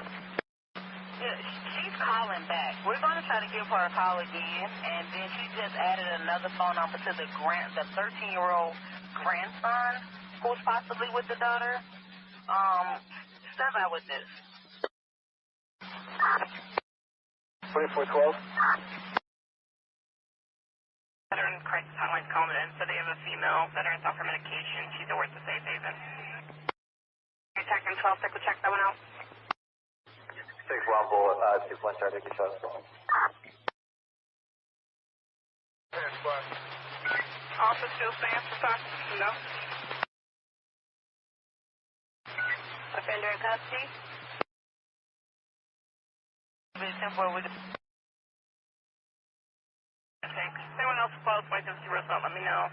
Yeah, she's calling back. We're going to try to give her a call again, and then she just added another phone number to the 13-year-old grandson who's possibly with the daughter. Step out with this. 2412. Veteran crisis hotline's calling in, so they have a female veteran's off her medication. She's at work to Safe Haven. Detecting 12, check that one out. 6 1 bullet, 2 1 try to take a shot. Also still stands for talk. No. Offender in custody. Temporary. Okay. Anyone else close by 50 result, let me know.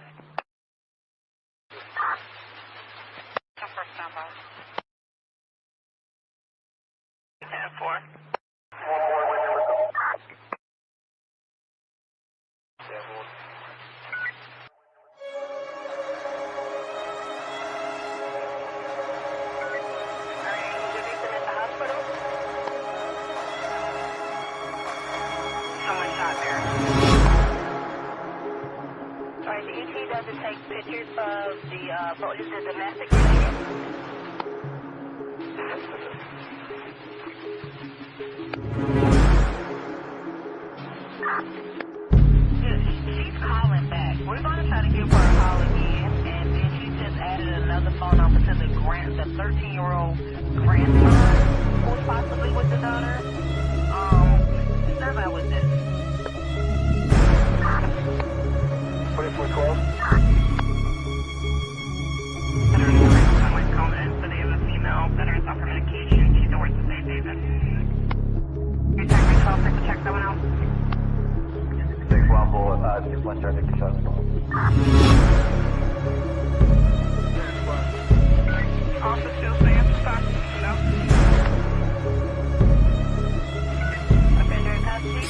First number. 10-4. Take pictures of the domestic area. She's calling back. We're going to try to give her a call again, and then she just added another phone number to the 13-year-old grandson who's possibly with the daughter. Step out with this. 2412. Someone's calling in, so they have a female veteran's off her medication. She's at work to Safe Haven. Detecting 12, check that one out. 6 1 bullet, 2 1 try to take a shot. Also still stands for talk. No. Offender in custody.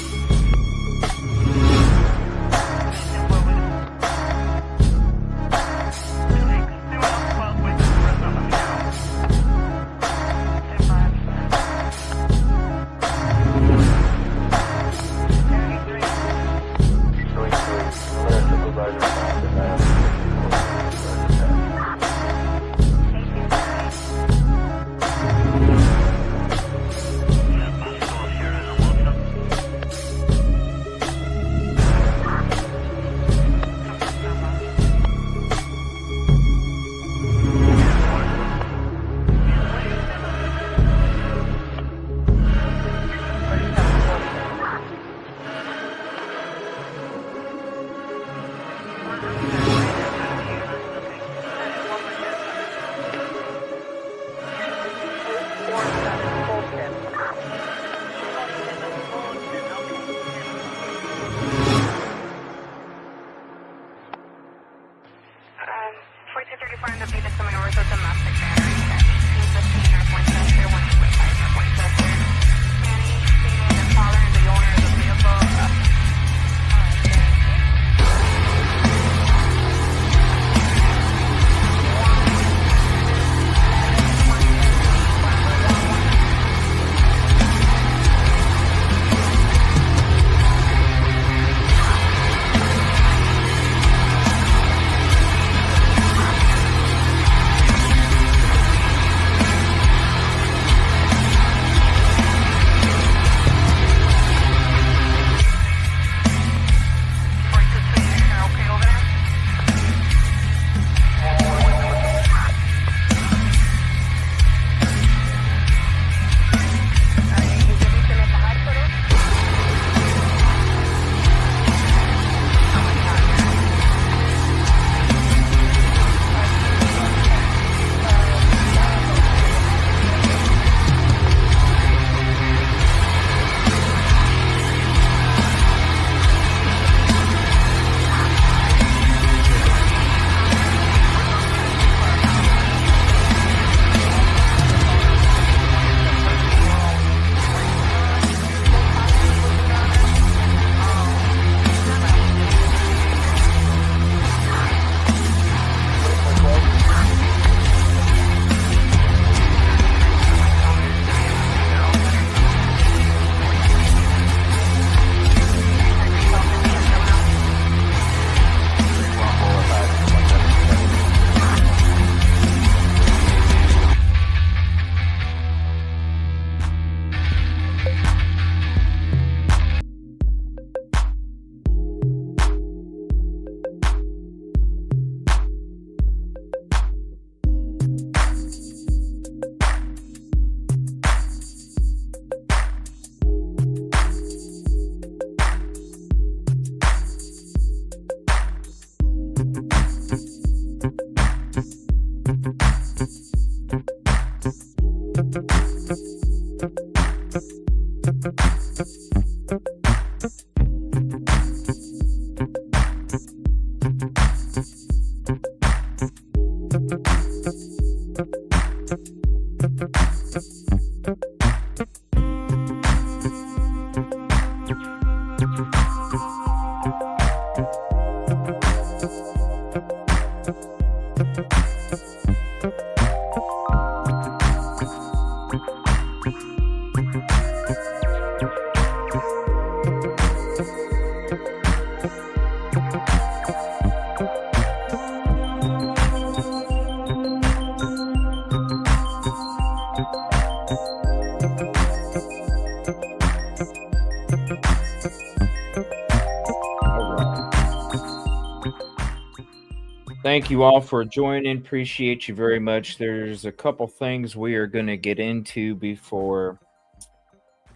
Thank you all for joining. Appreciate you very much. There's a couple things we are going to get into before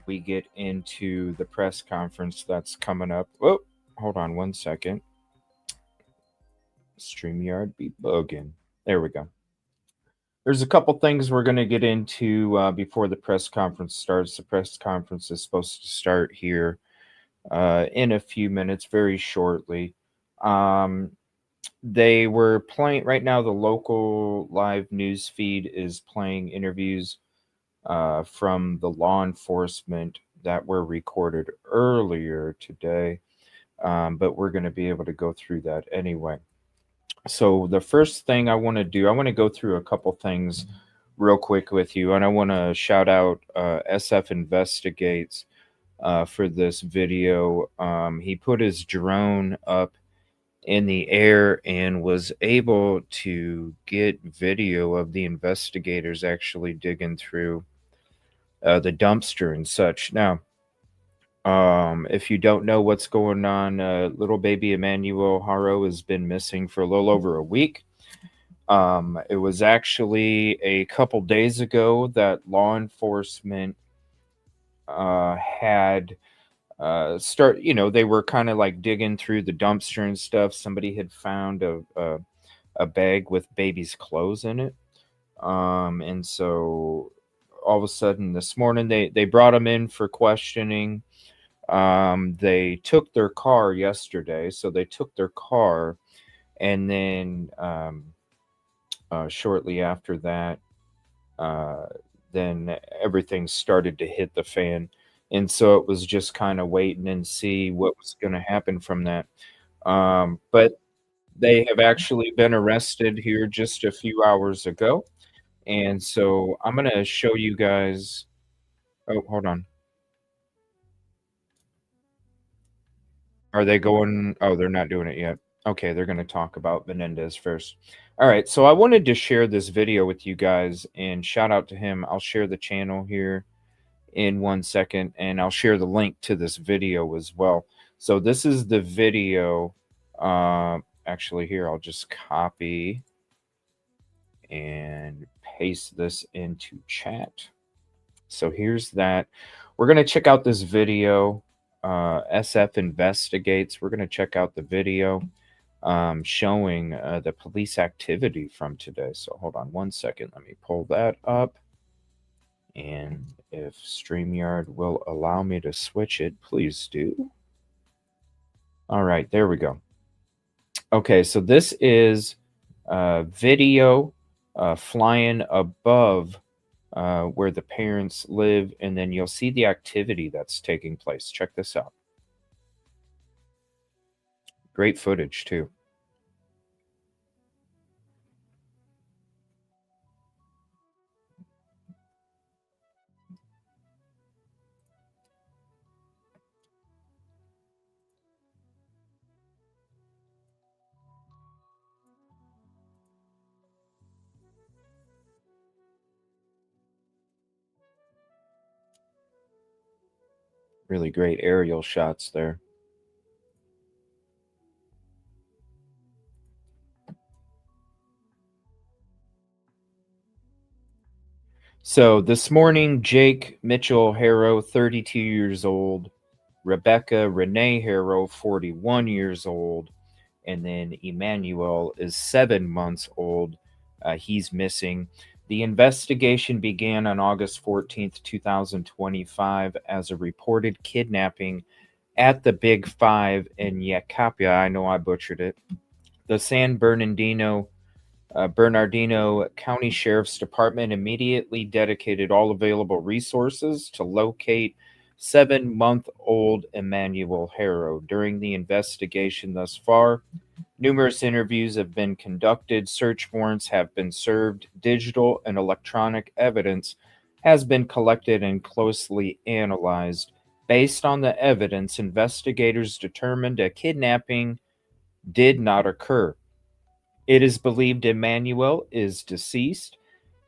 we get into the press conference that's coming up. Oh, hold on one second. StreamYard be bugging. There we go. There's a couple things we're going to get into before the press conference starts. The press conference is supposed to start here in a few minutes, very shortly. They were playing right now. The local live news feed is playing interviews from the law enforcement that were recorded earlier today, but we're going to be able to go through that anyway. So the first thing I want to do, I want to go through a couple things real quick with you, and I want to shout out SF Investigates for this video. He put his drone up in the air and was able to get video of the investigators actually digging through the dumpster and such. Now, if you don't know what's going on, little baby Emmanuel Haro has been missing for a little over a week. It was actually a couple days ago that law enforcement had they were kind of like digging through the dumpster and stuff. Somebody had found a bag with baby's clothes in it. And so all of a sudden this morning they brought him in for questioning. They took their car yesterday. So they took their car, and then shortly after that, then everything started to hit the fan. And so it was just kind of waiting and see what was going to happen from that. But they have actually been arrested here just a few hours ago. And so I'm going to show you guys. Oh, hold on. Are they going? Oh, they're not doing it yet. Okay, they're going to talk about Menendez first. All right, so I wanted to share this video with you guys and shout out to him. I'll share the channel here in 1 second, and I'll share the link to this video as well. So this is the video. Actually, here, I'll just copy and paste this into chat. So here's that. We're going to check out this video. SF Investigates. We're going to check out the video showing the police activity from today. So hold on 1 second. Let me pull that up. And if StreamYard will allow me to switch it, please do. All right, there we go. Okay, so this is video flying above where the parents live, and then you'll see the activity that's taking place. Check this out. Great footage, too. Really great aerial shots there. So this morning, Jake Mitchell Haro, 32 years old, Rebecca Renee Haro, 41 years old, and then Emmanuel is 7 months old. He's missing. The investigation began on August 14th, 2025 as a reported kidnapping at the Big Five in Yacapia. I know I butchered it. The San Bernardino County Sheriff's Department immediately dedicated all available resources to locate 7-month-old Emmanuel Haro. During the investigation thus far, numerous interviews have been conducted, search warrants have been served, digital and electronic evidence has been collected and closely analyzed. Based on the evidence, investigators determined a kidnapping did not occur. It is believed Emmanuel is deceased,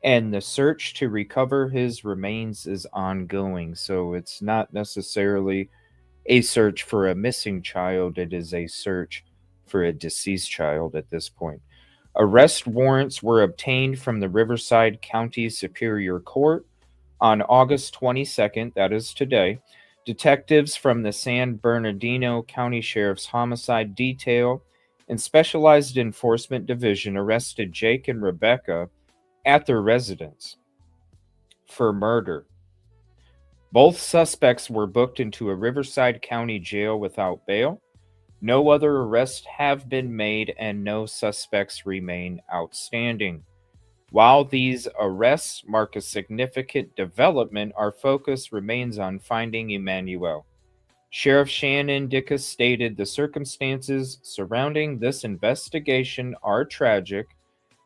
and the search to recover his remains is ongoing. So it's not necessarily a search for a missing child, it is a search for a deceased child at this point. Arrest warrants were obtained from the Riverside County Superior Court on August 22nd, that is today. Detectives from the San Bernardino County Sheriff's Homicide Detail and Specialized Enforcement Division arrested Jake and Rebecca at their residence for murder. Both suspects were booked into a Riverside County jail without bail. No other arrests have been made and no suspects remain outstanding. While these arrests mark a significant development, our focus remains on finding Emmanuel. Sheriff Shannon Dickus stated the circumstances surrounding this investigation are tragic,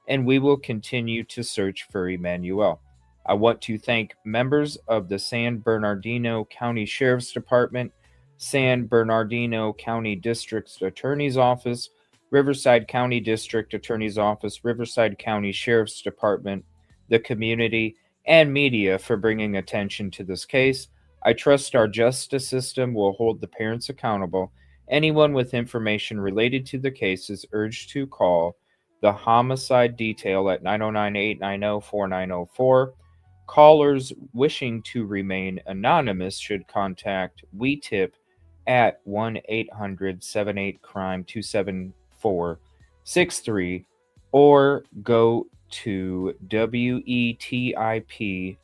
and we will continue to search for Emmanuel. I want to thank members of the San Bernardino County Sheriff's Department, San Bernardino County District Attorney's Office, Riverside County District Attorney's Office, Riverside County Sheriff's Department, the community, and media for bringing attention to this case. I trust our justice system will hold the parents accountable. Anyone with information related to the case is urged to call the homicide detail at 909-890-4904. Callers wishing to remain anonymous should contact WeTip at 1-800-78-CRIME-274-63 or go to wetip.com.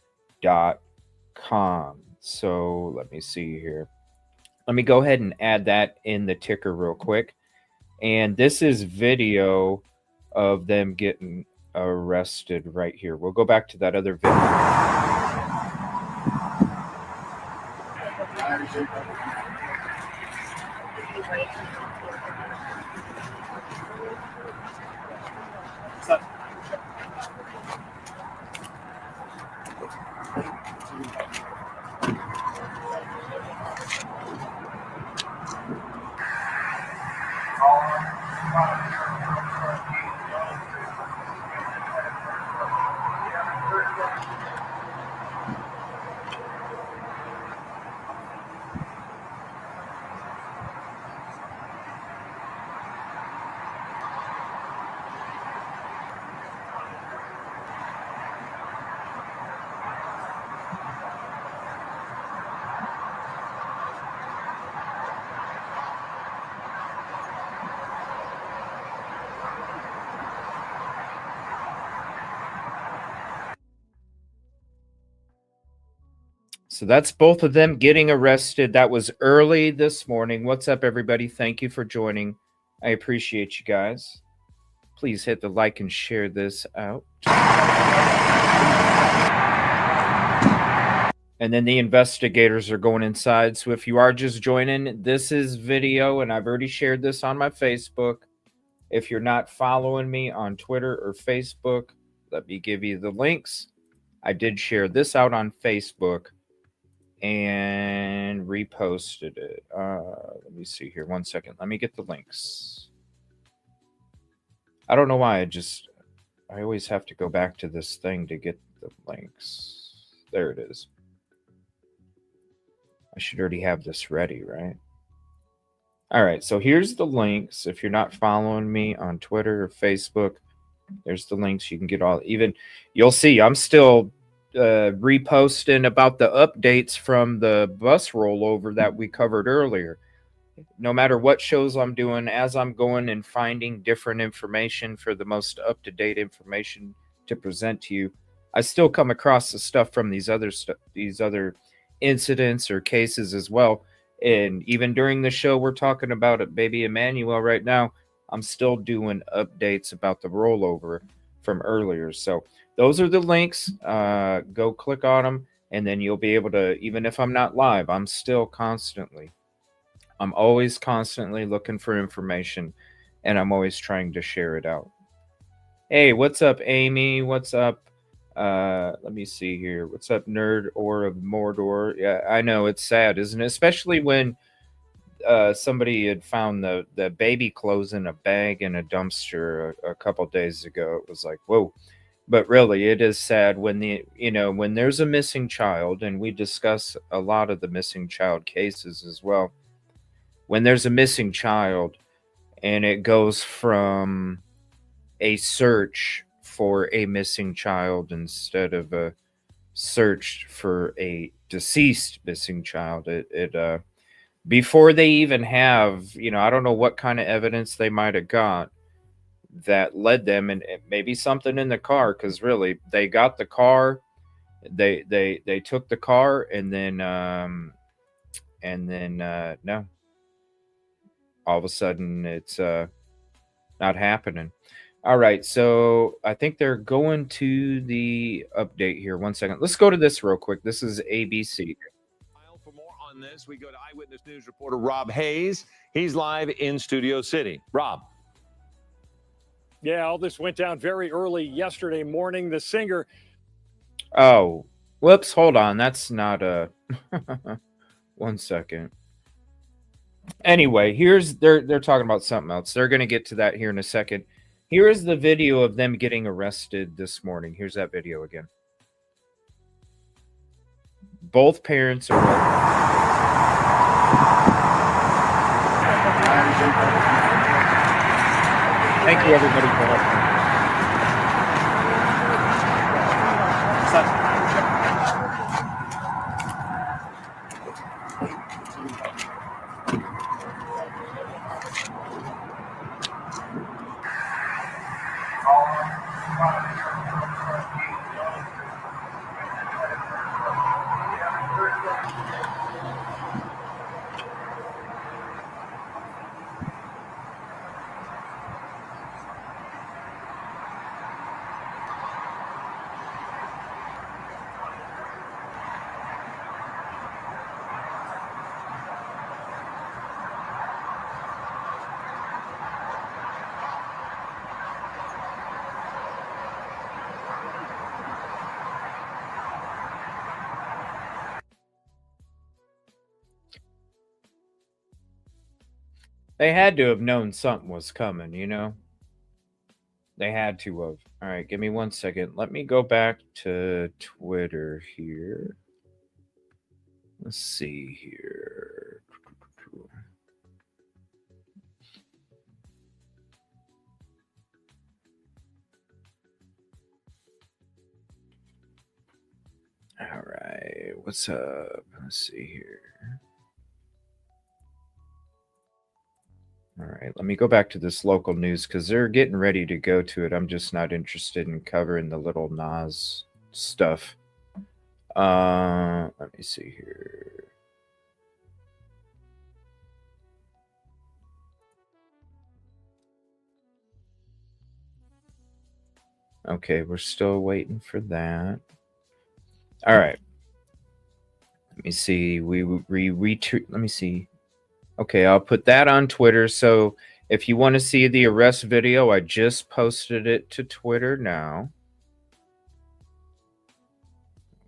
So let me see here. Let me go ahead and add that in the ticker real quick. And this is video of them getting arrested right here. We'll go back to that other video. So that's both of them getting arrested. That was early this morning. What's up, everybody? Thank you for joining. I appreciate you guys. Please hit the like and share this out. And then the investigators are going inside. So if you are just joining, this is video, and I've already shared this on my Facebook. If you're not following me on Twitter or Facebook, let me give you the links. I did share this out on Facebook and reposted it. Let me see here. 1 second. Let me get the links. I don't know why. I always have to go back to this thing to get the links. There it is. I should already have this ready, right? All right. So here's the links. If you're not following me on Twitter or Facebook, there's the links. You can get all, even you'll see I'm still reposting about the updates from the bus rollover that we covered earlier. No matter what shows I'm doing, as I'm going and finding different information for the most up-to-date information to present to you, I still come across the stuff from these other incidents or cases as well. And even during the show we're talking about it, baby Emmanuel right now, I'm still doing updates about the rollover from earlier. So those are the links. Go click on them, and then you'll be able to, even if I'm not live, I'm always constantly looking for information, and I'm always trying to share it out. Hey, what's up, Amy? What's up, Let me see here. What's up, Nerd or of Mordor? Yeah, I know it's sad, isn't it? Especially when somebody had found the baby clothes in a bag in a dumpster a couple days ago. It was like, whoa. But really, it is sad when when there's a missing child, and we discuss a lot of the missing child cases as well. When there's a missing child, and it goes from a search for a missing child instead of a search for a deceased missing child, it before they even have, I don't know what kind of evidence they might have got that led them, and maybe something in the car, because really they got the car, they took the car, and then no, all of a sudden it's not happening. All right, so I think they're going to the update here. One second, let's go to this real quick. This is ABC. For more on this, we go to Eyewitness News reporter Rob Hayes. He's live in Studio City. Rob. Yeah, all this went down very early yesterday morning. The singer. Oh, whoops. Hold on. That's not a. 1 second. Anyway, they're talking about something else. They're going to get to that here in a second. Here is the video of them getting arrested this morning. Here's that video again. Both parents are. Thank you, everybody, for helping. They had to have known something was coming, They had to have. All right, give me 1 second. Let me go back to Twitter here. Let's see here. All right, what's up? Let's see here. All right, let me go back to this local news because they're getting ready to go to it. I'm just not interested in covering the little Nas stuff. Let me see here. Okay, we're still waiting for that. All right. Let me see. We retweet. Let me see. Okay, I'll put that on Twitter. So if you want to see the arrest video, I just posted it to Twitter now.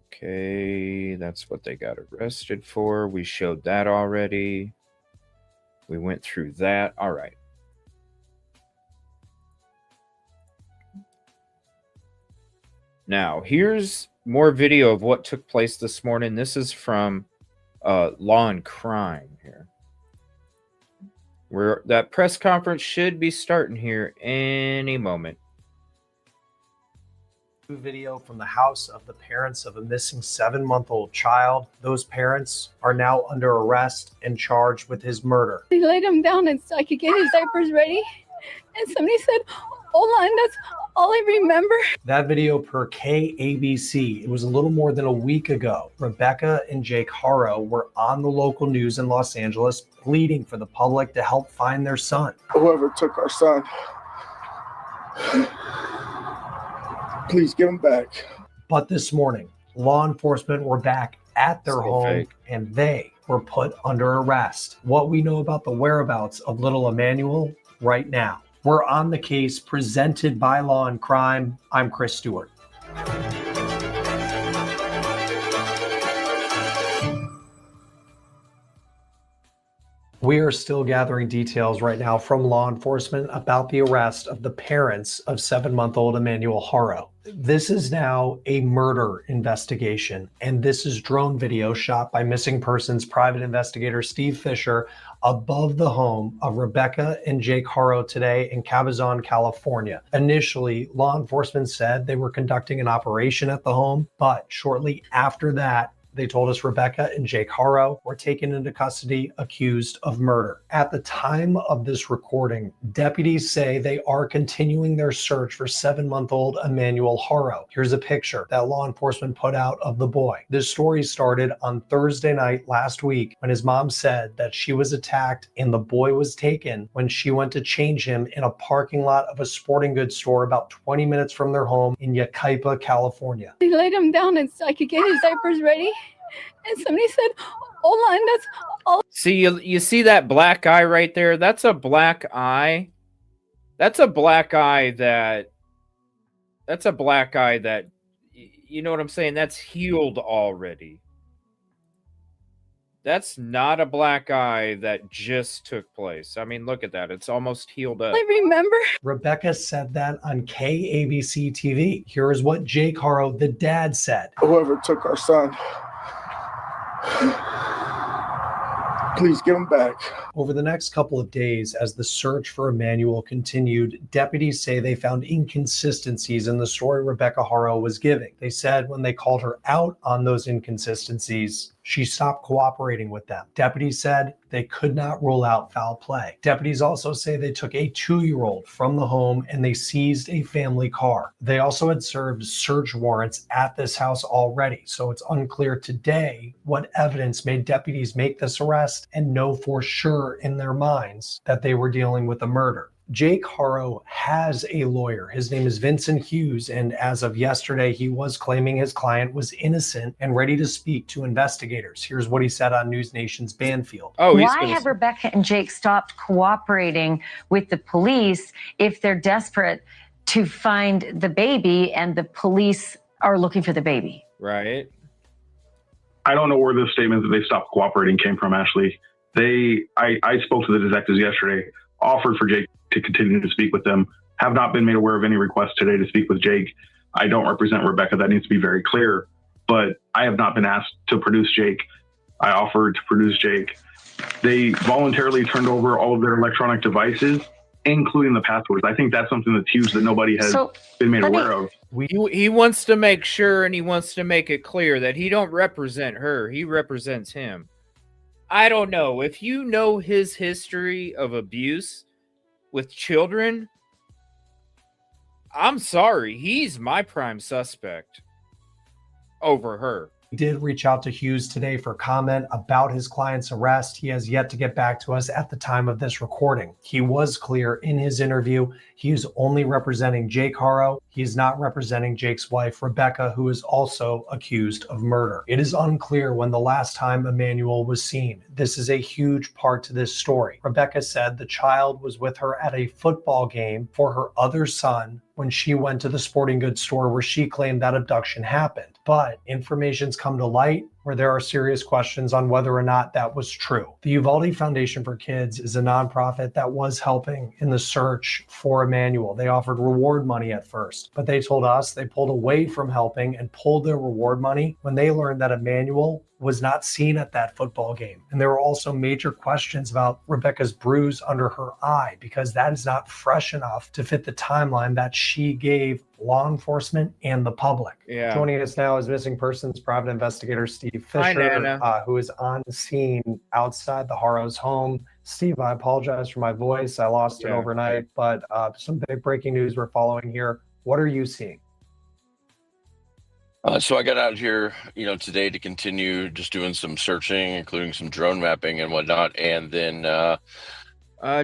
Okay, that's what they got arrested for. We showed that already. We went through that. All right. Now, here's more video of what took place this morning. This is from Law and Crime here. Where that press conference should be starting here any moment. Video from the house of the parents of a missing 7-month-old child. Those parents are now under arrest and charged with his murder. They laid him down and so I could get his diapers ready. And somebody said, hold on, that's all I remember. That video per KABC. It was a little more than a week ago. Rebecca and Jake Haro were on the local news in Los Angeles pleading for the public to help find their son. Whoever took our son, please give him back. But this morning, law enforcement were back at their home and they were put under arrest. What we know about the whereabouts of little Emmanuel right now. We're on the case presented by Law and Crime. I'm Chris Stewart. We are still gathering details right now from law enforcement about the arrest of the parents of 7-month-old Emmanuel Haro. This is now a murder investigation, and this is drone video shot by missing persons private investigator Steve Fisher above the home of Rebecca and Jake Haro today in Cabazon, California. Initially, law enforcement said they were conducting an operation at the home, but shortly after that, they told us Rebecca and Jake Haro were taken into custody accused of murder. At the time of this recording, deputies say they are continuing their search for 7-month-old Emmanuel Haro. Here's a picture that law enforcement put out of the boy. This story started on Thursday night last week when his mom said that she was attacked and the boy was taken when she went to change him in a parking lot of a sporting goods store about 20 minutes from their home in Yucaipa, California. They laid him down and so I could get his diapers ready. And somebody said, "Online, that's all." See, you see that black eye right there? That's a black eye. That's a black eye that you know what I'm saying? That's healed already. That's not a black eye that just took place. I mean, look at that. It's almost healed up. I remember. Rebecca said that on KABC TV. Here is what Jake Haro, the dad, said. Whoever took our son, please give him back. Over the next couple of days, as the search for Emmanuel continued, deputies say they found inconsistencies in the story Rebecca Haro was giving. They said when they called her out on those inconsistencies, she stopped cooperating with them. Deputies said they could not rule out foul play. Deputies also say they took a 2-year-old from the home and they seized a family car. They also had served search warrants at this house already, so it's unclear today what evidence made deputies make this arrest and know for sure in their minds that they were dealing with a murder. Jake Haro has a lawyer. His name is Vincent Hughes, and as of yesterday, he was claiming his client was innocent and ready to speak to investigators. Here's what he said on News Nation's Banfield. Why have Rebecca and Jake stopped cooperating with the police if they're desperate to find the baby and the police are looking for the baby? Right. I don't know where the statement that they stopped cooperating came from, Ashley. I spoke to the detectives yesterday, offered for Jake to continue to speak with them, have not been made aware of any requests today to speak with Jake. I don't represent Rebecca. That needs to be very clear, but I have not been asked to produce Jake. I offered to produce Jake. They voluntarily turned over all of their electronic devices, including the passwords. I think that's something that's huge that nobody has been made aware of. He wants to make sure and he wants to make it clear that he don't represent her. He represents him. I don't know. If you know his history of abuse with children, I'm sorry. He's my prime suspect over her. We did reach out to Hughes today for comment about his client's arrest. He has yet to get back to us at the time of this recording. He was clear in his interview. He is only representing Jake Haro. He is not representing Jake's wife, Rebecca, who is also accused of murder. It is unclear when the last time Emmanuel was seen. This is a huge part to this story. Rebecca said the child was with her at a football game for her other son when she went to the sporting goods store where she claimed that abduction happened. But information's come to light where there are serious questions on whether or not that was true. The Uvalde Foundation for Kids is a nonprofit that was helping in the search for Emmanuel. They offered reward money at first, but they told us they pulled away from helping and pulled their reward money when they learned that Emmanuel was not seen at that football game. And there were also major questions about Rebecca's bruise under her eye because that is not fresh enough to fit the timeline that she gave law enforcement and the public. Yeah. Joining us now is missing persons private investigator Steve Fisher, who is on the scene outside the Haro's home. Steve, I apologize for my voice. I lost it overnight, but some big breaking news we're following here. What are you seeing? So I got out here, today to continue just doing some searching, including some drone mapping and whatnot. And then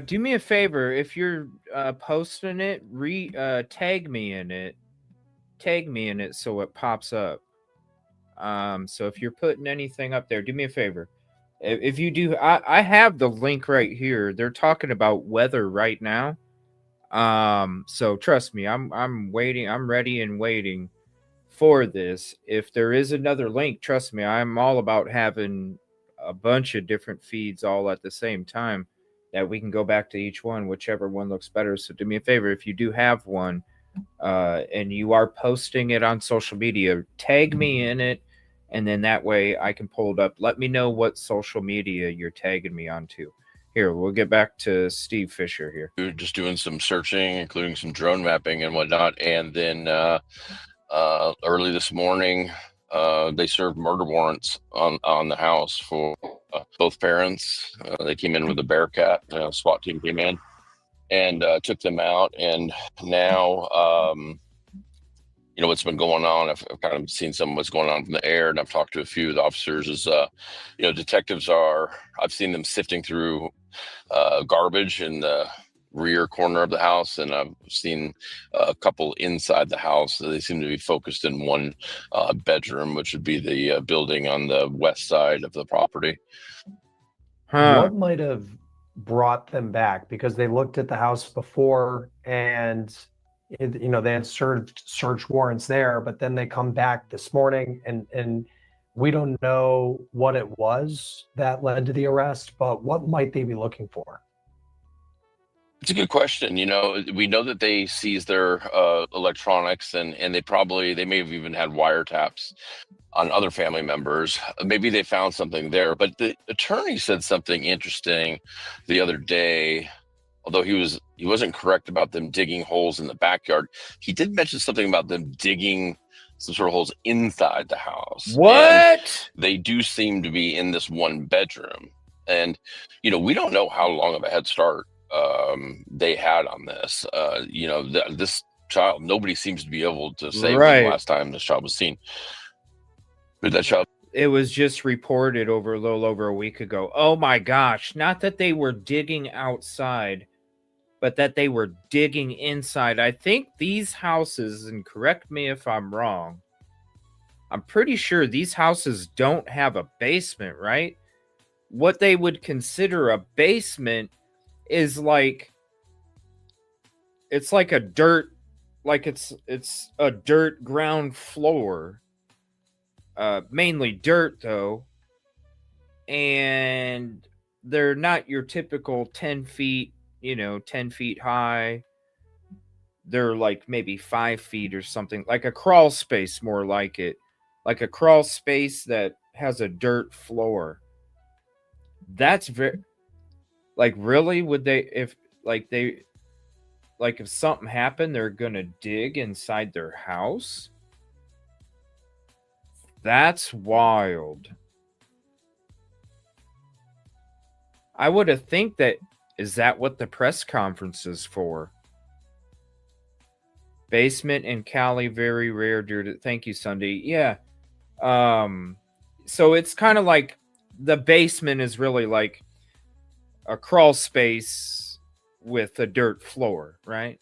do me a favor. If you're posting it, tag me in it. Tag me in it so it pops up. So if you're putting anything up there, do me a favor. If you do, I have the link right here. They're talking about weather right now. So trust me, I'm waiting. I'm ready and waiting for this. If there is another link, trust me, I'm all about having a bunch of different feeds all at the same time that we can go back to each one, whichever one looks better. So do me a favor, if you do have one and you are posting it on social media, tag me in it, and then that way I can pull it up. Let me know what social media you're tagging me onto. Here, we'll get back to Steve Fisher here. We were just doing some searching, including some drone mapping and whatnot. And then early this morning, they served murder warrants on the house for both parents. They came in with a Bearcat. SWAT team came in and took them out. And now, what's been going on, I've kind of seen some of what's going on from the air, and I've talked to a few of the officers. Is detectives I've seen them sifting through garbage in the rear corner of the house, and I've seen a couple inside the house. They seem to be focused in one bedroom, which would be the building on the west side of the property. What might have brought them back? Because they looked at the house before and they had served search warrants there, but then they come back this morning and we don't know what it was that led to the arrest, but what might they be looking for? It's a good question. We know that they seized their electronics, and they may have even had wiretaps on other family members. Maybe they found something there, but the attorney said something interesting the other day. Although he wasn't correct about them digging holes in the backyard, he did mention something about them digging some sort of holes inside the house. What? And they do seem to be in this one bedroom. And, we don't know how long of a head start they had on this. This child, nobody seems to be able to say when the last time this child was seen. But that child. It was just reported a little over a week ago. Oh my gosh. Not that they were digging outside, but that they were digging inside. I think these houses, and correct me if I'm wrong, I'm pretty sure these houses don't have a basement, right? What they would consider a basement is it's like a dirt, it's a dirt ground floor. Mainly dirt though, and they're not your typical 10 feet, 10 feet high. They're like maybe 5 feet or something, like a crawl space, more like a crawl space that has a dirt floor. That's very, really, would they, if something happened, they're gonna dig inside their house? That's wild. I would have think that, is that what the press conference is for? Basement in Cali, very rare due to, thank you, Sunday. Yeah. So it's kind of like the basement is really like a crawl space with a dirt floor, right?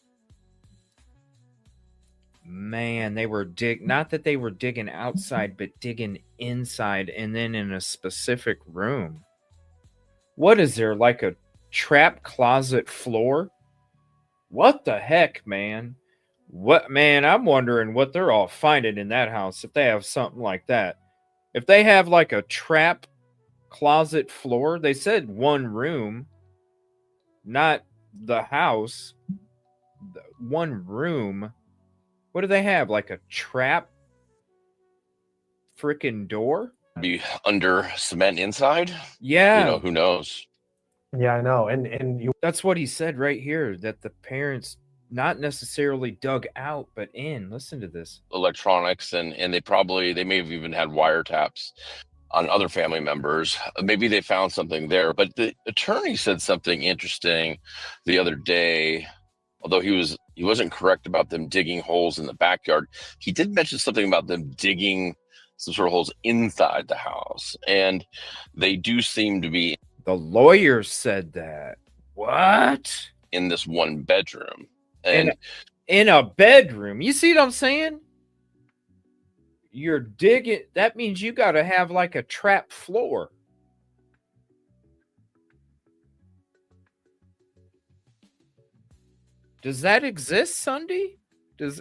Man, they were not that they were digging outside, but digging inside, and then in a specific room. What is there, like a trap closet floor? What the heck, man? I'm wondering what they're all finding in that house if they have something like that. If they have like a trap closet floor, they said one room, not the house. One room. What do they have? Like a trap freaking door? Be under cement inside? Yeah. Who knows? Yeah, I know. And that's what he said right here, that the parents not necessarily dug out, but in. Listen to this. Electronics, and they may have even had wiretaps on other family members. Maybe they found something there. But the attorney said something interesting the other day. Although he wasn't correct about them digging holes in the backyard, he did mention something about them digging some sort of holes inside the house. And they do seem to be. The lawyer said that. What? In this one bedroom. And in a bedroom. You see what I'm saying? You're digging. That means you got to have like a trap floor. Does that exist, Sunday? Is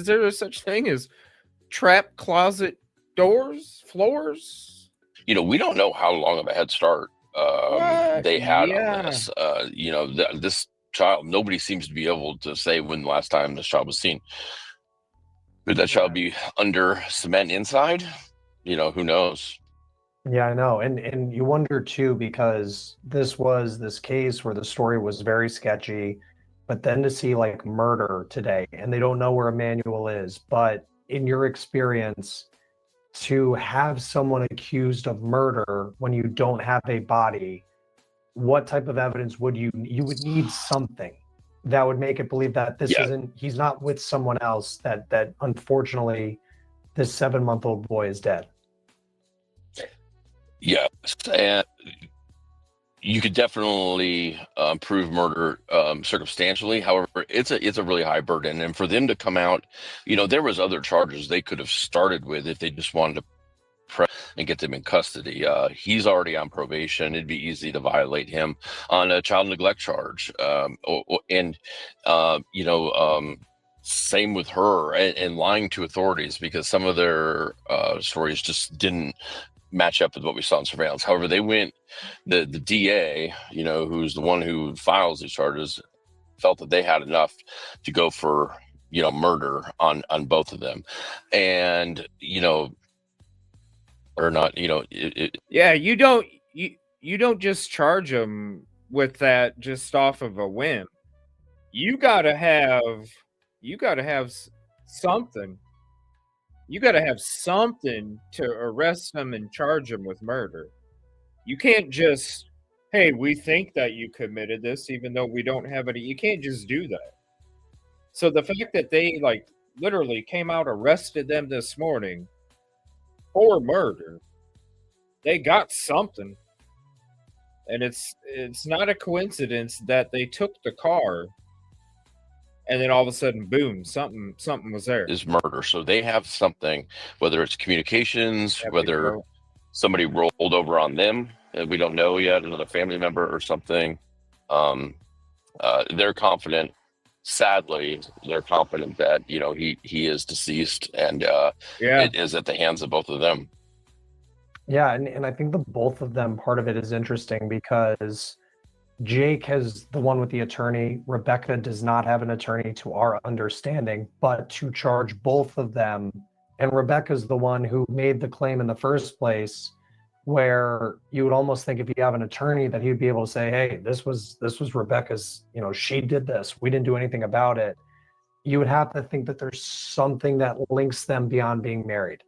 there such thing as trap closet doors, floors? we don't know how long of a head start they had on this. This child, nobody seems to be able to say when the last time this child was seen. Could that child be under cement inside? Who knows? Yeah, I know. And you wonder too, because this was this case where the story was very sketchy, but then to see like murder today, and they don't know where Emmanuel is. But in your experience, to have someone accused of murder when you don't have a body, what type of evidence would you would need something that would make it believe that this isn't, he's not with someone else, that unfortunately this 7-month-old boy is dead. Yes, and you could definitely prove murder circumstantially. However, it's a really high burden, and for them to come out, there was other charges they could have started with if they just wanted to press and get them in custody. He's already on probation. It'd be easy to violate him on a child neglect charge, same with her and lying to authorities, because some of their stories just didn't match up with what we saw in surveillance. However, they went, the DA, who's the one who files these charges, felt that they had enough to go for, murder on both of them. And, or not, yeah, you don't just charge them with that just off of a whim. You gotta have something. You got to have something to arrest them and charge them with murder. You can't just, hey, we think that you committed this, even though we don't have any. You can't just do that. So the fact that they literally came out, arrested them this morning for murder, they got something. And it's not a coincidence that they took the car and then all of a sudden, boom, something was there. Is murder. So they have something, whether it's communications, whether somebody rolled over on them, we don't know yet, another family member or something. They're confident. Sadly, they're confident that, he is deceased, and it is at the hands of both of them. Yeah, and I think the both of them, part of it is interesting because Jake has the one with the attorney. Rebecca does not have an attorney, to our understanding, but to charge both of them. And Rebecca's the one who made the claim in the first place, where you would almost think if you have an attorney that he'd be able to say, hey, this was Rebecca's, she did this. We didn't do anything about it. You would have to think that there's something that links them beyond being married.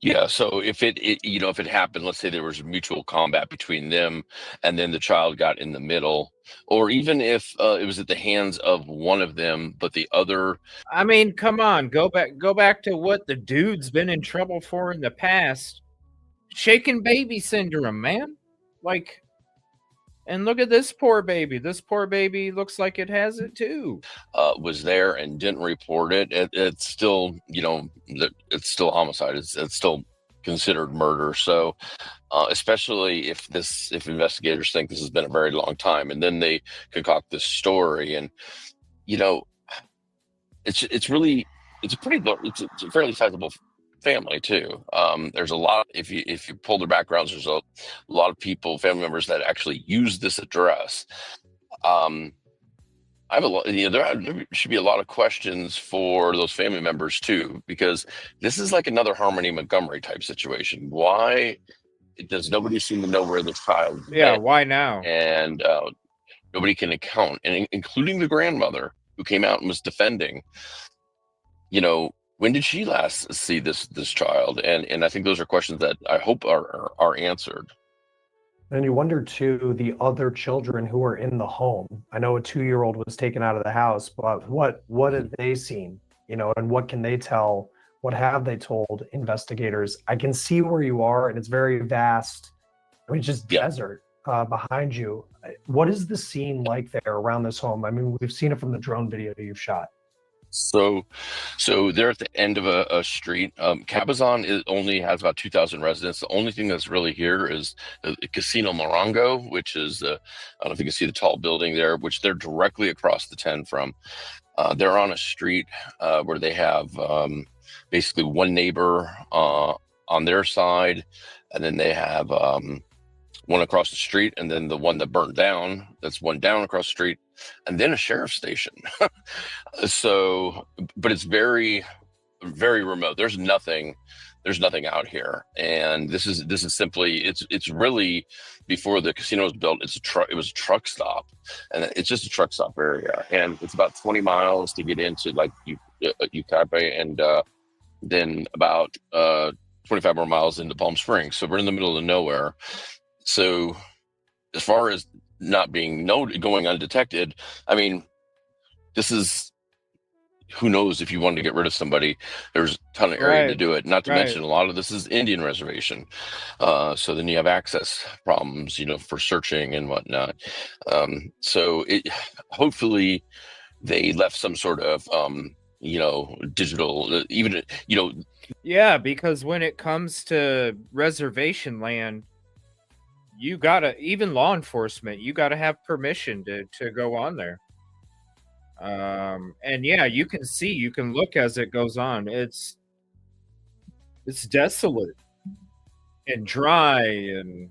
Yeah, so if it happened, let's say there was a mutual combat between them, and then the child got in the middle, or even if it was at the hands of one of them, but the other. I mean, come on, go back to what the dude's been in trouble for in the past. Shaken baby syndrome, man. And look at this poor baby. This poor baby looks like it has it too. Was there and didn't report it. It's still, it's still homicide. It's still considered murder. So, especially if investigators think this has been a very long time, and then they concoct this story, and it's a fairly sizable family too. There's a lot, if you pull their backgrounds, there's a lot of people, family members that actually use this address. I have a lot, there should be a lot of questions for those family members too, because this is like another Harmony Montgomery type situation. Why does nobody seem to know where the child is? Yeah, why now? And nobody can account, and including the grandmother who came out and was defending, when did she last see this child? And I think those are questions that I hope are answered. And you wonder too, the other children who are in the home. I know a 2-year-old was taken out of the house, but what have they seen? And what can they tell? What have they told investigators? I can see where you are, and it's very vast. I mean, it's just desert behind you. What is the scene like there around this home? I mean, we've seen it from the drone video you've shot. So they're at the end of a street. Cabazon only has about 2,000 residents. The only thing that's really here is the Casino Morongo, which is, I don't know if you can see the tall building there, which they're directly across the 10 from. They're on a street where they have basically one neighbor on their side, and then they have one across the street, and then the one that burnt down, that's one down across the street, and then a sheriff's station. So, but it's very, very remote. There's nothing out here, and this is simply, it's really, before the casino was built, it was a truck stop, and it's just a truck stop area, and it's about 20 miles to get into like Ucaipa, and then about 25 more miles into Palm Springs. So we're in the middle of nowhere. So as far as not being going undetected, I mean, this is, who knows, if you wanted to get rid of somebody, there's a ton of area to do it. Not to mention, a lot of this is Indian reservation. So then you have access problems, for searching and whatnot. So hopefully they left some sort of, digital, even, Yeah, because when it comes to reservation land, you gotta, even law enforcement, you gotta have permission to go on there. And yeah, you can look as it goes on. It's desolate and dry, and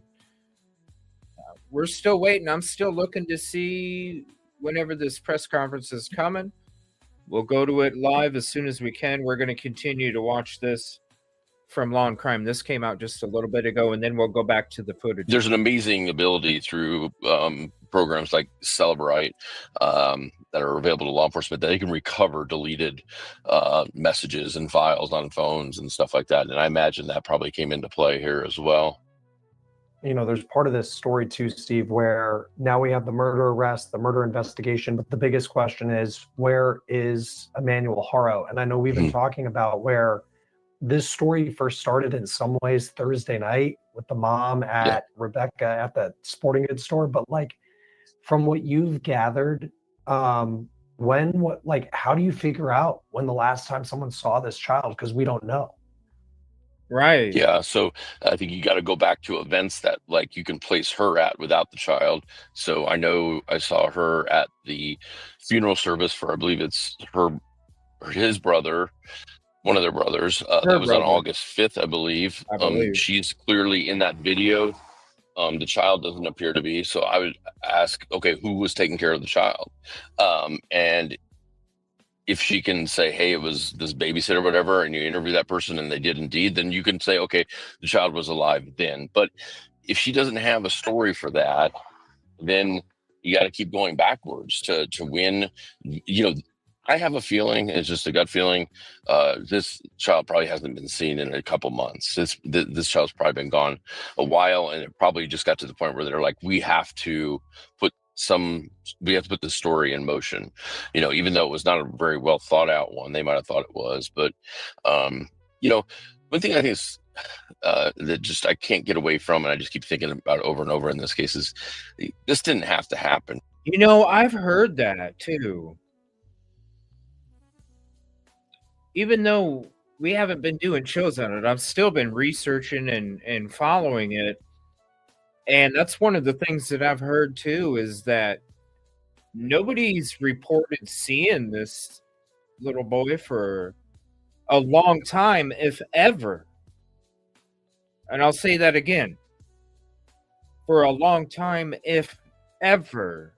we're still waiting. I'm still looking to see whenever this press conference is coming. We'll go to it live as soon as we can. We're going to continue to watch this from Law and Crime. This came out just a little bit ago, and then we'll go back to the footage. There's an amazing ability through programs like Celebrite that are available to law enforcement, that they can recover deleted messages and files on phones and stuff like that. And I imagine that probably came into play here as well. There's part of this story too, Steve, where now we have the murder arrest, the murder investigation, but the biggest question is, where is Emmanuel Haro? And I know we've been talking about where this story first started in some ways Thursday night with the mom at Rebecca at the sporting goods store. But like, from what you've gathered, how do you figure out when the last time someone saw this child? Because we don't know. Right. Yeah. So I think you got to go back to events that like you can place her at without the child. So I know I saw her at the funeral service for, I believe it's his brother, one of their brothers. That was on August 5th, I believe. She's clearly in that video. The child doesn't appear to be. So I would ask, okay, who was taking care of the child? And if she can say, hey, it was this babysitter or whatever, and you interview that person and they did indeed, then you can say, okay, the child was alive then. But if she doesn't have a story for that, then you got to keep going backwards to win. I have a feeling, it's just a gut feeling, this child probably hasn't been seen in a couple months. This child's probably been gone a while, and it probably just got to the point where they're like, we have to put the story in motion, even though it was not a very well thought out one. They might have thought it was, but one thing I think is that just I can't get away from, and I just keep thinking about it over and over in this case, is this didn't have to happen. I've heard that too. Even though we haven't been doing shows on it, I've still been researching and following it. And that's one of the things that I've heard too, is that nobody's reported seeing this little boy for a long time, if ever. And I'll say that again. For a long time, if ever.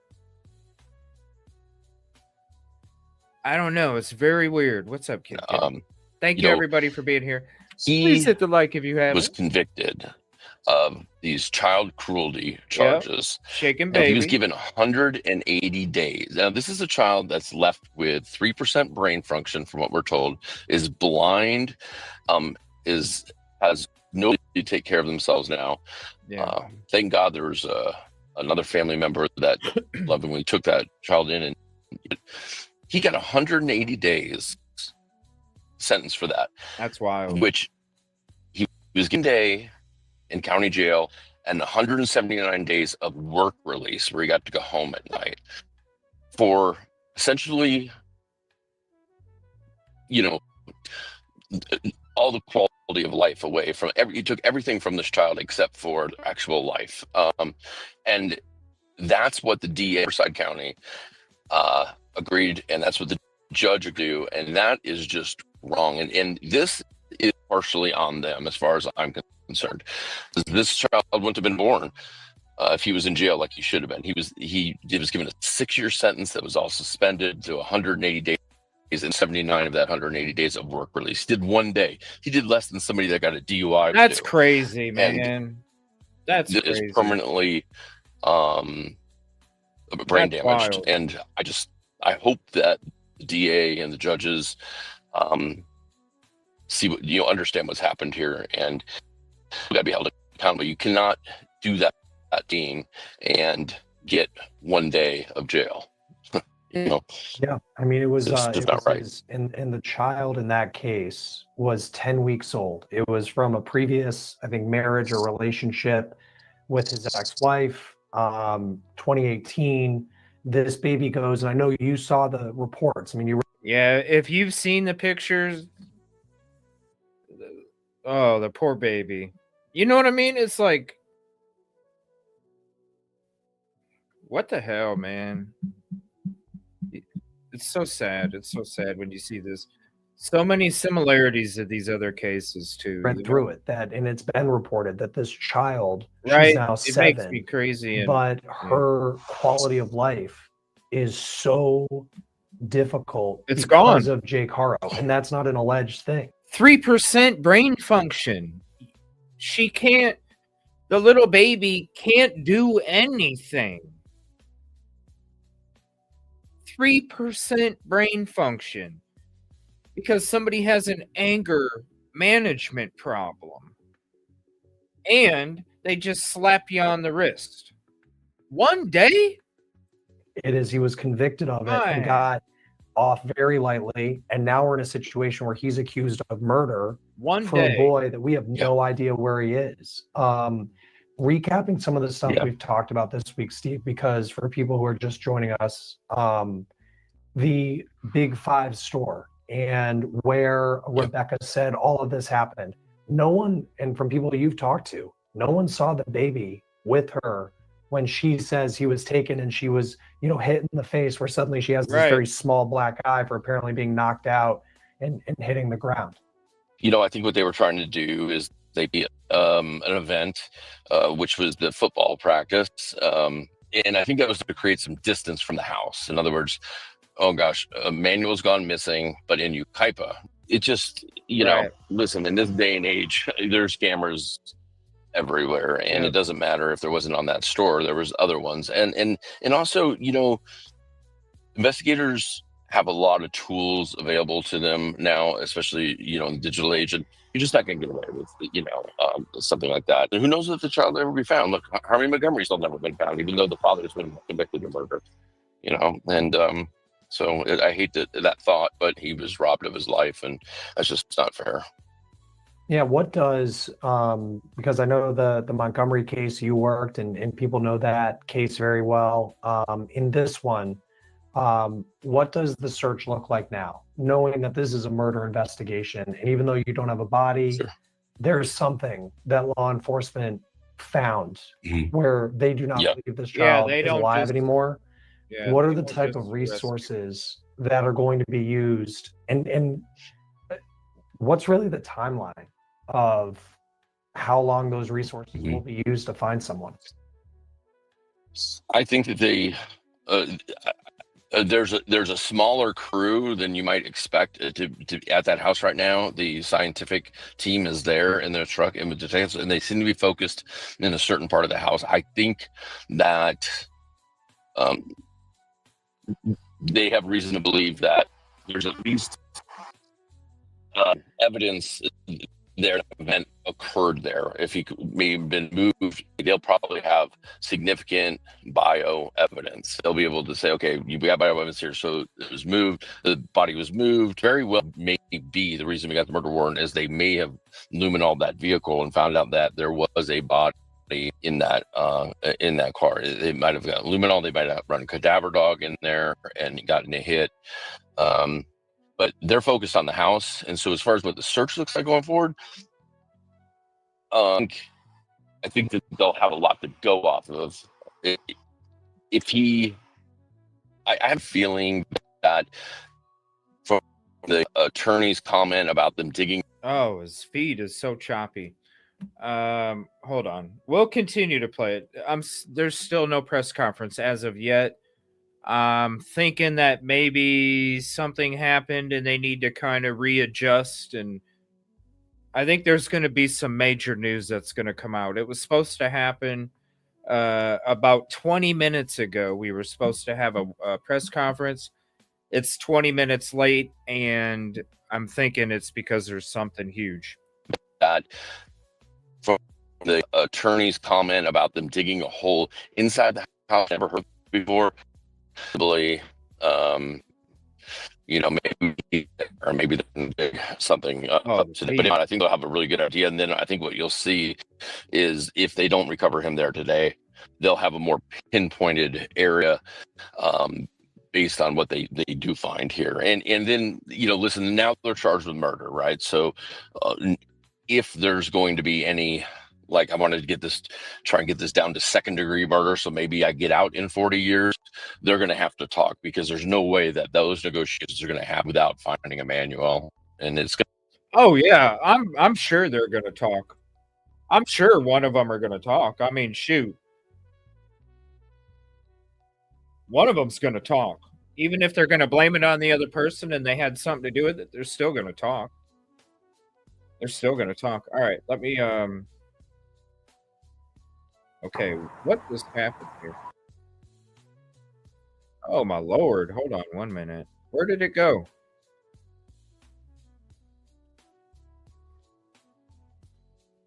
I don't know. It's very weird. What's up, kid? Thank you, everybody, for being here. Please hit the like if you haven't. Was convicted of these child cruelty charges. Shaken baby. He was given 180 days. Now, this is a child that's left with 3% brain function, from what we're told, is blind, has no ability to take care of themselves now. Yeah. Thank God there was another family member that loved him when he took that child in, and he got 180 days sentence for that. That's wild. Which he was given a day in county jail and 179 days of work release, where he got to go home at night for essentially, all the quality of life away from he took everything from this child except for actual life. And that's what the DA of Riverside County agreed, and that's what the judge agreed to, and that is just wrong. And this is partially on them, as far as I'm concerned. This child wouldn't have been born if he was in jail like he should have been. He was given a 6-year sentence that was all suspended to 180 days. And 79 of that 180 days of work release. He did 1 day. He did less than somebody that got a DUI. That's crazy, man. And That's crazy. Is permanently brain damaged. Wild. And I hope that the DA and the judges see what understand what's happened here, and we got to be held accountable. You cannot do that, Dean, and get 1 day of jail. Yeah, I mean, it was not right. And the child in that case was 10 weeks old. It was from a previous, I think, marriage or relationship with his ex-wife. 2018, this baby goes, and I know you saw the reports. I mean, yeah, if you've seen the pictures, oh, the poor baby. You know what I mean? It's like, what the hell, man? It's so sad. It's so sad when you see this. So many similarities to these other cases too. Read through it, and it's been reported that this child, right, she's now it 7, makes me crazy. But her quality of life is so difficult. It's because gone of Jake Haro, and that's not an alleged thing. 3% brain function. She can't. The little baby can't do anything. 3% brain function because somebody has an anger management problem and they just slap you on the wrist. 1 day? It is. He was convicted of it and got off very lightly, and now we're in a situation where he's accused of murder for a boy that we have no idea where he is. Recapping some of the stuff we've talked about this week, Steve, because for people who are just joining us, the Big 5 store and where Rebecca said all of this happened. No one, and from people you've talked to, no one saw the baby with her when she says he was taken and she was, hit in the face, where suddenly she has this very small black eye for apparently being knocked out and hitting the ground. I think what they were trying to do is they be an event, which was the football practice. And I think that was to create some distance from the house. In other words, oh gosh, Emmanuel's gone missing, but in Ukaipa, it just, listen, in this day and age, there's scammers everywhere, and it doesn't matter if there wasn't on that store, there was other ones. And also, investigators have a lot of tools available to them now, especially, in the digital age, and you're just not going to get away with, something like that. And who knows if the child will ever be found? Look, Harvey Montgomery's still never been found, even though the father's been convicted of murder, and so I hate that thought, but he was robbed of his life, and that's just not fair. Yeah, what does, because I know the Montgomery case you worked, and people know that case very well. In this one, what does the search look like now, knowing that this is a murder investigation, and even though you don't have a body, there's something that law enforcement found where they do not believe this child is alive anymore? What are the type of resources that are going to be used, and what's really the timeline of how long those resources will be used to find someone? I think that they there's a smaller crew than you might expect to at that house right now. The scientific team is there in their truck and with detectives, and they seem to be focused in a certain part of the house. I think that they have reason to believe that there's at least evidence there that event occurred there. If he may have been moved, they'll probably have significant bio evidence. They'll be able to say, okay, we got bio evidence here, so it was moved, the body was moved. Very well may be the reason we got the murder warrant is they may have luminoled that vehicle and found out that there was a body in that car. They might have got luminol, they might have run a cadaver dog in there and gotten a hit. But they're focused on the house. And so as far as what the search looks like going forward, I think that they'll have a lot to go off of. I have a feeling that from the attorney's comment about them digging. Oh, his feed is so choppy. Hold on. We'll continue to play it. There's still no press conference as of yet. I'm thinking that maybe something happened and they need to kind of readjust, and I think there's going to be some major news that's going to come out. It was supposed to happen about 20 minutes ago. We were supposed to have a press conference. It's 20 minutes late, and I'm thinking it's because there's something huge. That from the attorney's comment about them digging a hole inside the house, never heard before. Probably, maybe, or maybe they can dig something up to that. But I think they'll have a really good idea. And then I think what you'll see is if they don't recover him there today, they'll have a more pinpointed area based on what they do find here. And then, listen, now they're charged with murder, right? So if there's going to be any, like, I wanted to try and get this down to second-degree murder, so maybe I get out in 40 years, they're going to have to talk, because there's no way that those negotiations are going to happen without finding Emmanuel. And it's going to... Oh, yeah, I'm sure they're going to talk. I'm sure one of them are going to talk. I mean, shoot. One of them's going to talk. Even if they're going to blame it on the other person and they had something to do with it, they're still going to talk. They're still going to talk. All right, let me... Okay, what just happened here? Oh, my Lord. Hold on 1 minute. Where did it go?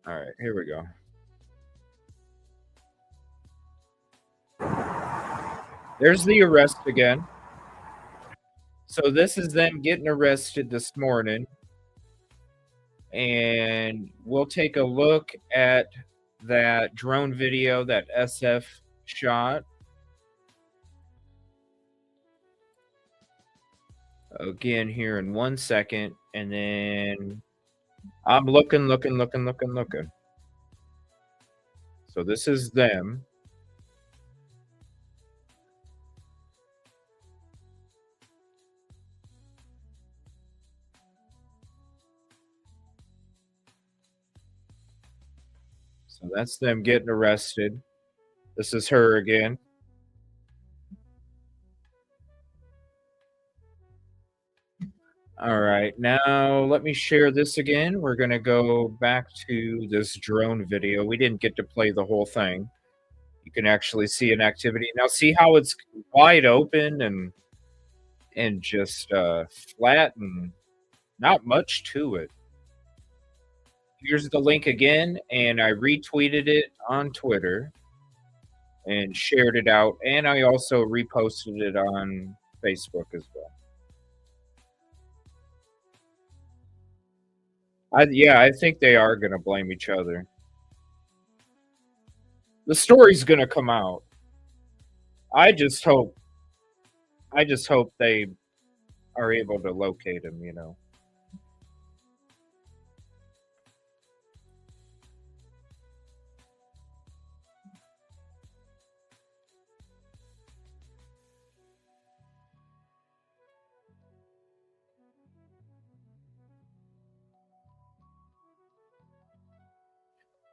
All right, here we go. There's the arrest again. So this is them getting arrested this morning. And we'll take a look at that drone video that SF shot. Again here in 1 second, and then I'm looking. So this is them. So that's them getting arrested. This is her again. All right, now let me share this again. We're going to go back to this drone video. We didn't get to play the whole thing. You can actually see an activity. Now see how it's wide open and just flat and not much to it. Here's the link again, and I retweeted it on Twitter and shared it out, and I also reposted it on Facebook as well. I think they are going to blame each other. The story's going to come out. I just hope they are able to locate him, you know.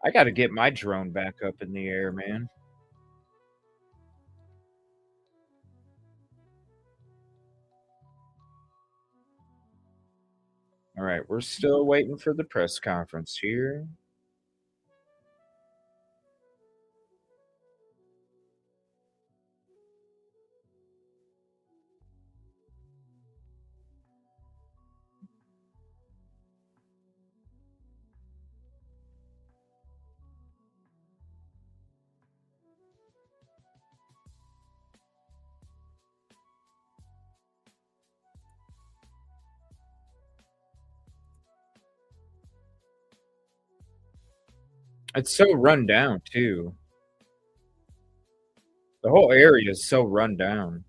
I got to get my drone back up in the air, man. All right, we're still waiting for the press conference here. It's so run down, too. The whole area is so run down.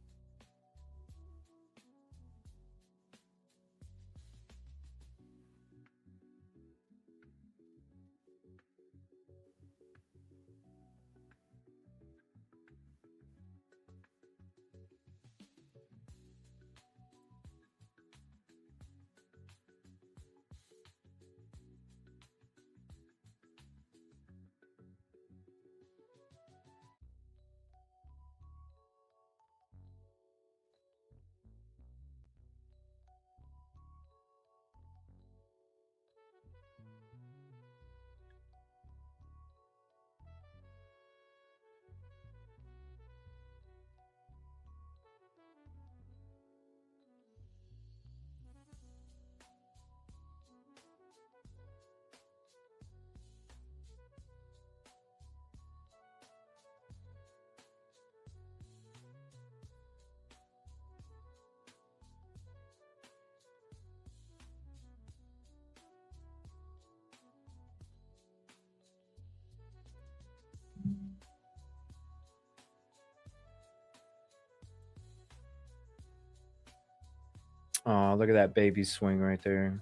Oh, look at that baby swing right there.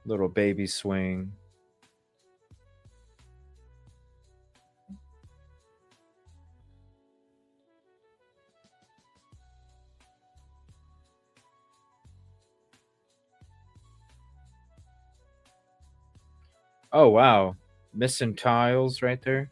Little baby swing. Oh, wow. Missing tiles right there.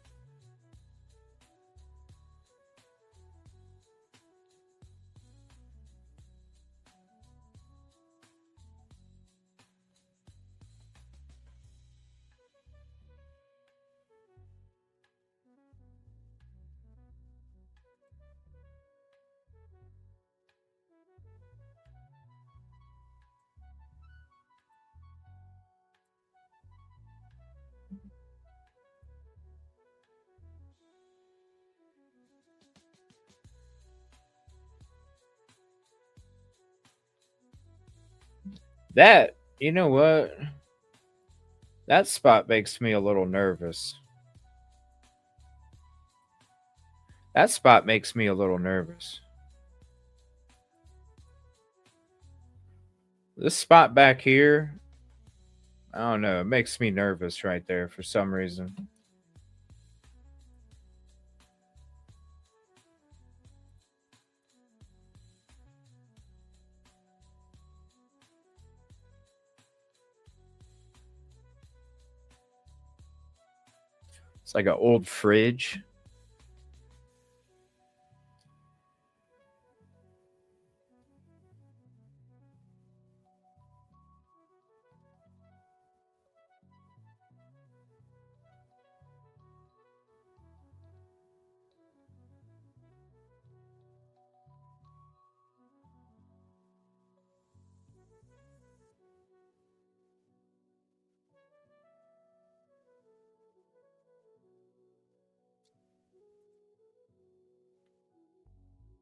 That, you know what? That spot makes me a little nervous. That spot makes me a little nervous. This spot back here, I don't know. It makes me nervous right there for some reason. It's like an old fridge.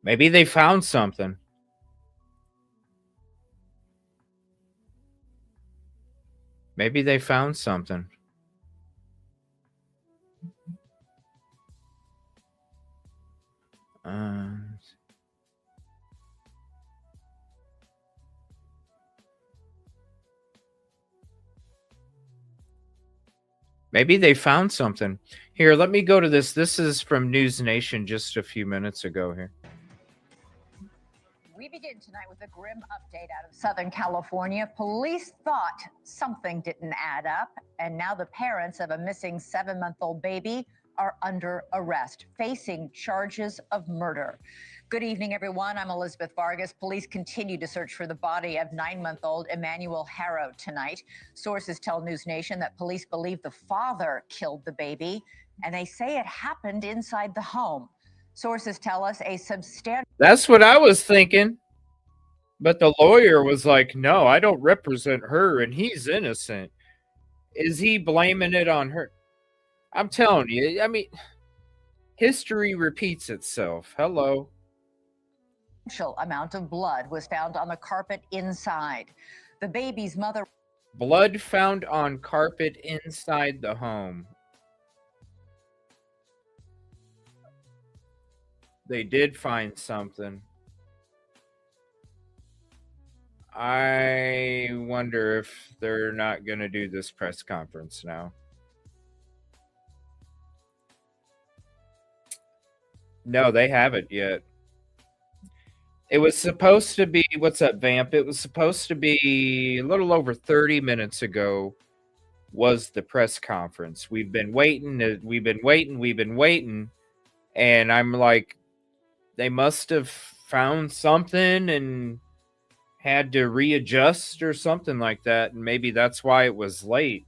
Maybe they found something. Maybe they found something. Maybe they found something. Here, let me go to this. This is from News Nation just a few minutes ago here. We begin tonight with a grim update out of Southern California. Police thought something didn't add up, and now the parents of a missing 7-month-old baby are under arrest, facing charges of murder. Good evening, everyone. I'm Elizabeth Vargas. Police continue to search for the body of 9-month-old Emmanuel Haro tonight. Sources tell News Nation that police believe the father killed the baby, and they say it happened inside the home. Sources tell us a substantial... That's what I was thinking. But the lawyer was like, no, I don't represent her, and he's innocent. Is he blaming it on her? I'm telling you, I mean, history repeats itself. Hello. Amount of blood was found on the carpet inside. The baby's mother... Blood found on carpet inside the home. They did find something. I wonder if they're not going to do this press conference now. No, they haven't yet. It was supposed to be, what's up, Vamp? It was supposed to be a little over 30 minutes ago was the press conference. We've been waiting. And I'm like, they must have found something and had to readjust or something like that. And maybe that's why it was late.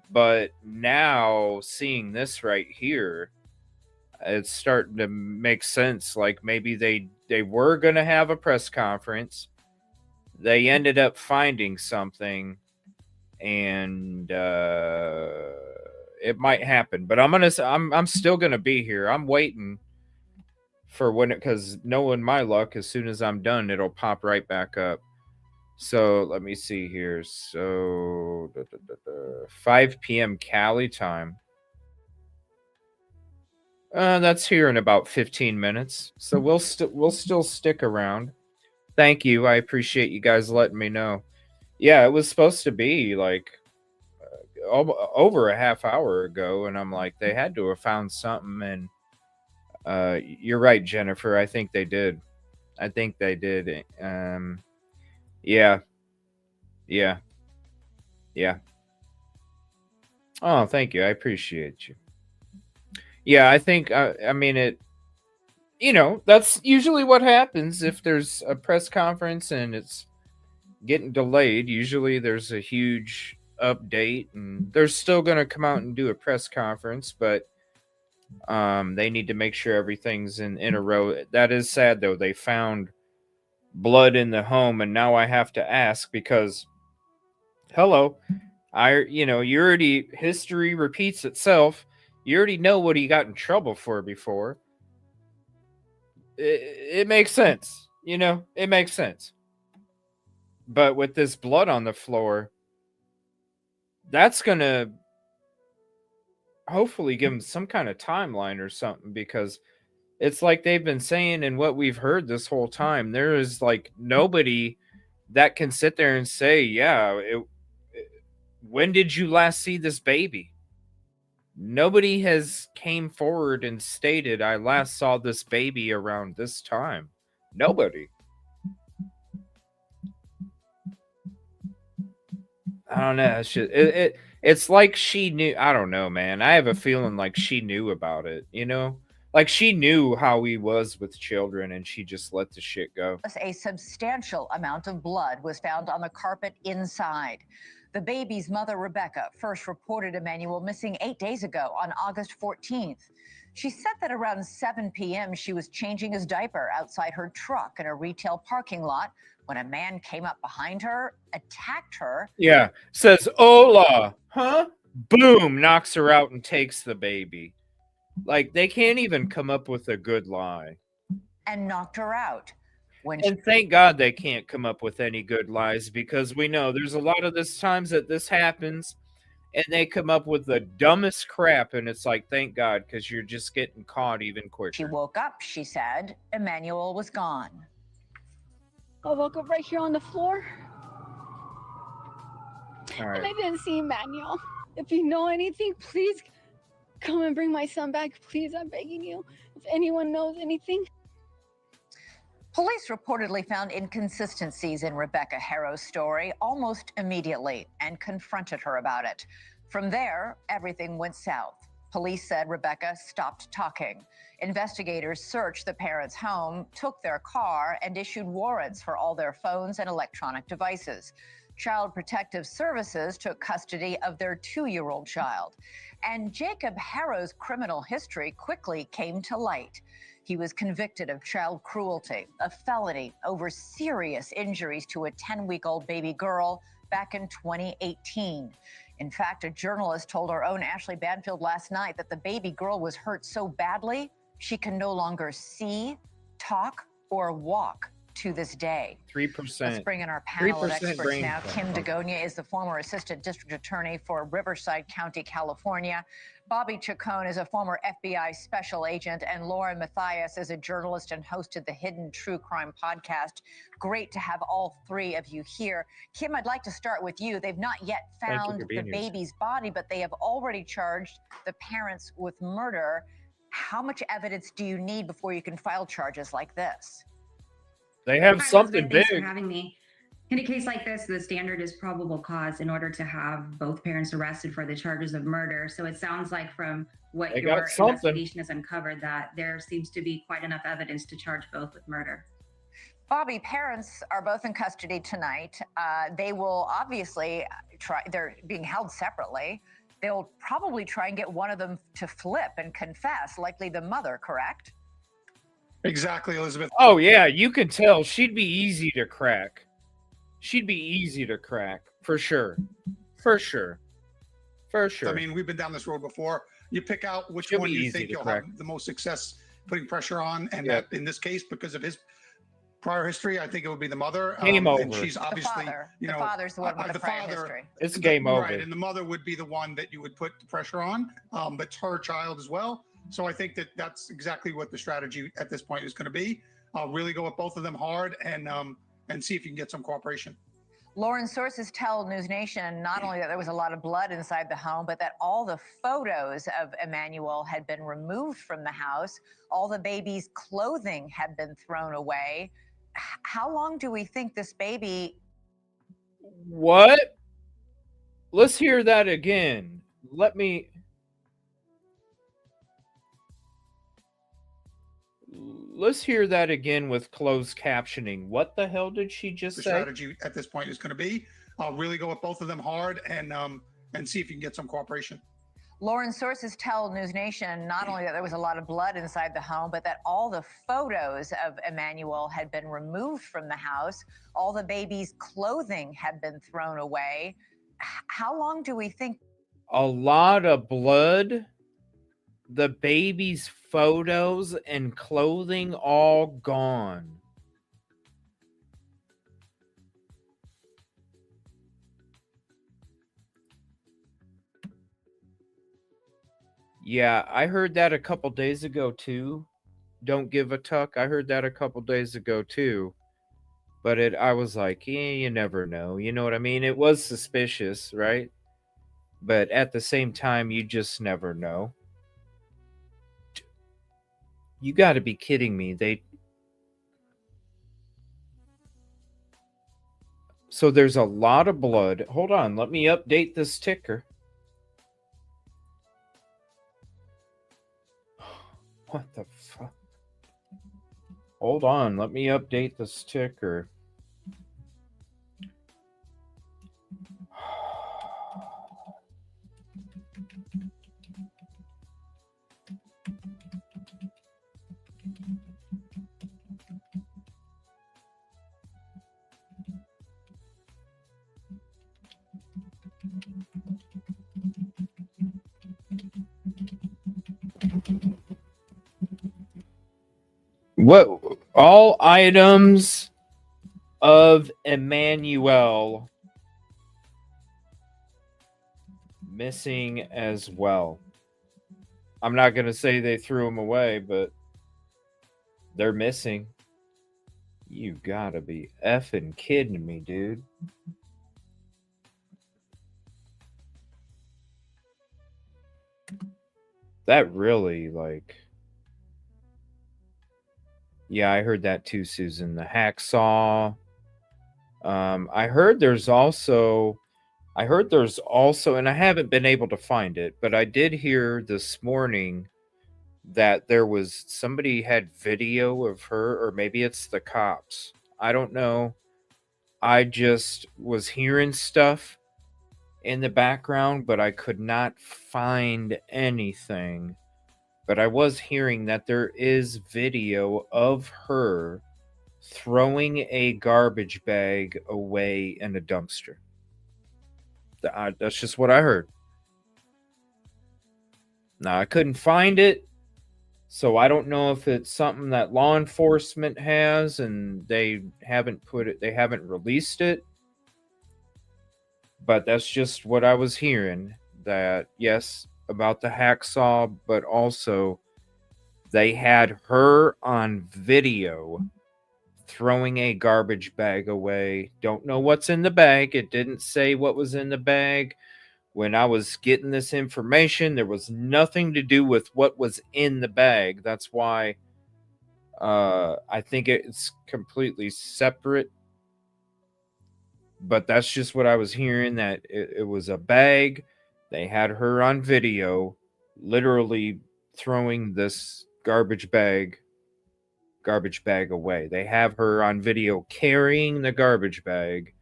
But now seeing this right here, it's starting to make sense. Like maybe they were going to have a press conference. They ended up finding something, and it might happen. But I'm still going to be here. I'm waiting for when it, because knowing my luck, as soon as I'm done, it'll pop right back up. So let me see here. So 5 p.m. Cali time. That's here in about 15 minutes, so we'll still stick around. Thank you. I appreciate you guys letting me know. Yeah, it was supposed to be like over a half hour ago, and I'm like, they had to have found something. And you're right, Jennifer. I think they did. Yeah, yeah, yeah. Oh, thank you. I appreciate you. Yeah, I think. I mean it. That's usually what happens if there's a press conference and it's getting delayed. Usually there's a huge update and they're still going to come out and do a press conference, but they need to make sure everything's in a row. That is sad though. They found blood in the home, and now I have to ask because hello, you already, history repeats itself. You already know what he got in trouble for before. It makes sense. It makes sense. But with this blood on the floor, that's going to hopefully give them some kind of timeline or something, because it's like they've been saying and what we've heard this whole time. There is like nobody that can sit there and say, yeah, when did you last see this baby? Nobody has came forward and stated, I last saw this baby around this time. Nobody. I don't know. It's like she knew. I don't know, man. I have a feeling like she knew about it, Like she knew how he was with children and she just let the shit go. A substantial amount of blood was found on the carpet inside. The baby's mother, Rebecca, first reported Emmanuel missing 8 days ago on August 14th. She said that around 7 p.m. she was changing his diaper outside her truck in a retail parking lot when a man came up behind her, attacked her. Yeah, says, hola, huh? Boom, knocks her out and takes the baby. Like, they can't even come up with a good lie. And knocked her out. And thank God they can't come up with any good lies, because we know there's a lot of this times that this happens and they come up with the dumbest crap, and it's like, thank God, because you're just getting caught even quicker. She woke up, she said. Emmanuel was gone. I woke up right here on the floor. All right. And I didn't see Emmanuel. If you know anything, please come and bring my son back. Please, I'm begging you. If anyone knows anything. Police reportedly found inconsistencies in Rebecca Haro's story almost immediately and confronted her about it. From there, everything went south. Police said Rebecca stopped talking. Investigators searched the parents' home, took their car, and issued warrants for all their phones and electronic devices. Child Protective Services took custody of their 2-year-old child. And Jacob Haro's criminal history quickly came to light. He was convicted of child cruelty, a felony over serious injuries to a 10-week-old baby girl back in 2018. In fact, a journalist told our own Ashley Banfield last night that the baby girl was hurt so badly she can no longer see, talk, or walk to this day. 3%. Let's bring in our panel of experts now. Kim Dagonia is the former assistant district attorney for Riverside County, California. Bobby Chacon is a former FBI special agent, and Lauren Matthias is a journalist and hosted the Hidden True Crime podcast. Great to have all three of you here. Kim, I'd like to start with you. They've not yet found the baby's body, but they have already charged the parents with murder. How much evidence do you need before you can file charges like this? They have something big. Thanks for having me. In a case like this, the standard is probable cause in order to have both parents arrested for the charges of murder. So it sounds like from what your investigation has uncovered that there seems to be quite enough evidence to charge both with murder. Bobby, parents are both in custody tonight. They will obviously try, they're being held separately. They'll probably try and get one of them to flip and confess, likely the mother, correct? Exactly, Elizabeth. Oh, yeah, you can tell she'd be easy to crack. She'd be easy to crack, for sure. For sure. For sure. I mean, we've been down this road before. You pick out which one you think you'll have the most success putting pressure on. And that in this case, because of his prior history, I think it would be the mother. Game over. And she's obviously, the father's the one with the prior history. It's game over. Right, and the mother would be the one that you would put the pressure on. But it's her child as well. So I think that that's exactly what the strategy at this point is going to be. Really go at both of them hard and see if you can get some cooperation. Lauren, sources tell News Nation not only that there was a lot of blood inside the home, but that all the photos of Emmanuel had been removed from the house. All the baby's clothing had been thrown away. How long do we think this baby... What? Let's hear that again. Let's hear that again with closed captioning. What the hell did she just say? The strategy at this point is going to be really go at both of them hard and see if you can get some cooperation. Lauren, sources tell News Nation not only that there was a lot of blood inside the home, but that all the photos of Emmanuel had been removed from the house. All the baby's clothing had been thrown away. How long do we think? A lot of blood. The baby's photos and clothing all gone. Yeah, I heard that a couple days ago too. Don't give a tuck. I heard that a couple days ago too. But I was like, yeah, you never know. You know what I mean? It was suspicious, right? But at the same time, you just never know. You got to be kidding me. So there's a lot of blood. Hold on. Let me update this ticker. What the fuck? Hold on. Let me update this ticker. What all items of Emmanuel missing as well? I'm not going to say they threw them away, but they're missing. You gotta be effing kidding me, dude. That really, like... Yeah, I heard that too, Susan. The hacksaw. I heard there's also, and I haven't been able to find it, but I did hear this morning that there was somebody had video of her, or maybe it's the cops. I don't know. I just was hearing stuff in the background, but I could not find anything. But I was hearing that there is video of her throwing a garbage bag away in a dumpster. That's just what I heard. Now, I couldn't find it, so I don't know if it's something that law enforcement has and they haven't released it. But that's just what I was hearing. That, yes, about the hacksaw, but also they had her on video throwing a garbage bag away. Don't know what's in the bag. It didn't say what was in the bag. When I was getting this information, there was nothing to do with what was in the bag. That's why I think it's completely separate. But that's just what I was hearing, that it was a bag. They had her on video literally throwing this garbage bag away. They have her on video carrying the garbage bag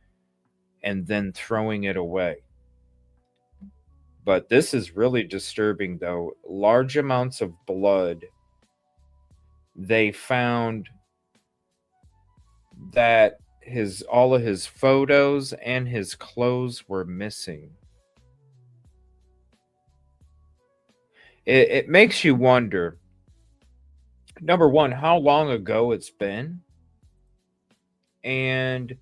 and then throwing it away. But this is really disturbing, though. Large amounts of blood. They found that all of his photos and his clothes were missing. It makes you wonder, number one, how long ago it's been, and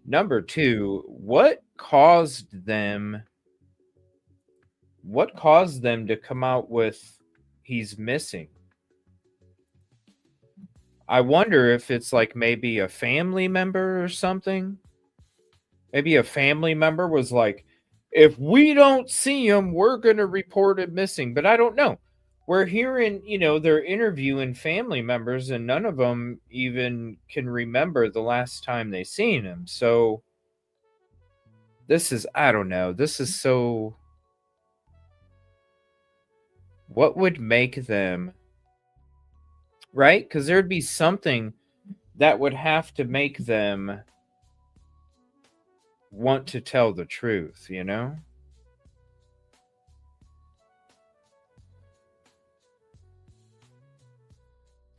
number two, what caused them to come out with he's missing. I wonder if it's like maybe a family member or something. Maybe a family member was like, if we don't see him, we're going to report him missing. But I don't know. We're hearing, they're interviewing family members and none of them even can remember the last time they seen him. So this is, I don't know. This is so, what would make them, right? Because there'd be something that would have to make them want to tell the truth,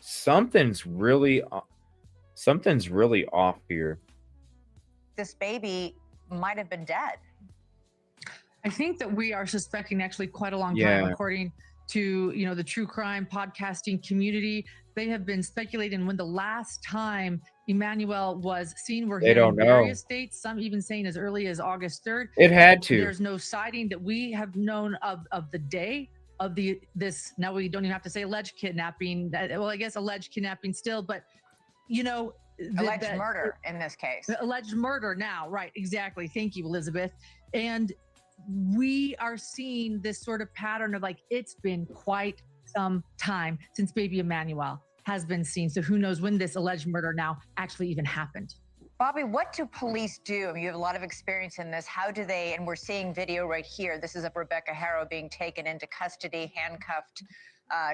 Something's really off here. This baby might have been dead. I think that we are suspecting actually quite a long time, according to the true crime podcasting community. They have been speculating when the last time Emmanuel was seen. We're hearing various dates, some even saying as early as August 3rd. It had to. There's no sighting that we have known of the day of this. Now we don't even have to say alleged kidnapping. Well, I guess alleged kidnapping still, but alleged murder in this case. Alleged murder now, right? Exactly. Thank you, Elizabeth. And we are seeing this sort of pattern of like, it's been quite some time since baby Emmanuel has been seen. So who knows when this alleged murder now actually even happened. Bobby, what do police do? I mean, you have a lot of experience in this. How do they, and we're seeing video right here. This is of Emmanuel Haro being taken into custody, handcuffed.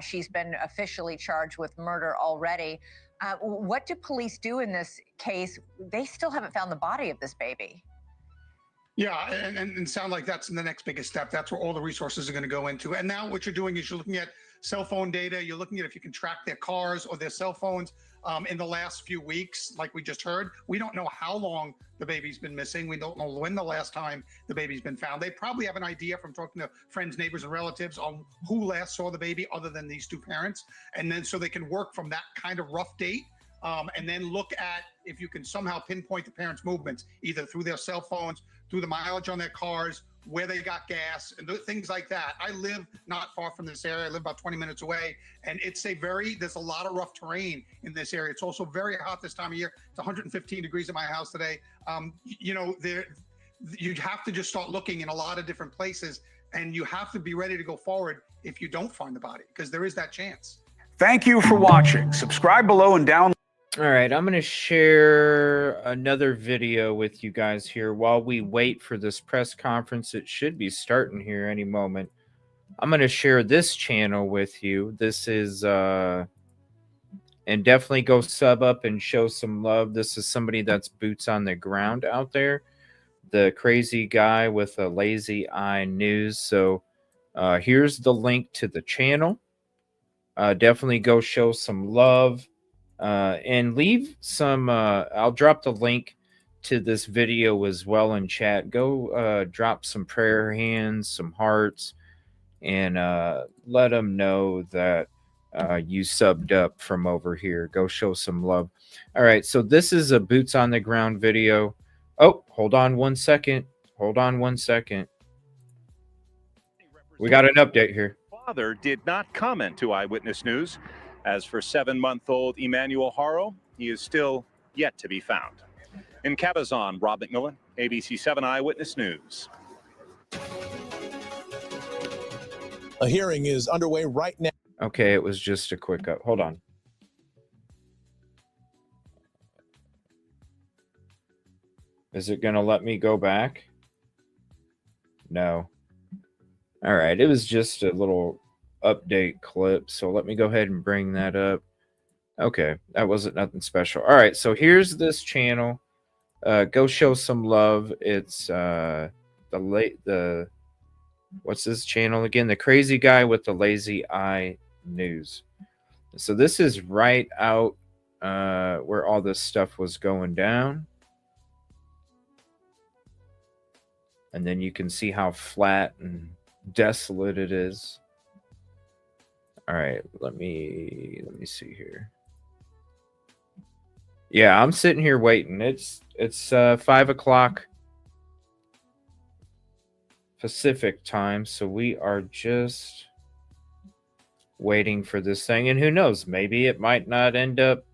She's been officially charged with murder already. What do police do in this case? They still haven't found the body of this baby. Yeah, and sound like that's the next biggest step. That's where all the resources are going to go into. And now what you're doing is you're looking at cell phone data. You're looking at if you can track their cars or their cell phones in the last few weeks, like we just heard. We don't know how long the baby's been missing. We don't know when the last time the baby's been found. They probably have an idea from talking to friends, neighbors, and relatives on who last saw the baby other than these two parents. And then so they can work from that kind of rough date. And then look at if you can somehow pinpoint the parents' movements, either through their cell phones, through the mileage on their cars, where they got gas, and things like that. I live not far from this area. I live about 20 minutes away, and there's a lot of rough terrain in this area. It's also very hot this time of year. It's 115 degrees at my house today. You have to just start looking in a lot of different places, and you have to be ready to go forward if you don't find the body, because there is that chance. Thank you for watching. Subscribe below and download. All right, I'm going to share another video with you guys here while we wait for this press conference. It should be starting here any moment. I'm going to share this channel with you. This is, and definitely go sub up and show some love. This is somebody that's boots on the ground out there. The crazy guy with a lazy eye news. So here's the link to the channel. Definitely go show some love. And leave some, I'll drop the link to this video as well in chat. Go drop some prayer hands, some hearts, and let them know that you subbed up from over here. Go show some love. All right, so this is a boots on the ground video. Oh, hold on 1 second. Hold on 1 second. We got an update here. Father did not comment to Eyewitness News. As for 7-month-old Emmanuel Haro, he is still yet to be found. In Cabazon, Rob McMillan, ABC 7 Eyewitness News. A hearing is underway right now. Okay, it was just a quick up. Hold on. Is it going to let me go back? No. All right, it was just a little update clip, so let me go ahead and bring that up. Okay, that wasn't nothing special. All right, so here's this channel. Go show some love. It's what's this channel again? The crazy guy with the lazy eye news. So this is right out where all this stuff was going down, and then you can see how flat and desolate it is. All right, let me see here. Yeah, I'm sitting here waiting. It's 5 o'clock Pacific time, so we are just waiting for this thing, and who knows, maybe it might not end up,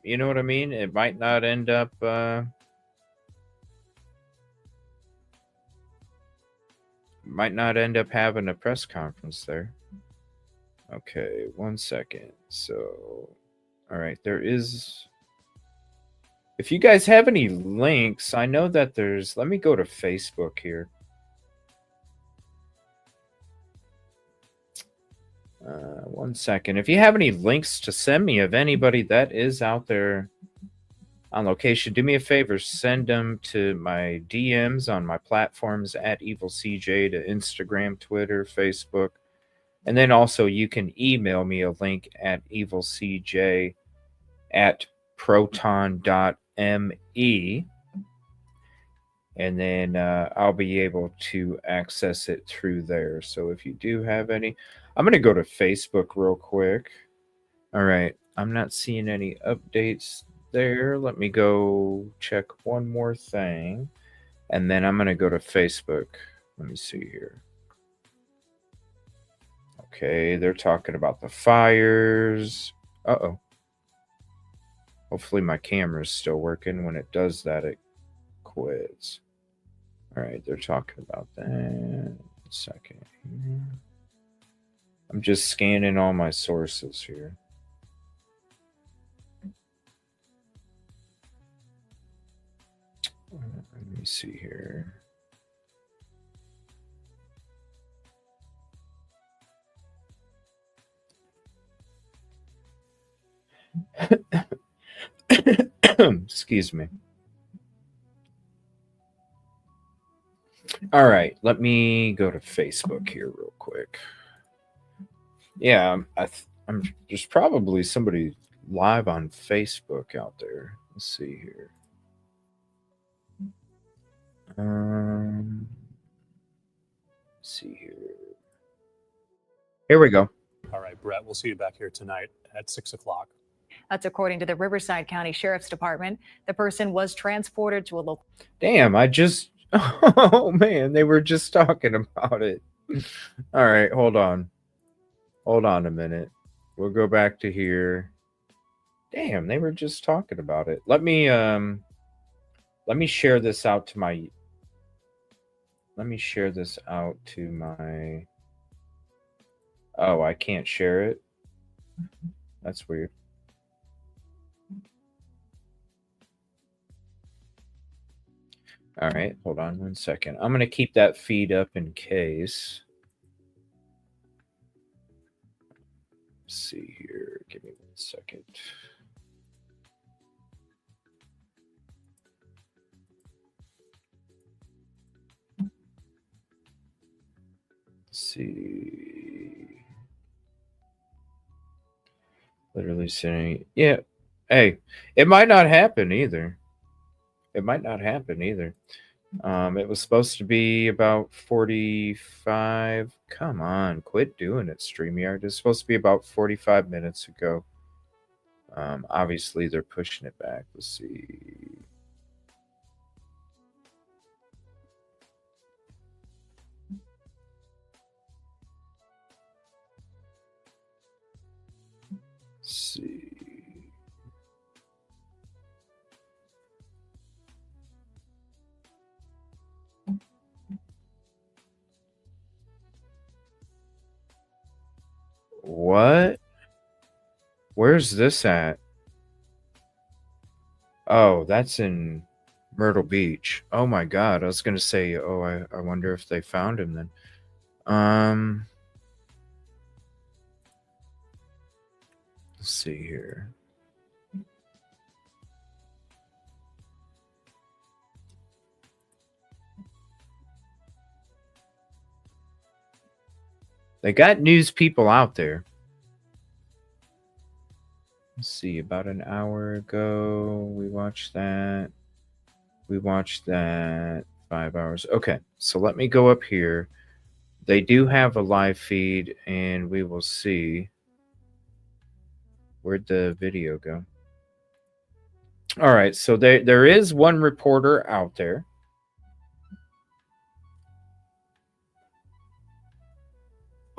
you know what I mean? It might not end up having a press conference there. Okay, 1 second. So, all right, there is, if you guys have any links, I know that there's, let me go to Facebook here. 1 second. If you have any links to send me of anybody that is out there on location, do me a favor, send them to my DMs on my platforms at EvilleCJ, to Instagram, Twitter, Facebook. And then also you can email me a link at EvilleCJ@proton.me. And then I'll be able to access it through there. So if you do have any, I'm going to go to Facebook real quick. All right. I'm not seeing any updates there. Let me go check one more thing. And then I'm going to go to Facebook. Let me see here. Okay. They're talking about the fires. Uh-oh. Hopefully my camera's still working. When it does that, it quits. All right, they're talking about that. 1 second here. I'm just scanning all my sources here. Let me see here. Excuse me. All right, let me go to Facebook here real quick. Yeah, I'm there's probably somebody live on Facebook out there. Let's see here. Let's see here. Here we go. All right, Brett, we'll see you back here tonight at 6 o'clock. That's according to the Riverside County Sheriff's Department. The person was transported to a local. Damn, oh man, they were just talking about it. All right, hold on. Hold on a minute. We'll go back to here. Damn, they were just talking about it. Let me share this out to my Oh, I can't share it. That's weird. All right, hold on 1 second. I'm going to keep that feed up in case. Let's see here. Give me 1 second. Let's see. Literally saying, yeah. Hey, it might not happen either. It might not happen either. It was supposed to be about 45. Come on, quit doing it, StreamYard. It's supposed to be about 45 minutes ago. Obviously, they're pushing it back. Let's see. Let's see. What? Where's this at? Oh, that's in Myrtle Beach. Oh my God. I was going to say, oh, I wonder if they found him then. Let's see here. They got news people out there. Let's see, about an hour ago, we watched that. We watched that 5 hours. Okay, so let me go up here. They do have a live feed, and we will see. Where'd the video go? All right, so there is one reporter out there.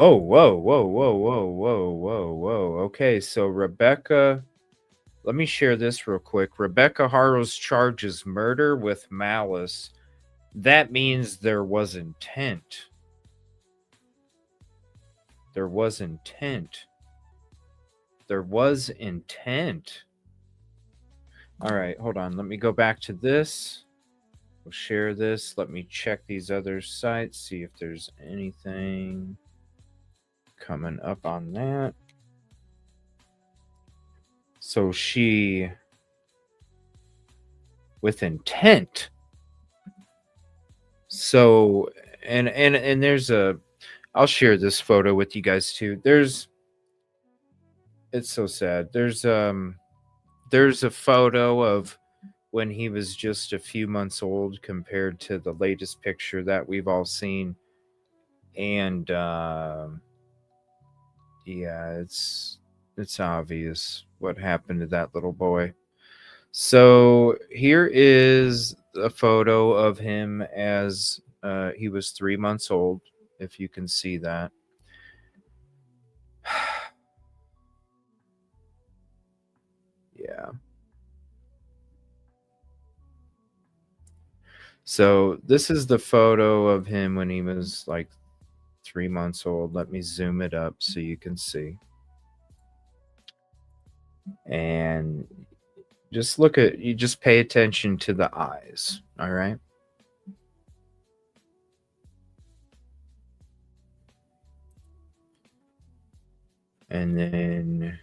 Oh, whoa, whoa, whoa, whoa, whoa, whoa, whoa. Okay, so Rebecca, let me share this real quick. Rebecca Haro's charges murder with malice. That means there was intent. There was intent. There was intent. All right, hold on. Let me go back to this. We'll share this. Let me check these other sites, see if there's anything coming up on that. So she, with intent. So, and there's a, I'll share this photo with you guys too. It's so sad. There's a photo of when he was just a few months old compared to the latest picture that we've all seen. And yeah, it's obvious what happened to that little boy. So here is a photo of him as he was 3 months old, if you can see that. Yeah. So this is the photo of him when he was like 3 months old. Let me zoom it up so you can see. And just just pay attention to the eyes, all right? And then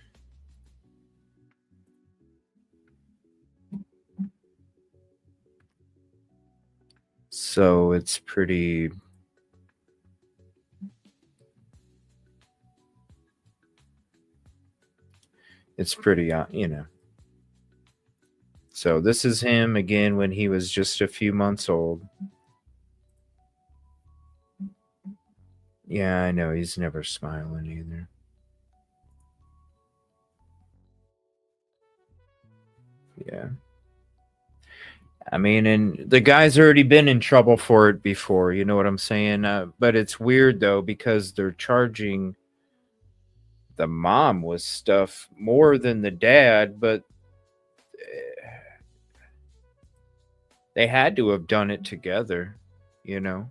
so it's pretty you know. So this is him again when he was just a few months old. Yeah, I know he's never smiling either. Yeah. I mean, and the guy's already been in trouble for it before, you know what I'm saying? But it's weird though, because they're charging the mom with stuff more than the dad, but they had to have done it together, you know?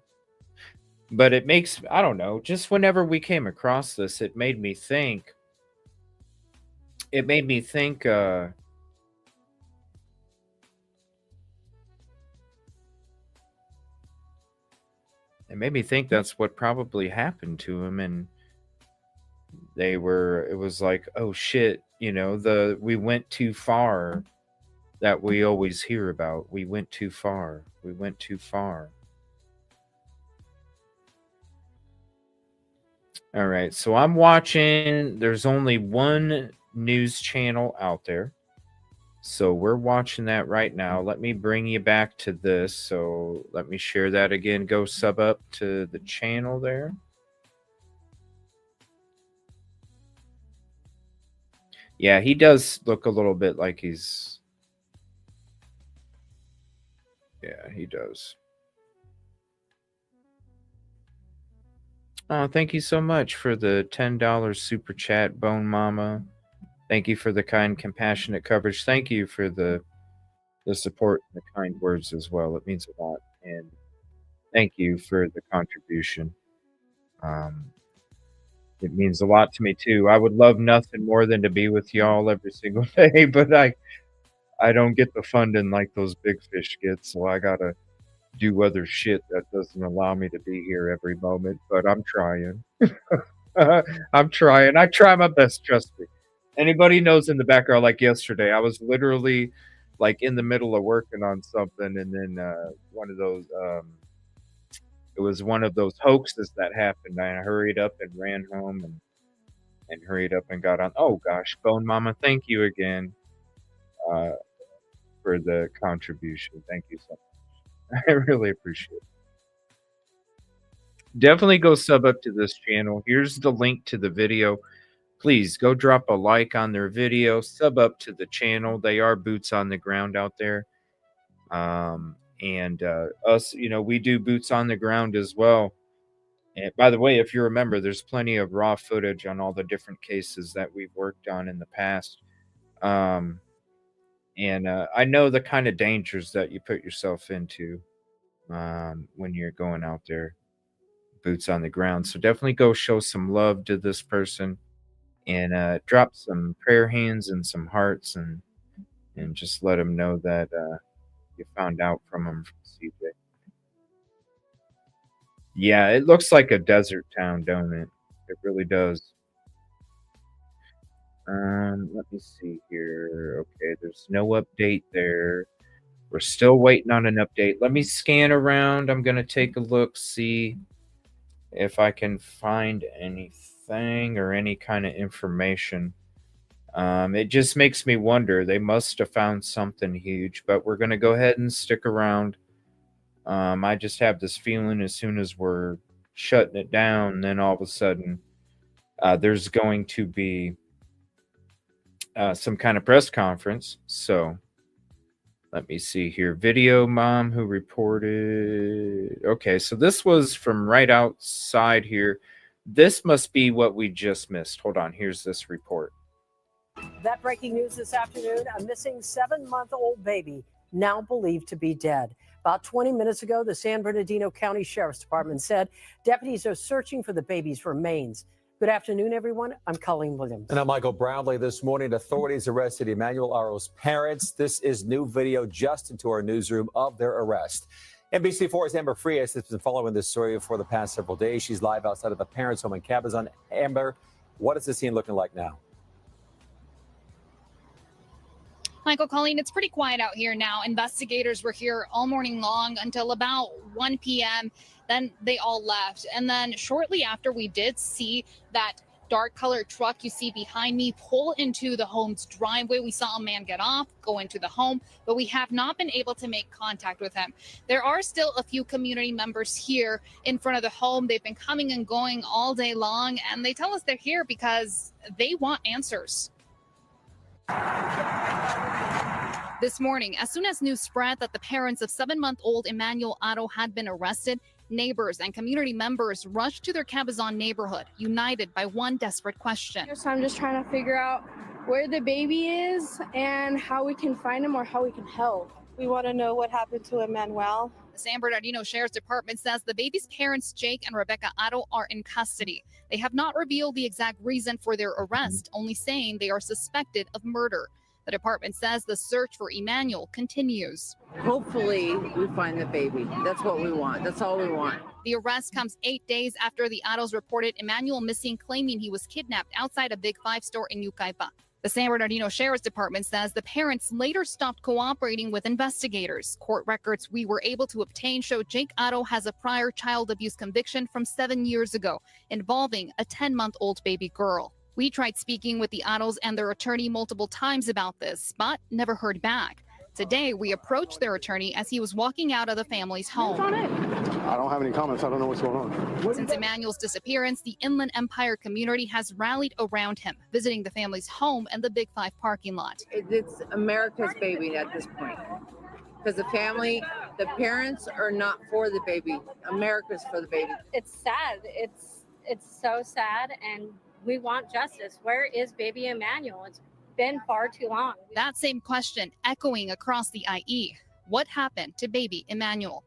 But it makes, I don't know, just whenever we came across this, it made me think, it made me think that's what probably happened to him. And it was like, oh shit, you know, we went too far, that we always hear about. We went too far. We went too far. All right, so I'm watching, there's only one news channel out there. So we're watching that right now. Let me bring you back to this. So let me share that again. Go sub up to the channel there. Yeah, he does look a little bit like he's... Yeah, he does. Oh, thank you so much for the $10 super chat, Bone Mama. Thank you for the kind, compassionate coverage. Thank you for the support and the kind words as well. It means a lot. And thank you for the contribution. It means a lot to me too. I would love nothing more than to be with y'all every single day, but I don't get the funding like those big fish get, so I gotta do other shit that doesn't allow me to be here every moment. But I'm trying. I'm trying. I try my best, trust me. Anybody knows in the background, like yesterday, I was literally like in the middle of working on something, and then one of those it was one of those hoaxes that happened. I hurried up and ran home and hurried up and got on. Oh gosh, Bone Mama, thank you again for the contribution. Thank you so much. I really appreciate it. Definitely go sub up to this channel. Here's the link to the video. Please go drop a like on their video, sub up to the channel. They are boots on the ground out there. And us, you know, we do boots on the ground as well. And by the way, if you remember, there's plenty of raw footage on all the different cases that we've worked on in the past. And I know the kind of dangers that you put yourself into when you're going out there, boots on the ground. So definitely go show some love to this person and drop some prayer hands and some hearts and just let them know that you found out from them from CJ. Yeah, it looks like a desert town, don't it? It really does. Let me see here. Okay, there's no update there. We're still waiting on an update. Let me scan around. I'm gonna take a look, see if I can find anything or any kind of information. It just makes me wonder. They must have found something huge, but we're gonna go ahead and stick around. I just have this feeling as soon as we're shutting it down, then all of a sudden there's going to be some kind of press conference. So let me see here. Video mom who reported. Okay, so this was from right outside here. This must be what we just missed. Hold on. Here's this report. That breaking news this afternoon, a missing 7-month-old baby now believed to be dead. About 20 minutes ago, the San Bernardino County Sheriff's Department said deputies are searching for the baby's remains. Good afternoon, everyone. I'm Colleen Williams. And I'm Michael Brownlee. This morning, authorities arrested Emmanuel Haro's parents. This is new video just into our newsroom of their arrest. NBC4's Amber Frias has been following this story for the past several days. She's live outside of the parents' home in Cabazon. Amber, what is the scene looking like now? Michael, Colleen, it's pretty quiet out here now. Investigators were here all morning long until about 1 p.m. Then they all left. And then shortly after, we did see that dark colored truck you see behind me pull into the home's driveway. We saw a man get off, go into the home, but we have not been able to make contact with him. There are still a few community members here in front of the home. They've been coming and going all day long, and they tell us they're here because they want answers. This morning, as soon as news spread that the parents of 7-month-old Emmanuel Haro had been arrested, neighbors and community members rushed to their Cabazon neighborhood, united by one desperate question. So I'm just trying to figure out where the baby is and how we can find him or how we can help. We want to know what happened to Emmanuel. The San Bernardino Sheriff's Department says the baby's parents, Jake and Rebecca Haro, are in custody. They have not revealed the exact reason for their arrest, only saying they are suspected of murder. The department says the search for Emmanuel continues. Hopefully we find the baby. That's what we want. That's all we want. The arrest comes 8 days after the Haros reported Emmanuel missing, claiming he was kidnapped outside a Big Five store in Yucaipa. The San Bernardino Sheriff's Department says the parents later stopped cooperating with investigators. Court records we were able to obtain show Jake Haro has a prior child abuse conviction from 7 years ago involving a 10-month-old baby girl. We tried speaking with the Haros and their attorney multiple times about this, but never heard back. Today, we approached their attorney as he was walking out of the family's home. I don't have any comments. I don't know what's going on. Since Emmanuel's disappearance, the Inland Empire community has rallied around him, visiting the family's home and the Big Five parking lot. It's America's baby at this point. Because the family, the parents are not for the baby. America's for the baby. It's sad. It's so sad, and we want justice. Where is baby Emmanuel? It's been far too long. That same question echoing across the IE. What happened to baby Emmanuel?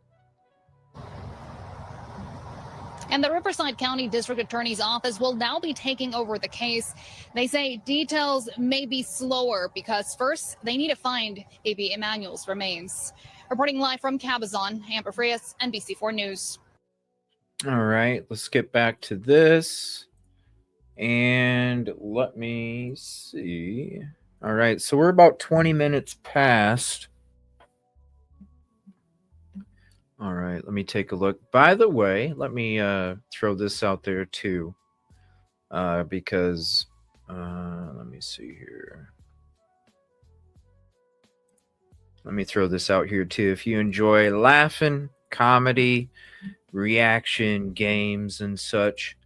And the Riverside County District Attorney's Office will now be taking over the case. They say details may be slower because first they need to find baby Emmanuel's remains. Reporting live from Cabazon, Amber Frias, NBC4 News. All right, let's get back to this. And let me see. All right, so we're about 20 minutes past. All right, let me take a look. By the way, let me throw this out there too, because let me see here. Let me throw this out here too. If you enjoy laughing, comedy, reaction, games, and such,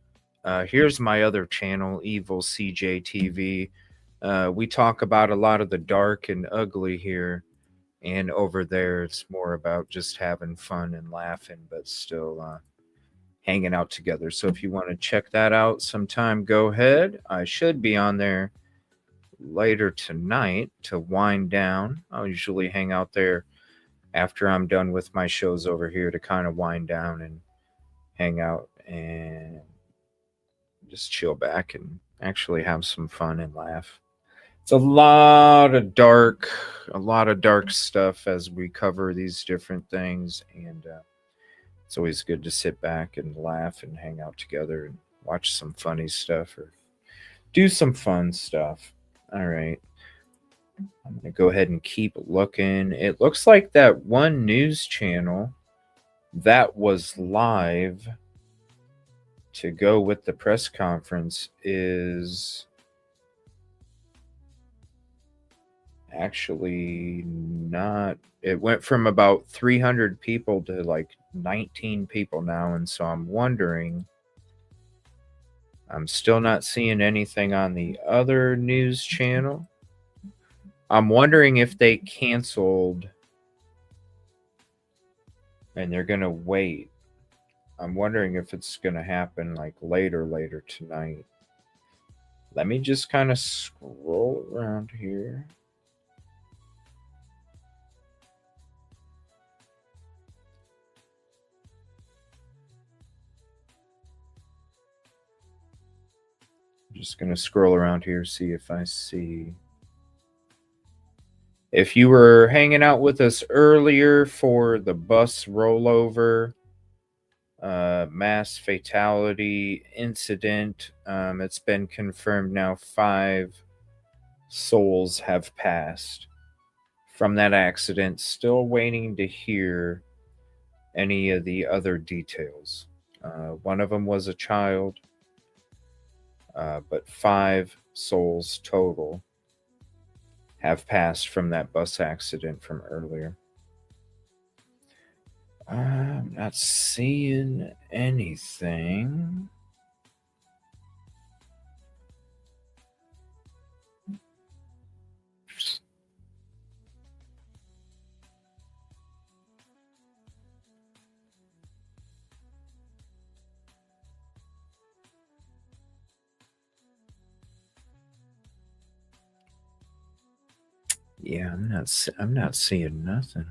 here's my other channel, EvilleCJ TV. We talk about a lot of the dark and ugly here. And over there, it's more about just having fun and laughing, but still hanging out together. So if you want to check that out sometime, go ahead. I should be on there later tonight to wind down. I'll usually hang out there after I'm done with my shows over here to kind of wind down and hang out and just chill back and actually have some fun and laugh. It's a lot of dark stuff as we cover these different things, and it's always good to sit back and laugh and hang out together and watch some funny stuff or do some fun stuff. All right. I'm going to go ahead and keep looking. It looks like that one news channel that was live to go with the press conference is actually not. It went from about 300 people to like 19 people now. And so I'm wondering, I'm still not seeing anything on the other news channel. I'm wondering if they canceled and they're going to wait. I'm wondering if it's going to happen like later tonight. Let me just kind of scroll around here. I'm just going to scroll around here, see if I see. If you were hanging out with us earlier for the bus rollover mass fatality incident, it's been confirmed now 5 souls have passed from that accident. Still waiting to hear any of the other details. One of them was a child, but 5 souls total have passed from that bus accident from earlier. I'm not seeing anything. Yeah, I'm not seeing nothing.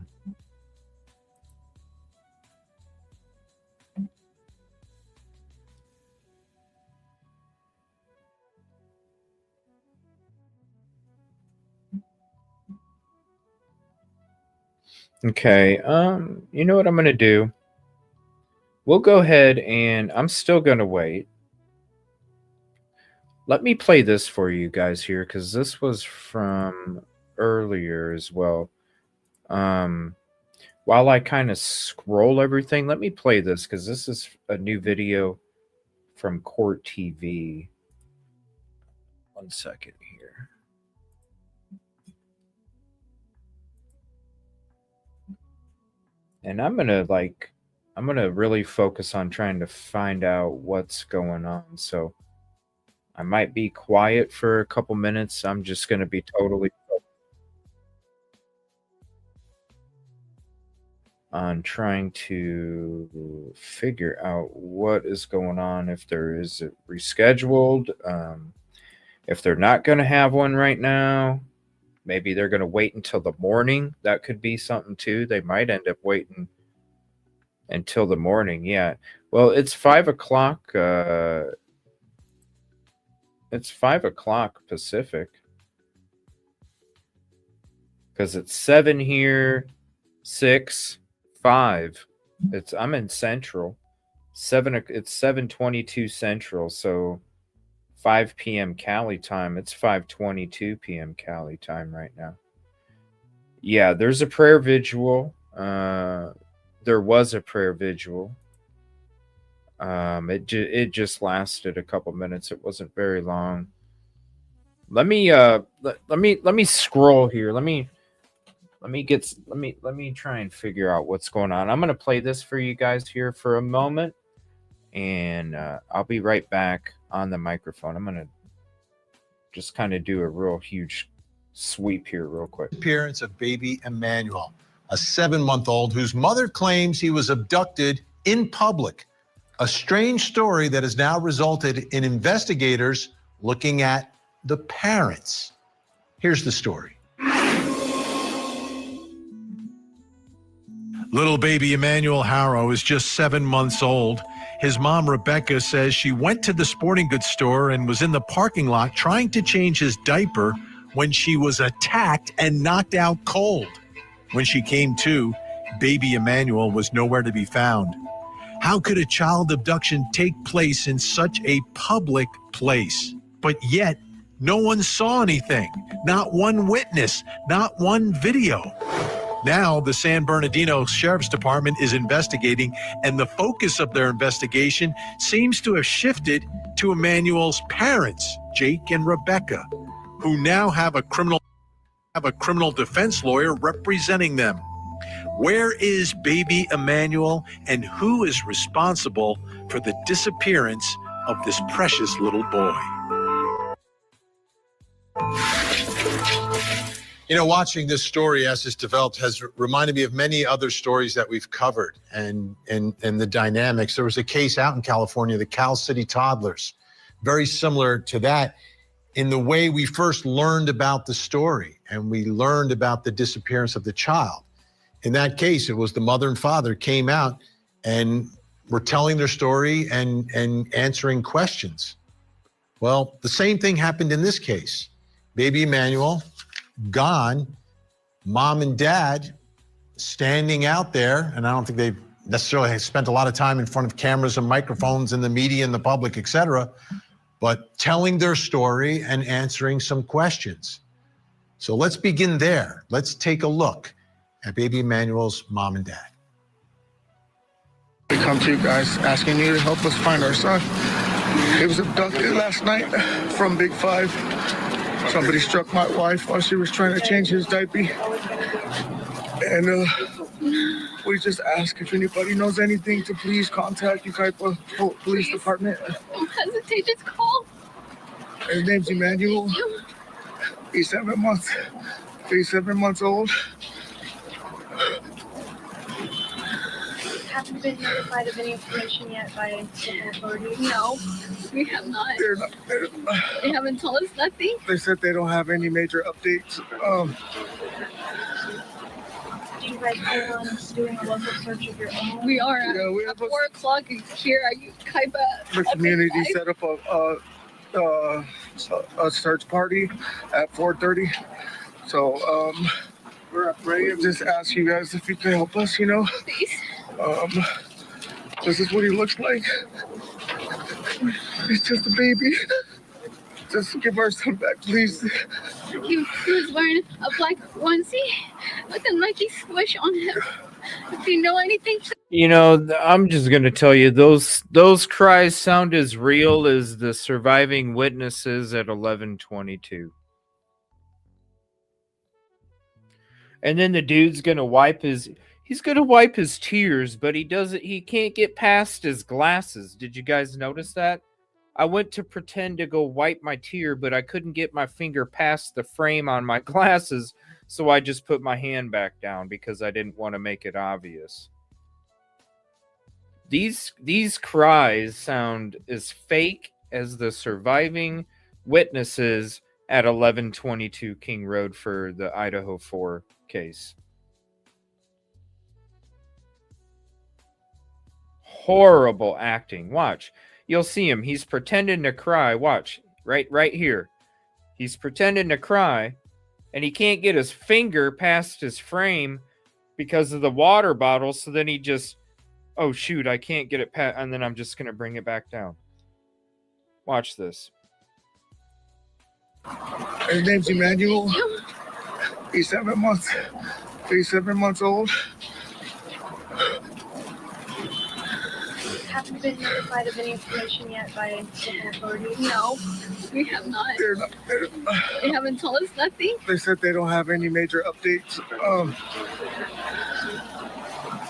Okay, you know what I'm going to do? We'll go ahead and I'm still going to wait. Let me play this for you guys here because this was from earlier as well. While I kind of scroll everything, let me play this because this is a new video from Court TV. 1 second here. And I'm going to really focus on trying to find out what's going on. So I might be quiet for a couple minutes. I'm just going to be totally on trying to figure out what is going on, if there is it rescheduled, if they're not going to have one right now. Maybe they're going to wait until the morning. That could be something too. They might end up waiting until the morning. Yeah. Well, it's 5 o'clock. It's 5 o'clock Pacific. Because it's 7 here, 6, 5. I'm in Central. It's 7:22 Central. So 5 p.m. Cali time. It's 5:22 p.m. Cali time right now. Yeah, there's a prayer vigil. There was a prayer vigil. It just lasted a couple minutes. It wasn't very long. Let me scroll here. Let me try and figure out what's going on. I'm gonna play this for you guys here for a moment, and I'll be right back on the microphone. I'm gonna just kind of do a real huge sweep here real quick. Appearance of baby Emmanuel, a 7-month-old whose mother claims he was abducted in public. A strange story that has now resulted in investigators looking at the parents. Here's the story. Little baby Emmanuel Haro is just 7 months old. His mom, Rebecca, says she went to the sporting goods store and was in the parking lot trying to change his diaper when she was attacked and knocked out cold. When she came to, baby Emmanuel was nowhere to be found. How could a child abduction take place in such a public place? But yet, no one saw anything. Not one witness, not one video. Now, the San Bernardino Sheriff's Department is investigating, and the focus of their investigation seems to have shifted to Emmanuel's parents, Jake and Rebecca, who now have a criminal defense lawyer representing them. Where is baby Emmanuel, and who is responsible for the disappearance of this precious little boy? You know, watching this story as it's developed has reminded me of many other stories that we've covered and the dynamics. There was a case out in California, the Cal City toddlers, very similar to that in the way we first learned about the story and we learned about the disappearance of the child. In that case, it was the mother and father came out and were telling their story and answering questions. Well, the same thing happened in this case. Baby Emmanuel, gone, mom and dad standing out there, and I don't think they've necessarily spent a lot of time in front of cameras and microphones and the media and the public, et cetera, but telling their story and answering some questions. So let's begin there. Let's take a look at baby Emmanuel's mom and dad. We come to you guys asking you to help us find our son. He was abducted last night from Big 5. Somebody struck my wife while she was trying to change his diaper. And we just ask if anybody knows anything to please contact Ukaipa Police Department. Don't hesitate, just call. His name's Emmanuel. He's 7 months. He's 7 months old. Haven't been notified of any information yet by local authorities? No, we have not. They haven't told us nothing. They said they don't have any major updates. Do you guys plan on doing a local search of your own? We are. Yeah, we at 4 o'clock here at Ukaipa. The community set up a search party at 4:30. So we're ready to just ask you guys if you can help us, you know. Please. This is what he looks like. He's just a baby. Just give our son back, please. He was wearing a black onesie with a Nike squish on him. If you know anything, you know, I'm just gonna tell you those cries sound as real as the surviving witnesses at 11:22. And then the dude's gonna wipe his tears, but he can't get past his glasses. Did you guys notice that? I went to pretend to go wipe my tear, but I couldn't get my finger past the frame on my glasses, so I just put my hand back down because I didn't want to make it obvious. These cries sound as fake as the surviving witnesses at 1122 King Road for the Idaho 4 case. Horrible acting. Watch. You'll see him. He's pretending to cry. Watch. Right here. He's pretending to cry, and he can't get his finger past his frame because of the water bottle, so then he just, oh, shoot, I can't get it past, and then I'm just going to bring it back down. Watch this. His name's Emmanuel. He's 7 months. He's 7 months old. Haven't been notified of any information yet by local authorities? No, we have not. They haven't told us nothing. They said they don't have any major updates.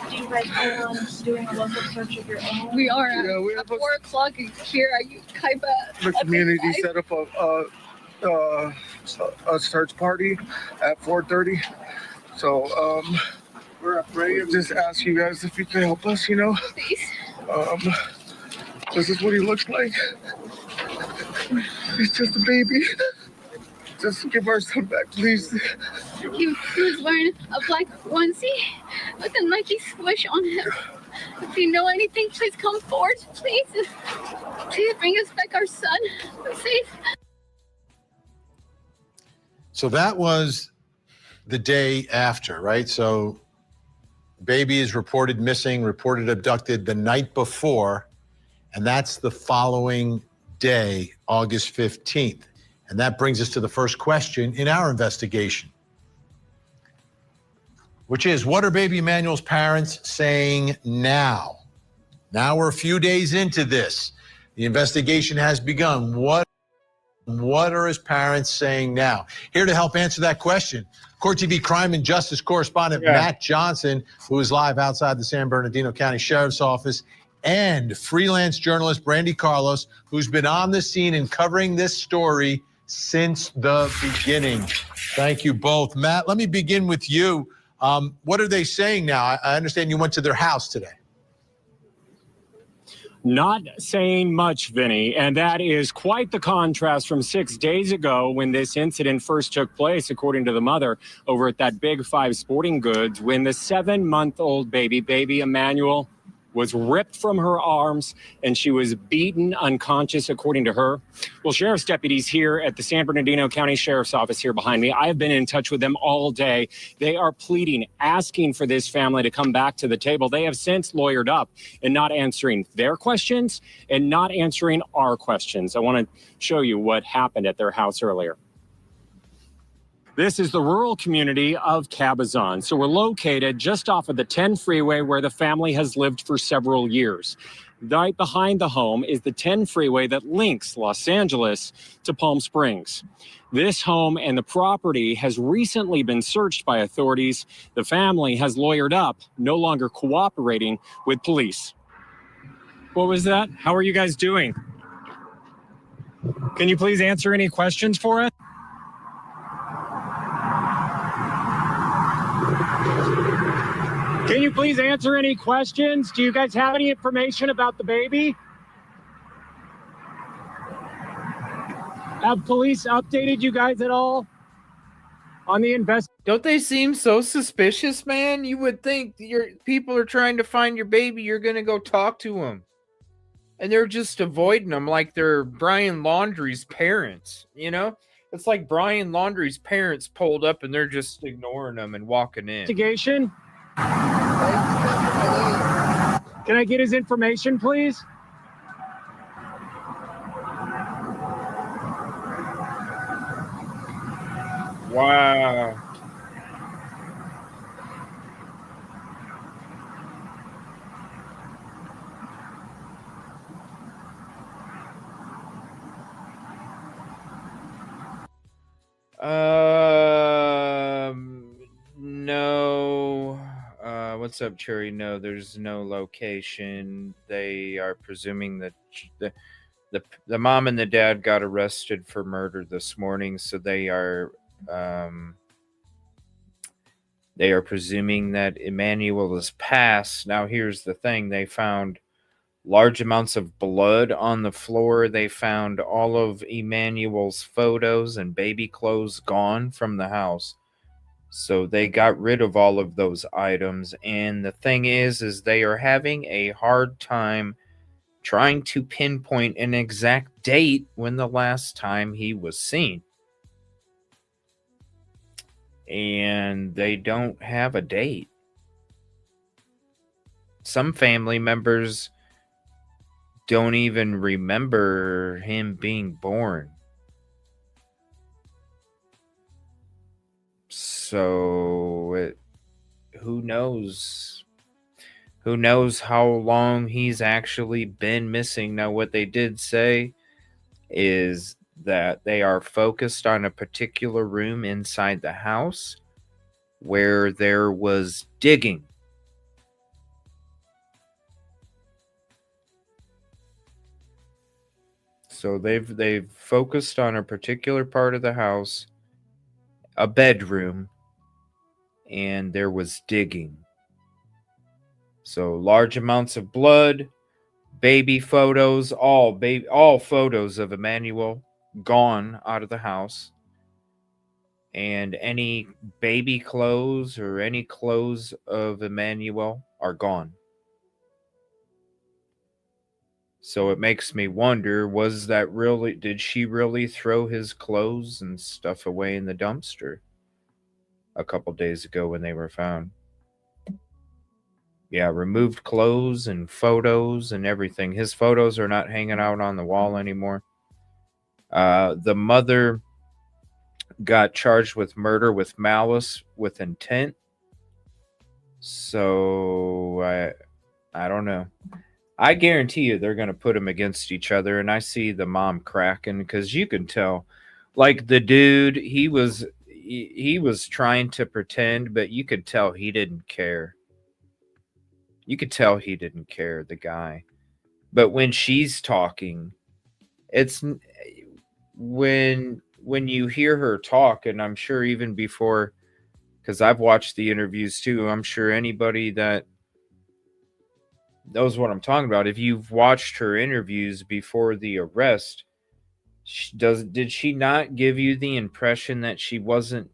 Do you guys plan on doing a local search of your own? We are. Yeah, we at 4 o'clock here at Ukaipa. The community set up a search party at 4:30. So we're ready to just ask you guys if you can help us, you know. Please. This is what he looks like. He's just a baby. Just give our son back, please. He was wearing a black onesie with a Nike swoosh on him. If you know anything, please come forward. Please. Please bring us back our son. We're safe. So that was the day after, right? So baby is reported missing, reported abducted the night before, and that's the following day, August 15th. And that brings us to the first question in our investigation, which is, what are baby Emmanuel's parents saying now? Now we're a few days into this. The investigation has begun. What are his parents saying now? Here to help answer that question, Court TV crime and justice correspondent Matt Johnson, who is live outside the San Bernardino County Sheriff's Office, and freelance journalist Brandy Carlos, who's been on the scene and covering this story since the beginning. Thank you both. Matt, let me begin with you. What are they saying now? I understand you went to their house today. Not saying much, Vinny, and that is quite the contrast from 6 days ago when this incident first took place, according to the mother, over at that Big Five Sporting Goods, when the 7-month-old baby Emmanuel, was ripped from her arms and she was beaten unconscious, according to her. Well, sheriff's deputies here at the San Bernardino County Sheriff's Office here behind me, I have been in touch with them all day. They are pleading, asking for this family to come back to the table. They have since lawyered up and not answering their questions and not answering our questions. I want to show you what happened at their house earlier. This is the rural community of Cabazon. So we're located just off of the 10 freeway where the family has lived for several years. Right behind the home is the 10 freeway that links Los Angeles to Palm Springs. This home and the property has recently been searched by authorities. The family has lawyered up, no longer cooperating with police. What was that? How are you guys doing? Can you please answer any questions for us? Can you please answer any questions? Do you guys have any information about the baby? Have police updated you guys at all on the investigation? Don't they seem so suspicious, man? You would think your people are trying to find your baby, you're going to go talk to them. And they're just avoiding them like they're Brian Laundrie's parents, you know? It's like Brian Laundrie's parents pulled up and they're just ignoring them and walking in. Investigation? Can I get his information, please? Wow. No. What's up, Cherry? No, there's no location. They are presuming that the mom and the dad got arrested for murder this morning, so they are presuming that Emmanuel is passed. Now, here's the thing: they found large amounts of blood on the floor. They found all of Emmanuel's photos and baby clothes gone from the house. So they got rid of all of those items. And the thing is they are having a hard time trying to pinpoint an exact date when the last time he was seen. And they don't have a date. Some family members don't even remember him being born. So who knows? Who knows how long he's actually been missing? Now, what they did say is that they are focused on a particular room inside the house where there was digging. So they've focused on a particular part of the house, a bedroom, and there was digging. So large amounts of blood, baby photos, all photos of Emmanuel gone out of the house. And any baby clothes or any clothes of Emmanuel are gone. So it makes me wonder, did she really throw his clothes and stuff away in the dumpster a couple days ago when they were found? Yeah, removed clothes and photos and everything. His photos are not hanging out on the wall anymore. The mother got charged with murder with malice with intent. So I don't know. I guarantee you they're going to put them against each other, and I see the mom cracking because you can tell, like the dude, he was trying to pretend, but you could tell he didn't care. You could tell he didn't care, the guy. But when she's talking, it's when you hear her talk, and I'm sure even before, because I've watched the interviews too, I'm sure anybody that knows what I'm talking about, if you've watched her interviews before the arrest, did she not give you the impression that she wasn't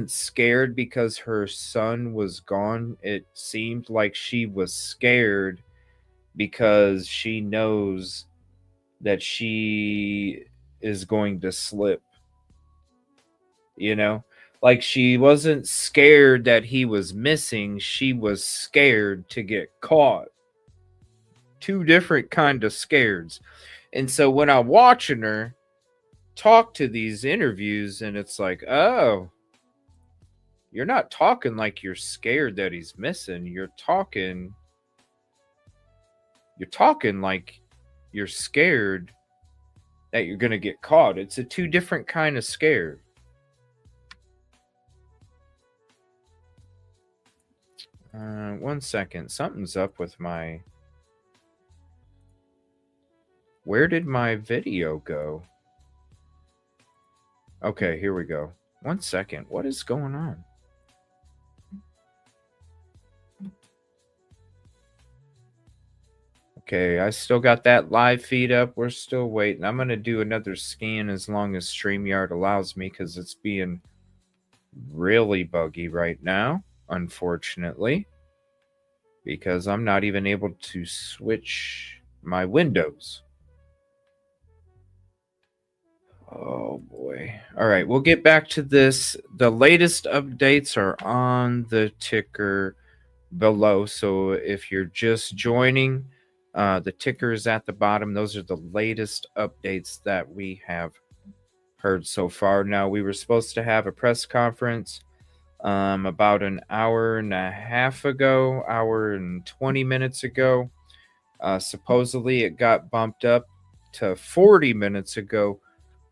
scared because her son was gone? It seemed like she was scared because she knows that she is going to slip, like she wasn't scared that he was missing. She was scared to get caught. Two different kind of scares. And so when I'm watching her talk to these interviews, and it's like, oh, you're not talking like you're scared that he's missing. You're talking like you're scared that you're going to get caught. It's a two different kind of scare. One second. Something's up with my... Where did my video go? Okay, here we go. One second. What is going on? Okay, I still got that live feed up. We're still waiting. I'm going to do another scan as long as StreamYard allows me because it's being really buggy right now, unfortunately, because I'm not even able to switch my windows. Oh boy. All right, we'll get back to this. The latest updates are on the ticker below. So if you're just joining, the ticker is at the bottom. Those are the latest updates that we have heard so far. Now, we were supposed to have a press conference about an hour and a half ago, hour and 20 minutes ago. Supposedly it got bumped up to 40 minutes ago.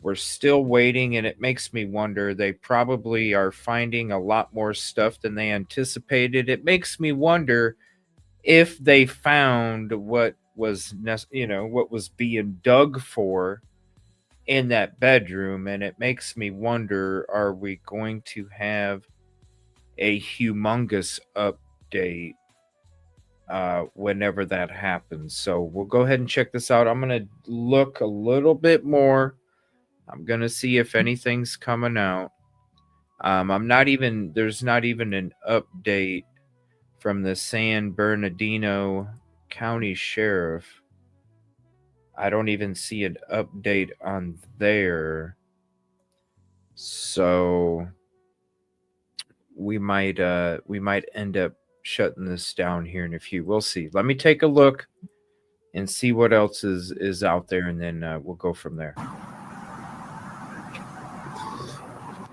We're still waiting, and it makes me wonder. They probably are finding a lot more stuff than they anticipated. It makes me wonder if they found what was being dug for in that bedroom, and it makes me wonder, are we going to have a humongous update whenever that happens? So we'll go ahead and check this out. I'm going to look a little bit more. I'm going to see if anything's coming out. There's not even an update from the San Bernardino County Sheriff. I don't even see an update on there. So we might end up shutting this down here in a few. We'll see. Let me take a look and see what else is out there, and then we'll go from there.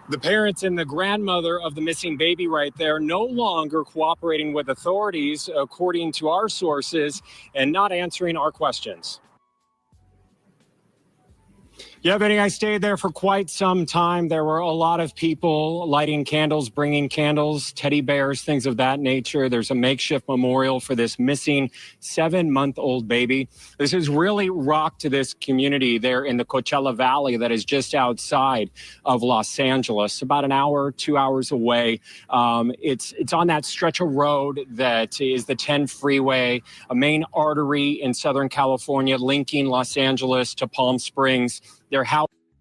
The parents and the grandmother of the missing baby right there no longer cooperating with authorities, according to our sources, and not answering our questions. Yeah, Benny, I stayed there for quite some time. There were a lot of people lighting candles, bringing candles, teddy bears, things of that nature. There's a makeshift memorial for this missing 7-month-old baby. This has really rocked this community there in the Coachella Valley that is just outside of Los Angeles, about an hour, 2 hours away. It's on that stretch of road that is the 10 freeway, a main artery in Southern California linking Los Angeles to Palm Springs.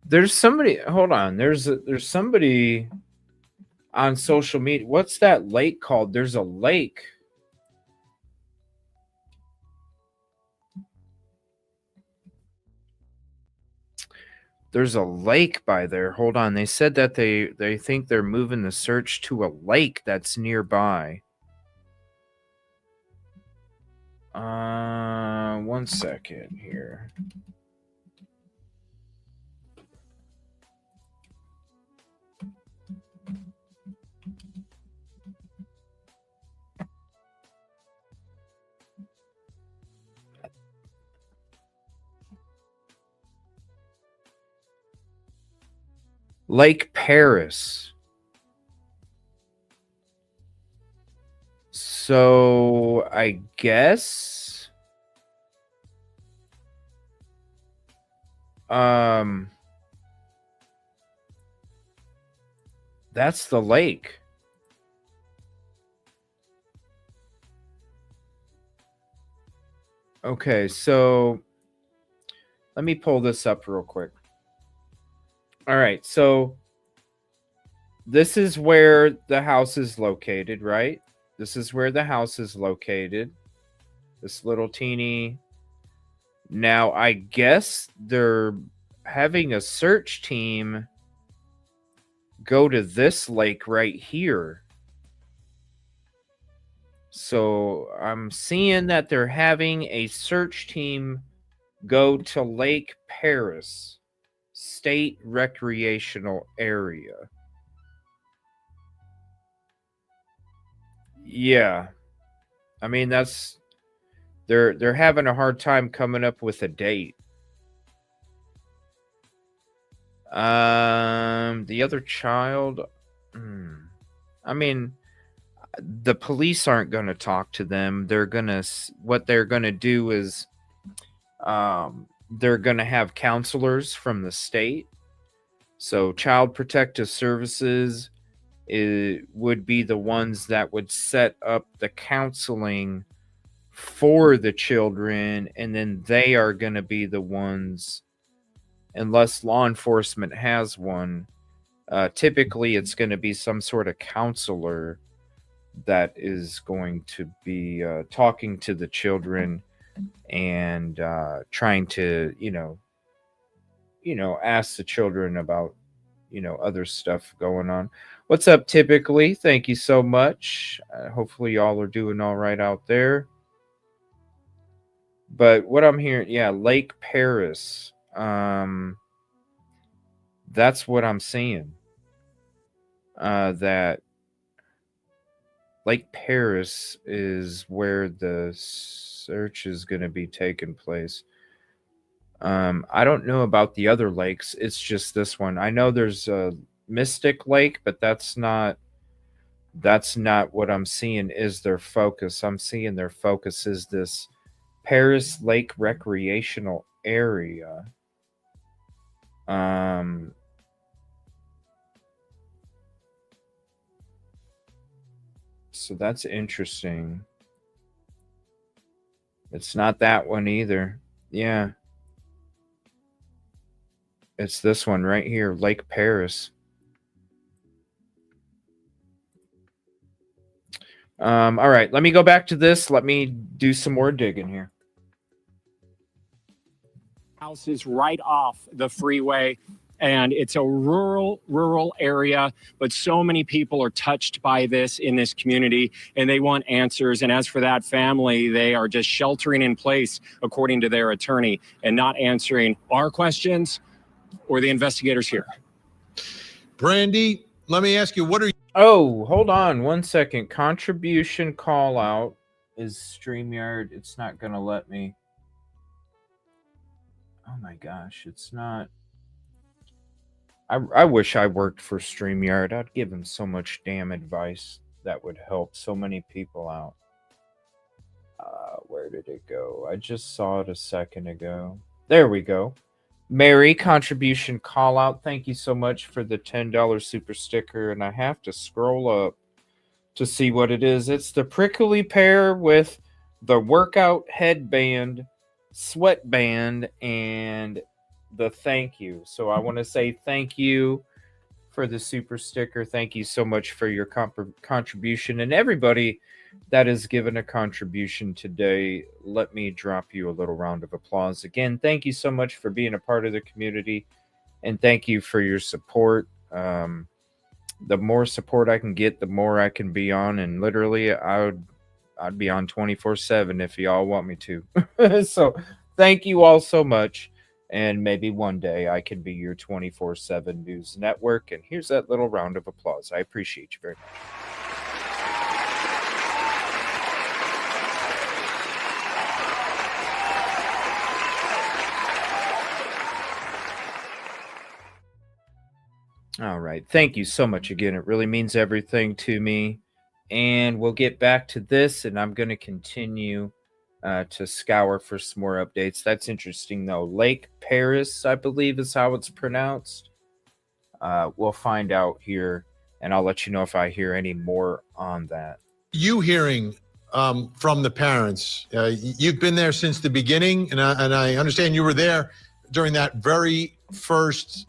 There's somebody. Hold on. There's somebody on social media. What's that lake called? There's a lake. There's a lake by there. Hold on. They said that they think they're moving the search to a lake that's nearby. 1 second here. Lake Paris. So I guess that's the lake. Okay, so let me pull this up real quick. All right, so this is where the house is located, right? This is where the house is located. This little teeny. Now, I guess they're having a search team go to this lake right here. So I'm seeing that they're having a search team go to Lake Paris State Recreational Area. Yeah. I mean, that's they're having a hard time coming up with a date. The other child, I mean, the police aren't going to talk to them. What they're going to do is they're going to have counselors from the state. So Child Protective Services would be the ones that would set up the counseling for the children, and then they are going to be the ones, unless law enforcement has one, typically it's going to be some sort of counselor that is going to be talking to the children and trying to, ask the children about, other stuff going on. What's up, typically? Thank you so much. Hopefully y'all are doing all right out there. But what I'm hearing, yeah, Lake Paris. That's what I'm seeing. That Lake Paris is where the search is going to be taking place. I don't know about the other lakes. It's just this one. I know there's a Mystic Lake, but that's not what I'm seeing is their focus. I'm seeing their focus is this Paris Lake Recreational Area. So that's interesting. It's not that one either. Yeah. It's this one right here, Lake Paris. All right, let me go back to this. Let me do some more digging here. House is right off the freeway, and it's a rural area, but so many people are touched by this in this community, and they want answers. And as for that family, they are just sheltering in place, according to their attorney, and not answering our questions or the investigators here. Brandy, let me ask you, what are you? Oh, hold on 1 second. Contribution call out is StreamYard. It's not going to let me. Oh my gosh, it's not. I wish I worked for StreamYard. I'd give them so much damn advice that would help so many people out. Where did it go? I just saw it a second ago. There we go. Mary, contribution call out. Thank you so much for the $10 super sticker. And I have to scroll up to see what it is. It's the prickly pear with the workout headband, sweatband, and the thank you. So I want to say thank you for the super sticker. Thank you so much for your contribution. And everybody that has given a contribution today, let me drop you a little round of applause. Again, thank you so much for being a part of the community, and thank you for your support. The more support I can get, the more I can be on, and literally I'd be on 24/7 if y'all want me to. So thank you all so much, and maybe one day I can be your 24/7 news network. And here's that little round of applause. I appreciate you very much. All right. Thank you so much again. It really means everything to me. And we'll get back to this, and I'm going to continue to scour for some more updates. That's interesting, though. Lake Paris, I believe, is how it's pronounced. We'll find out here, and I'll let you know if I hear any more on that. You hearing from the parents, you've been there since the beginning, and I understand you were there during that very first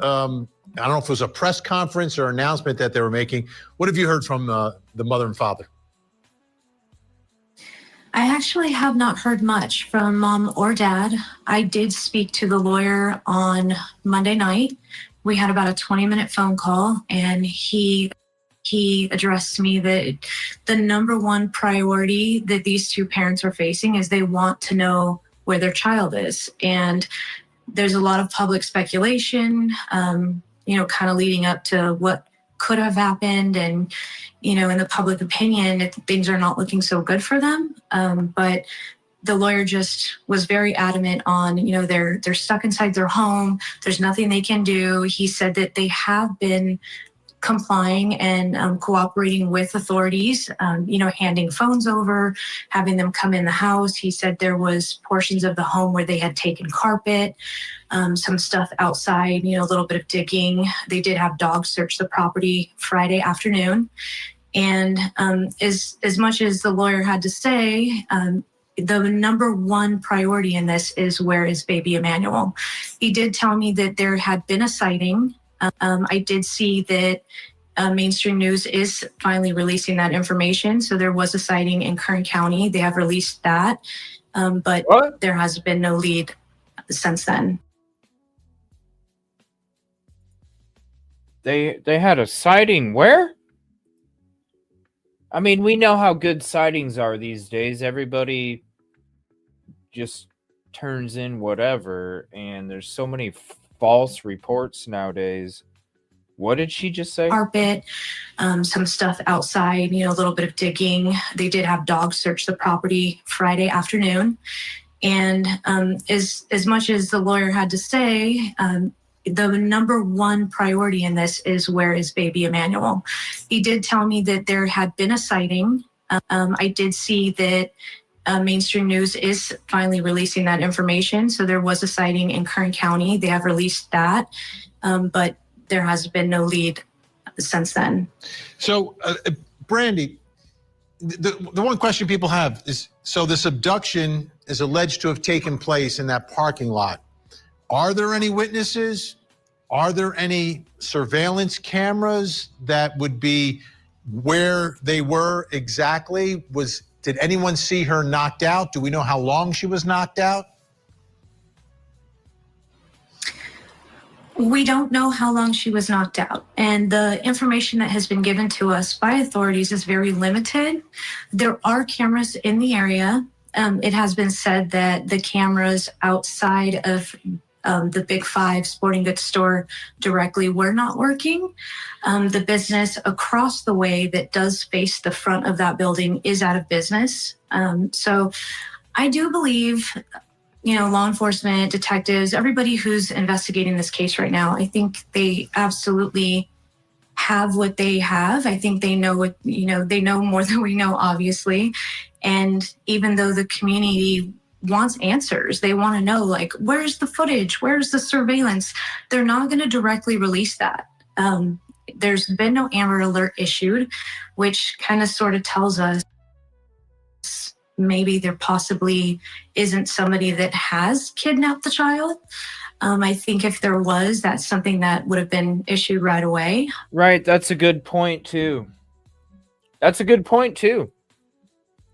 I don't know if it was a press conference or announcement that they were making. What have you heard from the mother and father? I actually have not heard much from mom or dad. I did speak to the lawyer on Monday night. We had about a 20-minute phone call, and he addressed to me that the number one priority that these two parents are facing is they want to know where their child is. And there's a lot of public speculation, kind of leading up to what could have happened. And, in the public opinion, things are not looking so good for them. But the lawyer just was very adamant on, they're stuck inside their home. There's nothing they can do. He said that they have been complying and cooperating with authorities, handing phones over, having them come in the house. He said there was portions of the home where they had taken carpet, some stuff outside, a little bit of digging. They did have dogs search the property Friday afternoon. And as much as the lawyer had to say, the number one priority in this is where is baby Emmanuel. He did tell me that there had been a sighting. I did see that mainstream news is finally releasing that information. So there was a sighting in Kern County. They have released that, but there has been no lead since then. They had a sighting where? I mean, we know how good sightings are these days. Everybody just turns in whatever, and there's so many false reports nowadays. What did she just say? Carpet, some stuff outside, a little bit of digging. They did have dogs search the property Friday afternoon. And as much as the lawyer had to say, the number one priority in this is where is baby Emmanuel. He did tell me that there had been a sighting. I did see that mainstream news is finally releasing that information. So there was a sighting in Kern County. They have released that, but there has been no lead since then. So, Brandy, the one question people have is, so this abduction is alleged to have taken place in that parking lot. Are there any witnesses? Are there any surveillance cameras that would be where they were exactly? Did anyone see her knocked out? Do we know how long she was knocked out? We don't know how long she was knocked out. And the information that has been given to us by authorities is very limited. There are cameras in the area. It has been said that the cameras outside of the Big Five sporting goods store directly were not working. The business across the way that does face the front of that building is out of business. So I do believe law enforcement, detectives, everybody who's investigating this case right now, I think they absolutely have what they have. I think they know what, they know more than we know, obviously. And even though the community wants answers, they want to know, like, where's the footage? Where's the surveillance? They're not going to directly release that. There's been no Amber Alert issued, which kind of sort of tells us maybe there possibly isn't somebody that has kidnapped the child. I think if there was, that's something that would have been issued right away. Right, that's a good point too.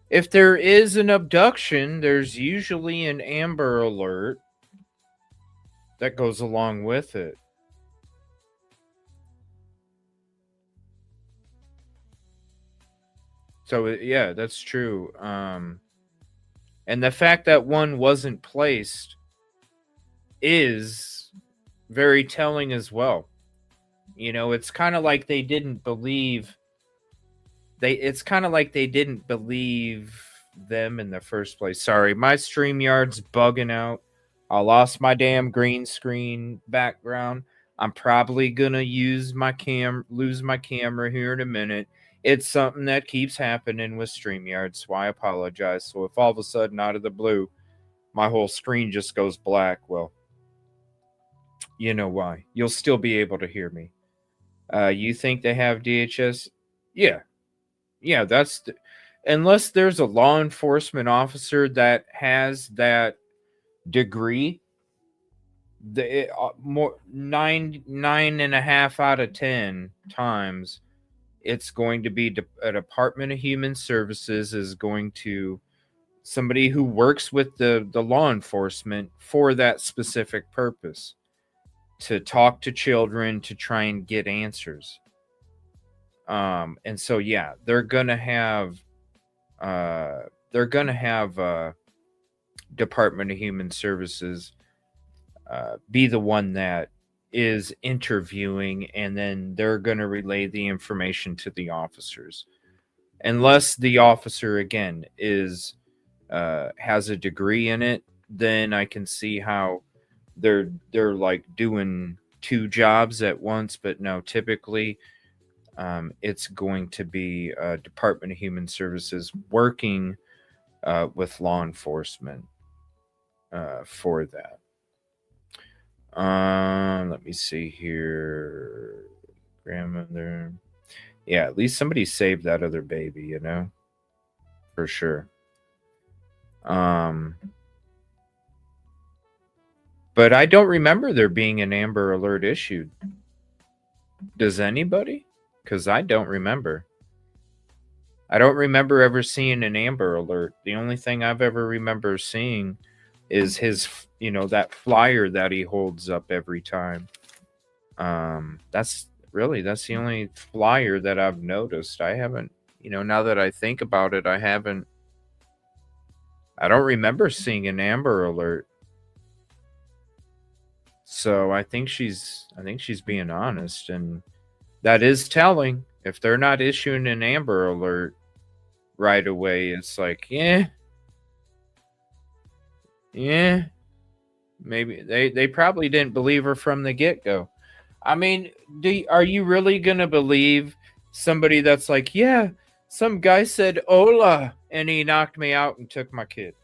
If there is an abduction, there's usually an Amber Alert that goes along with it. So yeah, that's true. And the fact that one wasn't placed is very telling as well. It's kind of like they didn't believe it's kind of like they didn't believe them in the first place. Sorry, my StreamYard's bugging out. I lost my damn green screen background. I'm probably gonna lose my camera here in a minute. It's something that keeps happening with StreamYard, so I apologize. So if all of a sudden, out of the blue, my whole screen just goes black, well, you know why. You'll still be able to hear me. You think they have DHS? Yeah. Yeah, unless there's a law enforcement officer that has that degree, more 9.5 out of 10 times, it's going to be a Department of Human Services is going to somebody who works with the law enforcement for that specific purpose, to talk to children, to try and get answers. And so, yeah, they're gonna have Department of Human Services be the one that is interviewing, and then they're gonna relay the information to the officers, unless the officer again has a degree in it. Then I can see how they're like doing two jobs at once. But no, typically it's going to be Department of Human Services working with law enforcement for that. Let me see here. Grandmother. Yeah, at least somebody saved that other baby, for sure. But I don't remember there being an Amber Alert issued. Does anybody? Because I don't remember. I don't remember ever seeing an Amber Alert. The only thing I've ever remember seeing is his, that flyer that he holds up every time. That's the only flyer that I've noticed. I haven't, now that I think about it, I don't remember seeing an Amber Alert. So I think she's being honest, and that is telling. If they're not issuing an Amber Alert right away, it's like, yeah, maybe they probably didn't believe her from the get-go. I mean, are you really gonna believe somebody that's like, yeah, some guy said hola and he knocked me out and took my kid?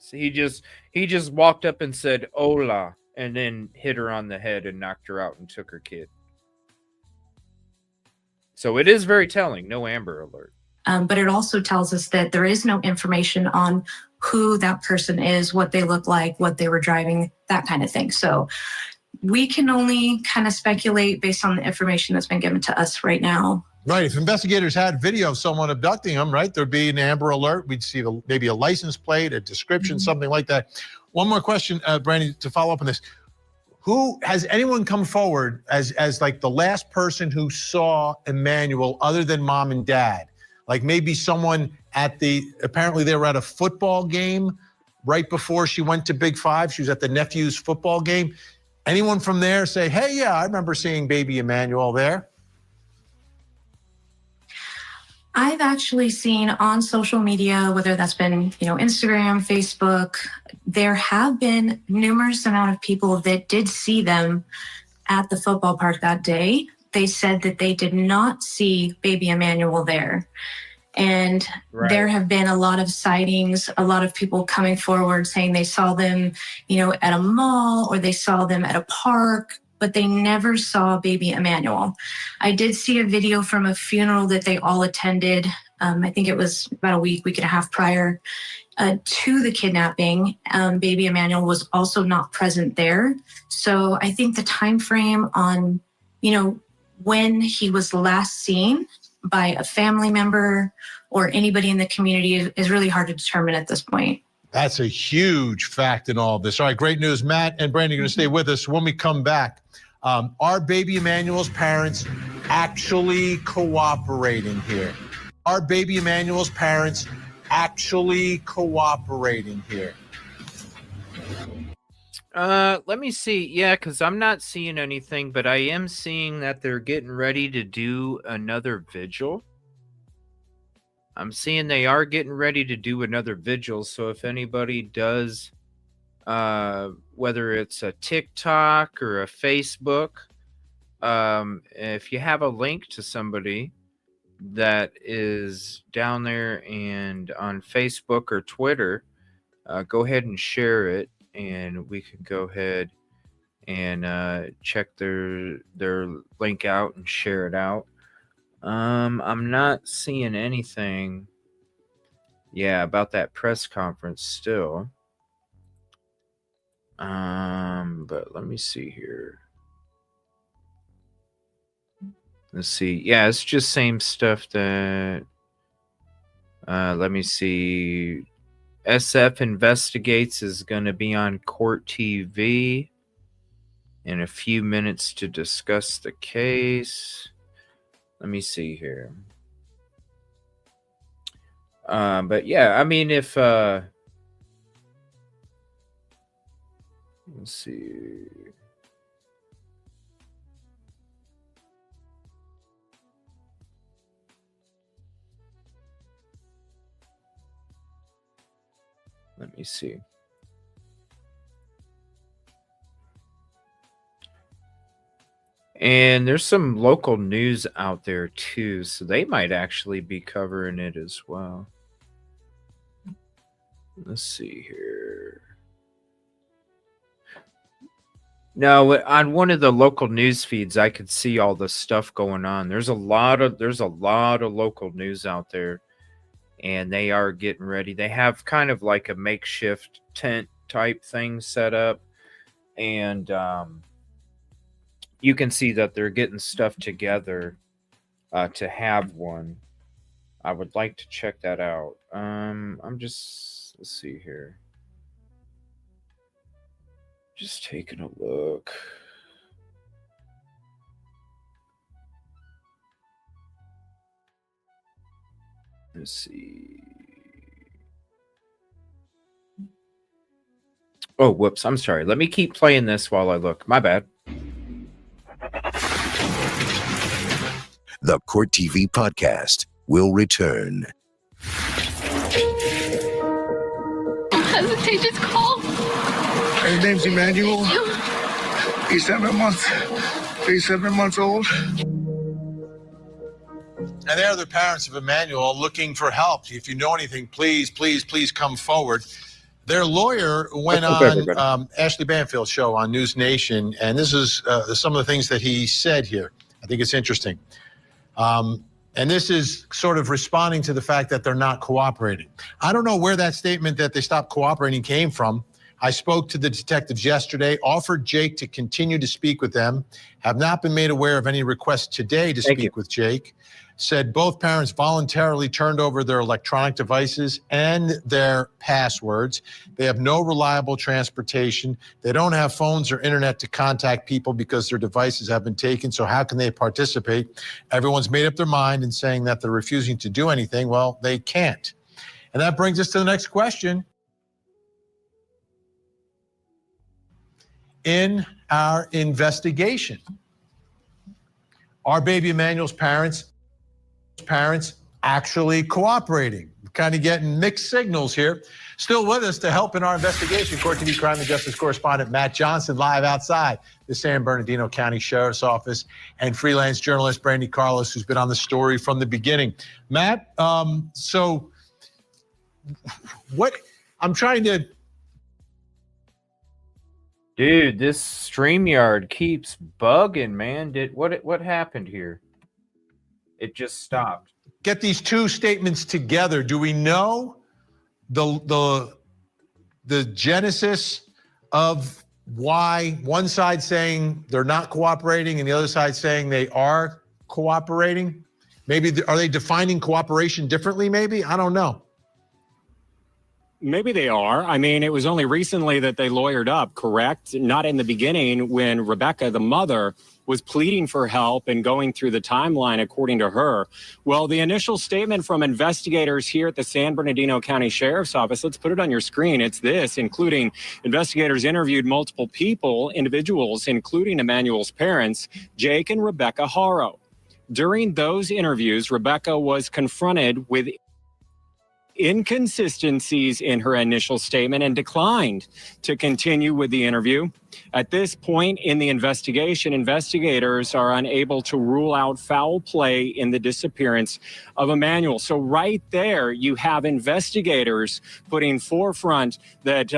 So he just walked up and said hola and then hit her on the head and knocked her out and took her kid. So it is very telling. No Amber Alert. But it also tells us that there is no information on who that person is, what they look like, what they were driving, that kind of thing. So we can only kind of speculate based on the information that's been given to us right now. Right. If investigators had video of someone abducting them, right, there'd be an Amber Alert. We'd see maybe a license plate, a description, something like that. One more question, Brandy, to follow up on this. Has anyone come forward as like the last person who saw Emmanuel other than mom and dad? Like maybe someone apparently they were at a football game right before she went to Big Five. She was at the nephew's football game. Anyone from there say, hey, yeah, I remember seeing baby Emmanuel there? I've actually seen on social media, whether that's been, Instagram, Facebook, there have been numerous amount of people that did see them at the football park that day. They said that they did not see baby Emmanuel there. And there have been a lot of sightings, a lot of people coming forward saying they saw them, at a mall or they saw them at a park, but they never saw baby Emmanuel. I did see a video from a funeral that they all attended. I think it was about a week and a half prior to the kidnapping. Baby Emmanuel was also not present there. So I think the time frame on, when he was last seen by a family member or anybody in the community is really hard to determine at this point. That's a huge fact in all of this. All right, great news. Matt and Brandon are going to stay with us. When we come back, are baby Emmanuel's parents actually cooperating here? Are baby Emmanuel's parents actually cooperating here? Let me see. Yeah, because I'm not seeing anything, but I am seeing that they're getting ready to do another vigil. I'm seeing they are getting ready to do another vigil. So if anybody does, whether it's a TikTok or a Facebook, if you have a link to somebody that is down there and on Facebook or Twitter, go ahead and share it, and we can go ahead and check their link out and share it out. I'm not seeing anything, about that press conference still. But let me see here. Let's see. Yeah, it's just same stuff that. Let me see. SF Investigates is going to be on Court TV in a few minutes to discuss the case. Let me see here. But yeah, I mean, if let's see. Let me see. And there's some local news out there too, so they might actually be covering it as well. Let's see here. No, on one of the local news feeds, I could see all the stuff going on. There's a lot of local news out there, and they are getting ready. They have kind of like a makeshift tent type thing set up, and you can see that they're getting stuff together to have one. I would like to check that out. Let's see here. Just taking a look. Let's see. Oh, whoops. I'm sorry. Let me keep playing this while I look. My bad. The Court TV podcast will return. Don't hesitate, just call. His name's Emmanuel. He's 7 months. He's 7 months old. And there are the parents of Emmanuel looking for help. If you know anything, please come forward. Their lawyer went on Ashley Banfield's show on News Nation, and this is some of the things that he said here. I think it's interesting. And this is sort of responding to the fact that they're not cooperating. I don't know where that statement that they stopped cooperating came from. I spoke to the detectives yesterday, offered Jake to continue to speak with them, have not been made aware of any requests today to speak with Jake. Said both parents voluntarily turned over their electronic devices and their passwords. They have no reliable transportation. They don't have phones or internet to contact people because their devices have been taken. So how can they participate? Everyone's made up their mind and saying that they're refusing to do anything. Well, they can't. And that brings us to the next question. In our investigation, are baby Emmanuel's parents actually cooperating. We're kind of getting mixed signals here. Still with us to help in our investigation, Court TV Crime and Justice correspondent Matt Johnson, live outside the San Bernardino County Sheriff's Office, and freelance journalist Brandy Carlos, who's been on the story from the beginning. Matt, so what I'm trying to... Dude, this StreamYard keeps bugging, man. What happened here? It just stopped. Get these two statements together. Do we know the genesis of why one side saying they're not cooperating and the other side saying they are cooperating? Maybe are they defining cooperation differently? Maybe, I don't know. Maybe they are. I mean, it was only recently that they lawyered up, correct? Not in the beginning when Rebecca, the mother, was pleading for help and going through the timeline, according to her. Well, the initial statement from investigators here at the San Bernardino County Sheriff's Office, let's put it on your screen. It's this, including investigators interviewed multiple individuals, including Emmanuel's parents, Jake and Rebecca Haro. During those interviews, Rebecca was confronted with inconsistencies in her initial statement and declined to continue with the interview. At this point in the investigation, investigators are unable to rule out foul play in the disappearance of Emmanuel. So right there, you have investigators putting forefront that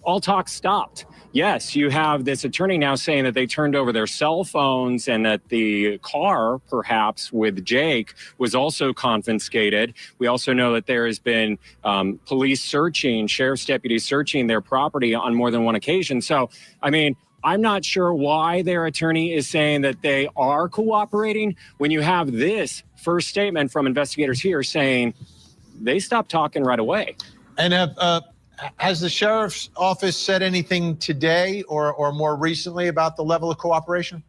all talk stopped. Yes, you have this attorney now saying that they turned over their cell phones and that the car, perhaps with Jake, was also confiscated. We also know that there has been police searching, sheriff's deputies searching their property on more than one occasion. So, I mean, I'm not sure why their attorney is saying that they are cooperating when you have this first statement from investigators here saying they stopped talking right away. And has the sheriff's office said anything today or more recently about the level of cooperation?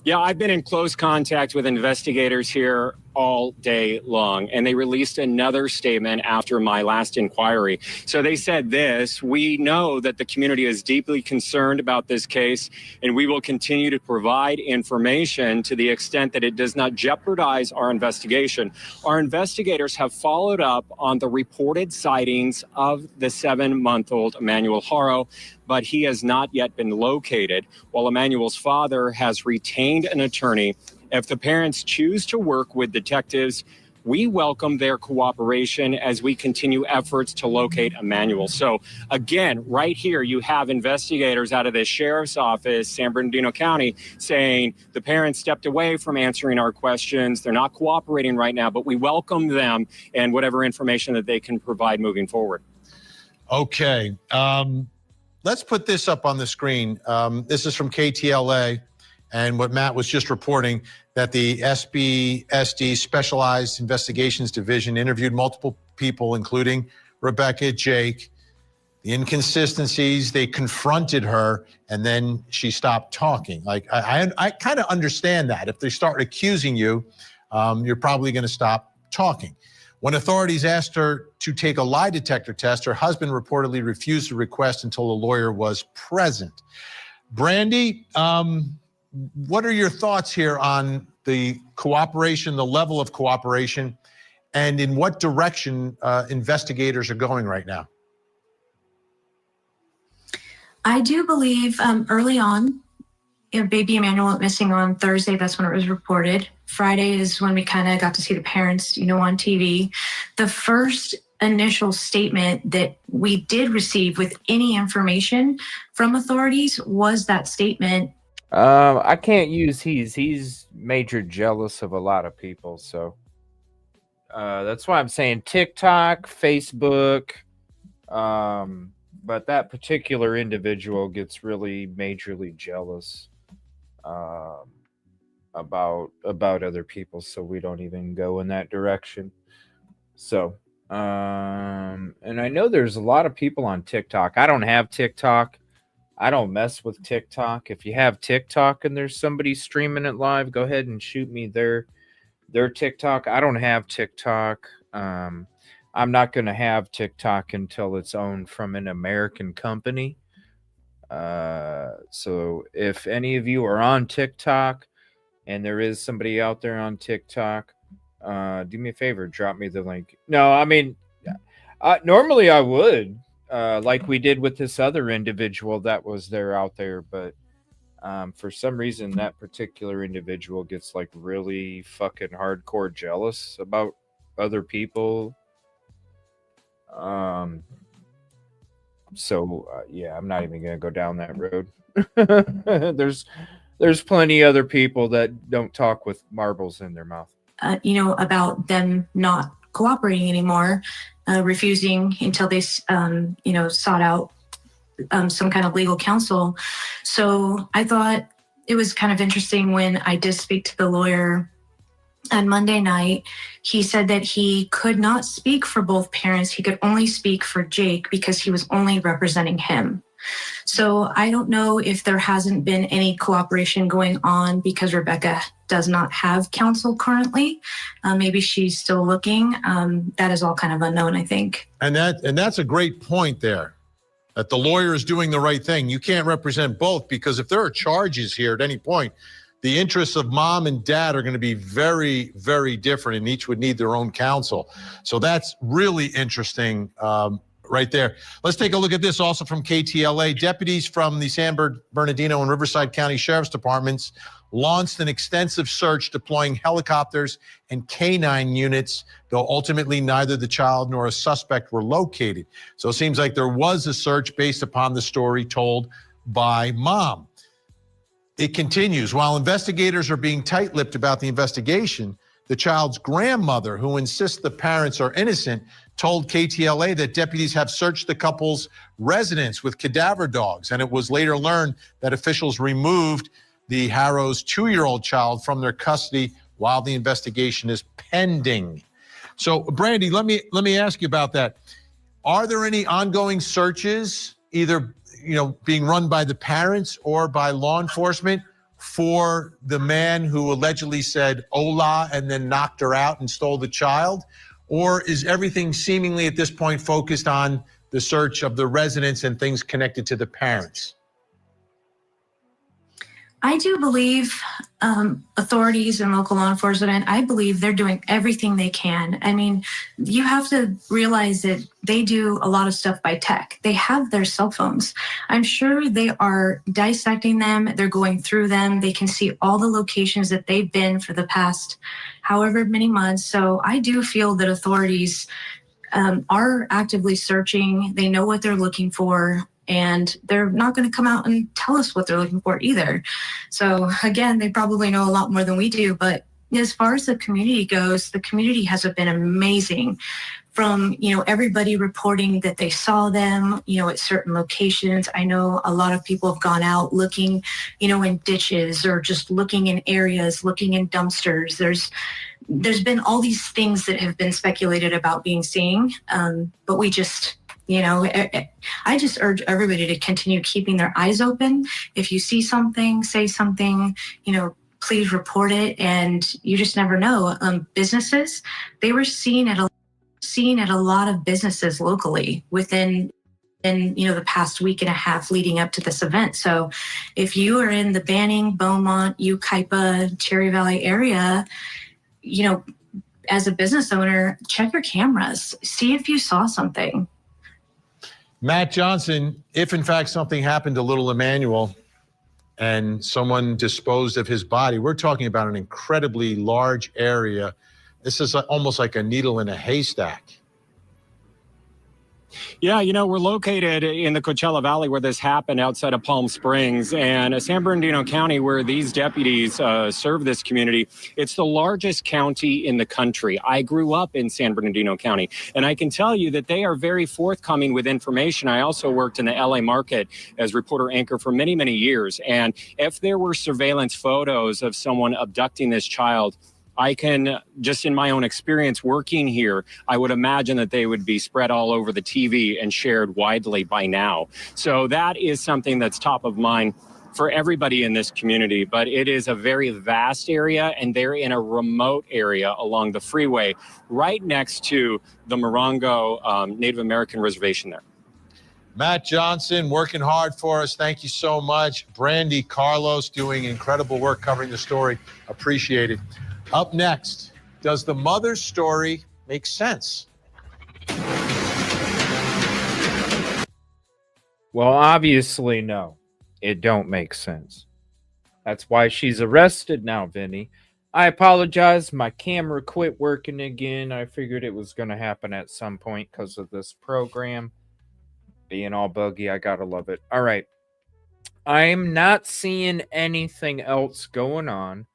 Yeah, I've been in close contact with investigators here all day long, and they released another statement after my last inquiry. So they said this: we know that the community is deeply concerned about this case, and we will continue to provide information to the extent that it does not jeopardize our investigation. Our investigators have followed up on the reported sightings of the 7-month-old Emmanuel Haro, but he has not yet been located, while Emmanuel's father has retained an attorney. If the parents choose to work with detectives, we welcome their cooperation as we continue efforts to locate Emmanuel. So again, right here, you have investigators out of the sheriff's office, San Bernardino County, saying the parents stepped away from answering our questions. They're not cooperating right now, but we welcome them and whatever information that they can provide moving forward. Okay. Let's put this up on the screen. This is from KTLA. And what Matt was just reporting, that the SBSD Specialized Investigations Division interviewed multiple people, including Rebecca, Jake. The inconsistencies, they confronted her, and then she stopped talking. Like, I kind of understand that. If they start accusing you, you're probably going to stop talking. When authorities asked her to take a lie detector test, her husband reportedly refused the request until a lawyer was present. Brandy, what are your thoughts here on the cooperation, the level of cooperation, and in what direction investigators are going right now? I do believe early on, baby Emmanuel went missing on Thursday. That's when it was reported. Friday is when we kind of got to see the parents, on TV. The first initial statement that we did receive with any information from authorities was that statement. I can't use he's major jealous of a lot of people, so that's why I'm saying TikTok, Facebook, but that particular individual gets really majorly jealous about other people, so we don't even go in that direction. So and I know there's a lot of people on TikTok. I don't have TikTok. I don't mess with TikTok. If you have TikTok and there's somebody streaming it live, go ahead and shoot me their TikTok. I don't have TikTok. I'm not going to have TikTok until it's owned from an American company. So if any of you are on TikTok and there is somebody out there on TikTok, Do me a favor, drop me the link. No, I mean, normally I would, like we did with this other individual that was there out there, but for some reason that particular individual gets like really fucking hardcore jealous about other people. Yeah, I'm not even gonna go down that road. There's plenty other people that don't talk with marbles in their mouth. About them not cooperating anymore, refusing until they, sought out some kind of legal counsel. So I thought it was kind of interesting when I did speak to the lawyer on Monday night. He said that he could not speak for both parents. He could only speak for Jake because he was only representing him. So I don't know if there hasn't been any cooperation going on because Rebecca does not have counsel currently. Maybe she's still looking. That is all kind of unknown, I think. And that's a great point there, that the lawyer is doing the right thing. You can't represent both, because if there are charges here at any point, the interests of mom and dad are going to be very, very different, and each would need their own counsel. So that's really interesting right there. Let's take a look at this also from KTLA. Deputies from the San Bernardino and Riverside County Sheriff's Departments launched an extensive search deploying helicopters and canine units, though ultimately neither the child nor a suspect were located. So it seems like there was a search based upon the story told by mom. It continues. While investigators are being tight-lipped about the investigation, the child's grandmother, who insists the parents are innocent, told KTLA that deputies have searched the couple's residence with cadaver dogs, and it was later learned that officials removed the Haro's 2-year-old child from their custody while the investigation is pending. So, Brandy, let me ask you about that. Are there any ongoing searches, either being run by the parents or by law enforcement, for the man who allegedly said hola and then knocked her out and stole the child? Or is everything seemingly at this point focused on the search of the residents and things connected to the parents? I do believe authorities and local law enforcement, I believe they're doing everything they can. I mean, you have to realize that they do a lot of stuff by tech. They have their cell phones. I'm sure they are dissecting them. They're going through them. They can see all the locations that they've been for the past however many months. So I do feel that authorities are actively searching. They know what they're looking for, and they're not going to come out and tell us what they're looking for either. So again, they probably know a lot more than we do. But as far as the community goes, the community has been amazing. From, everybody reporting that they saw them, at certain locations. I know a lot of people have gone out looking, in ditches, or just looking in areas, looking in dumpsters. There's been all these things that have been speculated about being seen. But we just, I just urge everybody to continue keeping their eyes open. If you see something, say something, please report it. And you just never know. Businesses, they were seen at a lot of businesses locally within the past week and a half leading up to this event. So if you are in the Banning, Beaumont, Yucaipa, Cherry Valley area, as a business owner, check your cameras, see if you saw something. Matt Johnson, if in fact something happened to little Emmanuel and someone disposed of his body, we're talking about an incredibly large area. This is almost like a needle in a haystack. Yeah, we're located in the Coachella Valley where this happened, outside of Palm Springs, and San Bernardino County, where these deputies serve this community. It's the largest county in the country. I grew up in San Bernardino County, and I can tell you that they are very forthcoming with information. I also worked in the LA market as reporter anchor for many, many years. And if there were surveillance photos of someone abducting this child, I can, just in my own experience working here, I would imagine that they would be spread all over the TV and shared widely by now. So that is something that's top of mind for everybody in this community. But it is a very vast area, and they're in a remote area along the freeway right next to the Morongo Native American reservation there. Matt Johnson working hard for us. Thank you so much. Brandy Carlos doing incredible work covering the story. Appreciate it. Up next, Does the mother's story make sense? Well, obviously, no. It don't make sense. That's why she's arrested now, Vinny. I apologize. My camera quit working again. I figured it was going to happen at some point because of this program being all buggy. I got to love it. All right. I'm not seeing anything else going on.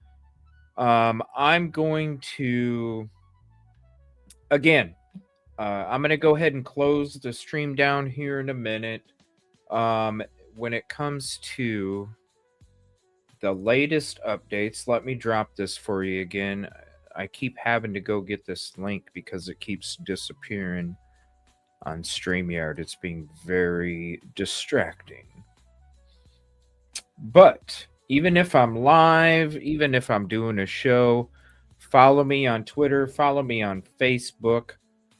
I'm going to, again, I'm going to go ahead and close the stream down here in a minute. When it comes to the latest updates, let me drop this for you again. I keep having to go get this link because it keeps disappearing on StreamYard. It's being very distracting. But even if I'm live, even if I'm doing a show, follow me on Twitter, follow me on Facebook.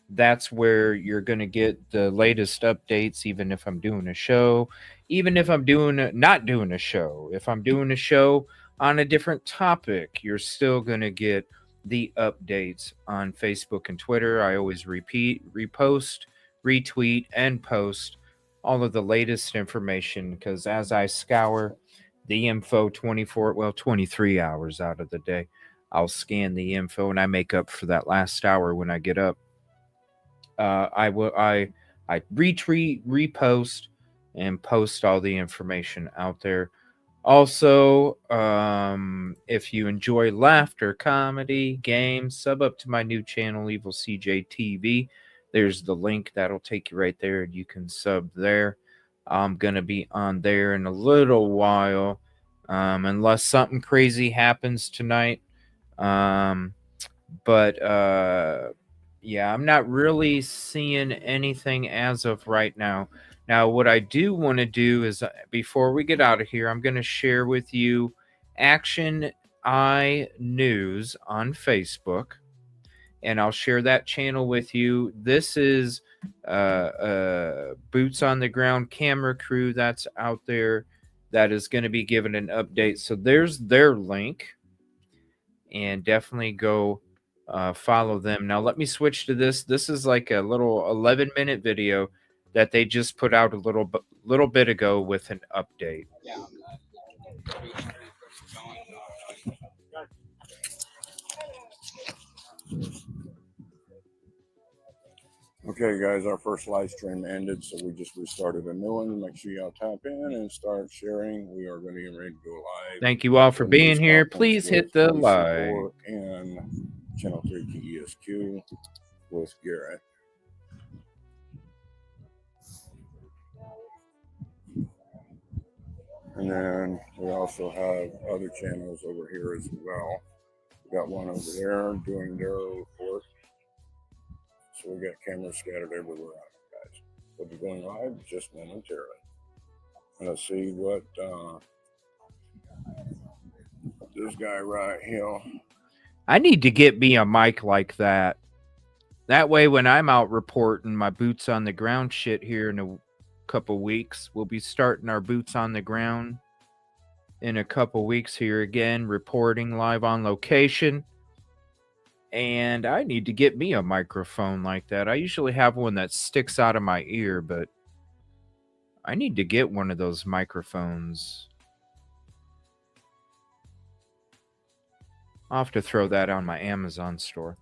That's where you're going to get the latest updates, even if I'm doing a show, even if I'm not doing a show. If I'm doing a show on a different topic, you're still going to get the updates on Facebook and Twitter. I always repost, retweet, and post all of the latest information because as I scour the info 23 hours out of the day, I'll scan the info and I make up for that last hour when I get up. I retweet, repost, and post all the information out there. Also, if you enjoy laughter, comedy, games, sub up to my new channel, EvilleCJ TV. There's the link that'll take you right there, and you can sub there. I'm gonna be on there in a little while, unless something crazy happens tonight. Yeah, I'm not really seeing anything as of right now. Now, what I do want to do is, before we get out of here, I'm going to share with you Action Eye News on Facebook, and I'll share that channel with you. This is boots on the ground camera crew that's out there that is going to be given an update. So there's their link, and definitely go follow them. Now let me switch to this. This is like a little 11-minute video that they just put out a little bit ago with an update. Okay, guys, our first live stream ended, so we just restarted a new one. Make sure y'all tap in and start sharing. We are going to get ready to go live. Thank you all for being here. Please hit the like. And Channel 3 TESQ with Garrett. And then we also have other channels over here as well. We got one over there doing their report. So we got cameras scattered everywhere, guys. We'll be going live just momentarily. And let's see what this guy right here. I need to get me a mic like that. That way, when I'm out reporting my boots on the ground shit here in a couple weeks, we'll be starting our boots on the ground in a couple weeks here again, reporting live on location. And I need to get me a microphone like that. I usually have one that sticks out of my ear, but I need to get one of those microphones. I'll have to throw that on my Amazon store.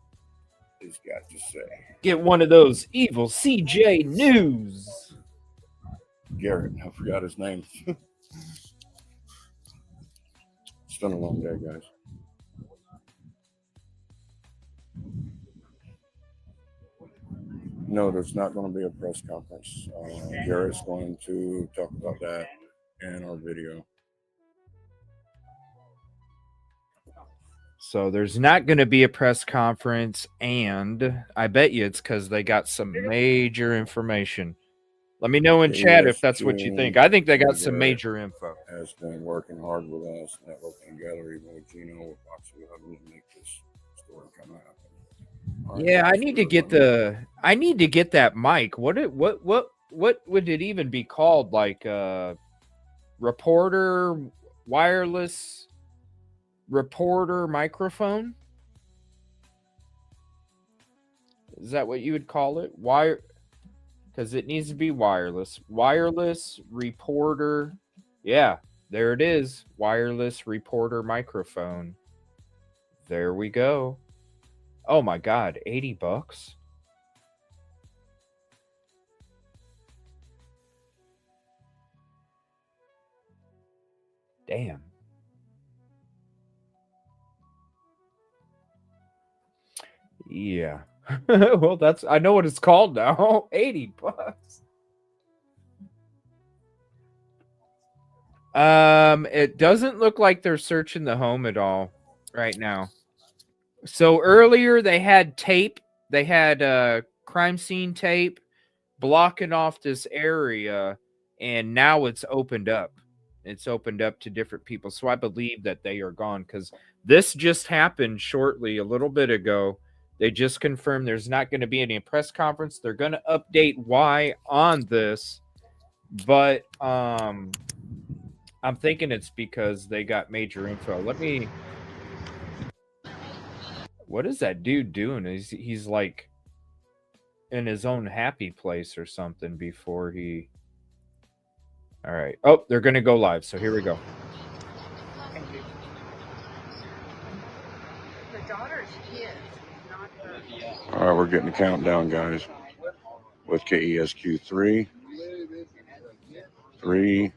He's got to say. Get one of those EvilleCJ News. Garrett, I forgot his name. It's been a long day, guys. No, there's not going to be a press conference. Garrett's going to talk about that in our video. So there's not going to be a press conference, and I bet you it's because they got some major information. Let me know in chat if that's what you think. I think they got some major info. Has been working hard with us, networking together, even with Gino, with Foxy, to make this story come out. Yeah, I need to get that mic. What would it even be called? Like reporter wireless reporter microphone? Is that what you would call it? Wire? Because it needs to be wireless. Wireless reporter. Yeah, there it is. Wireless reporter microphone. There we go. Oh my God, $80? Damn. Yeah. Well, that's, I know what it's called now. $80. It doesn't look like they're searching the home at all right now. So earlier they had tape. They had crime scene tape blocking off this area, and now it's opened up. It's opened up to different people. So I believe that they are gone, because this just happened shortly, a little bit ago. They just confirmed there's not going to be any press conference. They're going to update why on this, but I'm thinking it's because they got major info. Let me. What is that dude doing? He's like in his own happy place or something before he. All right. Oh, they're going to go live. So here we go. The daughter's kids, not the. All right, we're getting the countdown, guys. With KESQ 3, 3,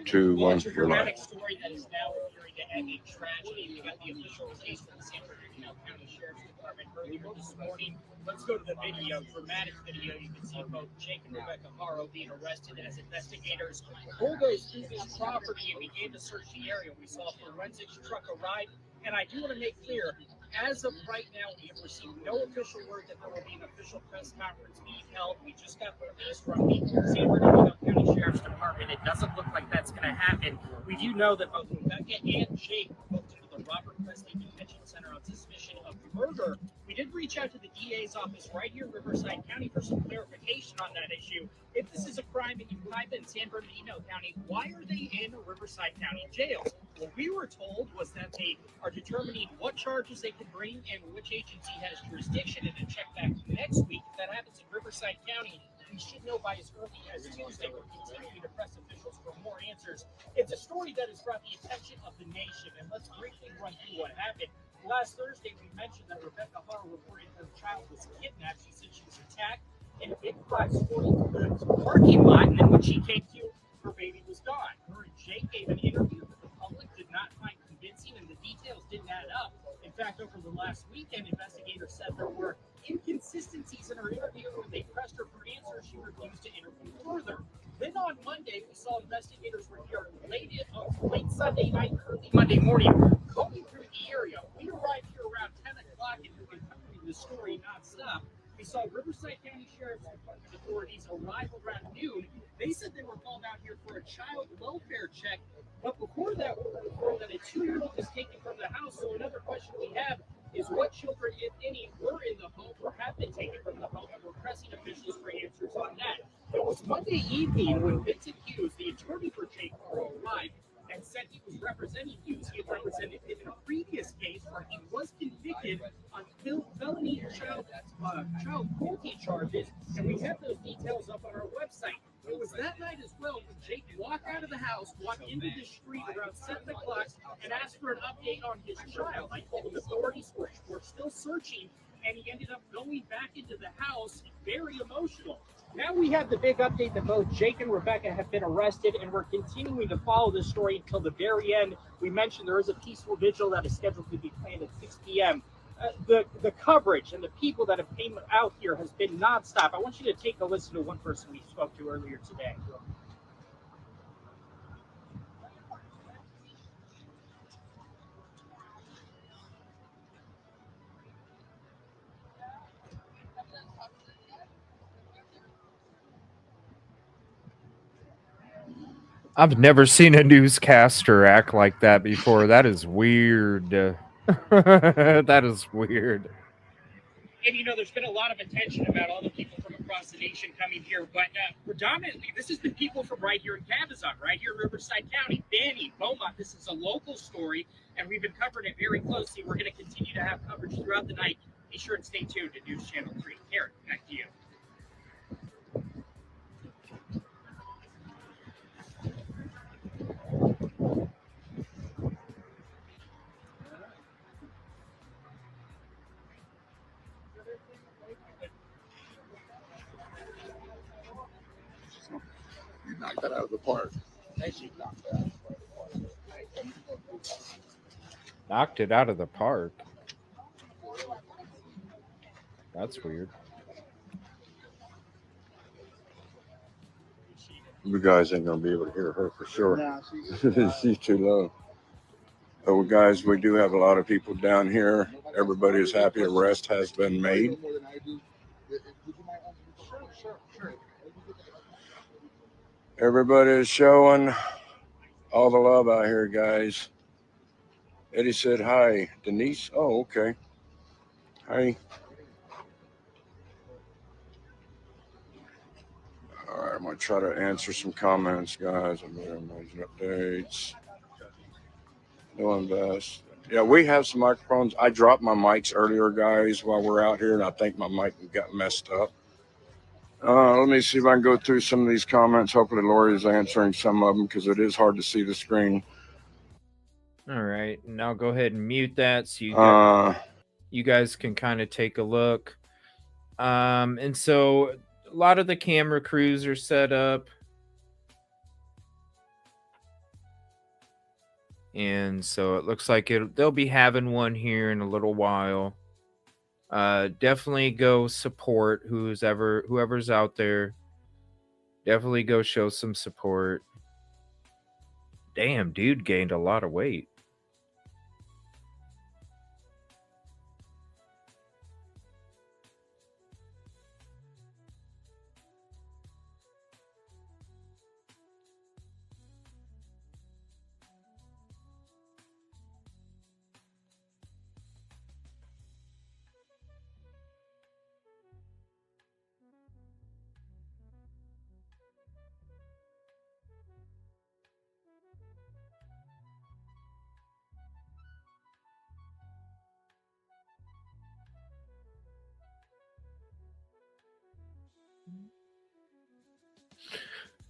2, 1. It's a dramatic story that is now appearing to end in tragedy. We got the official case from the San Bernardino County Sheriff's Department earlier this morning. Let's go to the video, dramatic video. You can see both Jake and Rebecca Haro being arrested as investigators bulldozed through this property and began to search the area. We saw a forensics truck arrive, and I do want to make clear, as of right now, we have received no official word that there will be an official press conference being held. We just got release from the San Bernardino County Sheriff's Department. It doesn't look like that's going to happen. We do know that both Rebecca and Jake were booked into the Robert Presley Detention Center on suspicion of murder. We did reach out to the DA's office right here in Riverside County for some clarification on that issue. If this is a crime in Ukiah in San Bernardino County, why are they in Riverside County Jail? What we were told was that they are determining what charges they can bring and which agency has jurisdiction, and to check back next week. If that happens in Riverside County, we should know by as early as Tuesday. We're continuing to press officials for more answers. It's a story that has brought the attention of the nation, and let's briefly run through what happened. Last Thursday, we mentioned that Rebecca Haro reported her child was kidnapped. She said she was attacked in a Big 5 sporting goods parking lot, and then when she came to, her baby was gone. Her and Jake gave an interview that the public did not find convincing, and the details didn't add up. In fact, over the last weekend, investigators said there were inconsistencies in her interview. When they pressed her for answers, she refused to interview further. Then on Monday, we saw investigators were here late Sunday night, early Monday morning, combing through the area. We arrived here around 10 o'clock and we've been covering the story nonstop. We saw Riverside County Sheriff's Department authorities arrive around noon. They said they were called out here for a child welfare check, but before that, we were informed that a 2-year-old was taken from the house. So another question we have is what children, if any, were in the home or have been taken from the home, and we're pressing officials for answers on that. It was Monday evening when Vincent Hughes, the attorney for Jake Haro, arrived and said he was representing Hughes. He had represented him in a previous case where he was convicted on felony child cruelty charges, and we have those details up on our website. It was that night as well when Jake walked out of the house, walked into the street around 7 o'clock, and asked for an update on his child. I told him authorities were still searching, and he ended up going back into the house, very emotional. Now we have the big update that both Jake and Rebecca have been arrested, and we're continuing to follow this story until the very end. We mentioned there is a peaceful vigil that is scheduled to be planned at 6 p.m. The coverage and the people that have came out here has been nonstop. I want you to take a listen to one person we spoke to earlier today. I've never seen a newscaster act like that before. That is weird. That is weird. And, you know, there's been a lot of attention about all the people from across the nation coming here, but predominantly, this is the people from right here in Cabazon, right here in Riverside County, Banning, Beaumont. This is a local story, and we've been covering it very closely. We're going to continue to have coverage throughout the night. Be sure and stay tuned to News Channel 3. Karen, back to you. You knocked that out of the park. Knocked it out of the park. That's weird. You guys ain't gonna be able to hear her for sure. She's too low. But guys, we do have a lot of people down here. Everybody is happy. Arrest has been made. Everybody is showing all the love out here, guys. Eddie said hi. Denise? Oh, okay. Hi. All right, I'm going to try to answer some comments, guys. I'm going to imagine updates. No invest. Yeah, we have some microphones. I dropped my mics earlier, guys, while we're out here, and I think my mic got messed up. Let me see if I can go through some of these comments. Hopefully Lori is answering some of them because it is hard to see the screen. All right, and I'll go ahead and mute that so you guys can kind of take a look. And so a lot of the camera crews are set up. And so it looks like they'll be having one here in a little while. Definitely go support whoever's out there. Definitely go show some support. Damn, dude gained a lot of weight.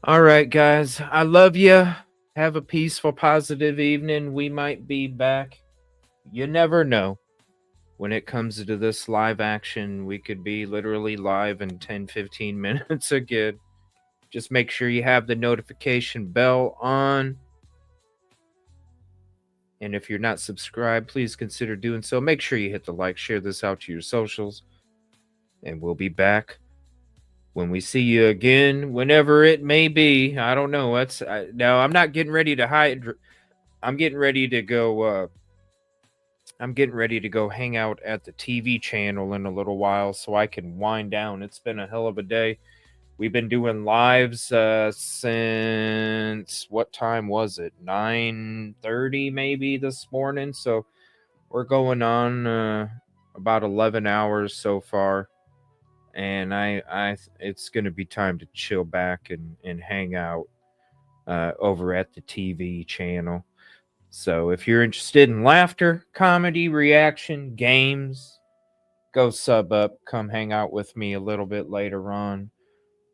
All right, guys. I love you. Have a peaceful, positive evening. We might be back. You never know. When it comes to this live action, we could be literally live in 10, 15 minutes again. Just make sure you have the notification bell on. And if you're not subscribed, please consider doing so. Make sure you hit the like, share this out to your socials. And we'll be back when we see you again, whenever it may be. I don't know. No, I'm not getting ready to hide. I'm getting ready to go. I'm getting ready to go hang out at the TV channel in a little while so I can wind down. It's been a hell of a day. We've been doing lives since, what time was it? 9:30 maybe this morning. So we're going on about 11 hours so far. And it's going to be time to chill back and hang out over at the TV channel. So if you're interested in laughter, comedy, reaction, games, go sub up. Come hang out with me a little bit later on.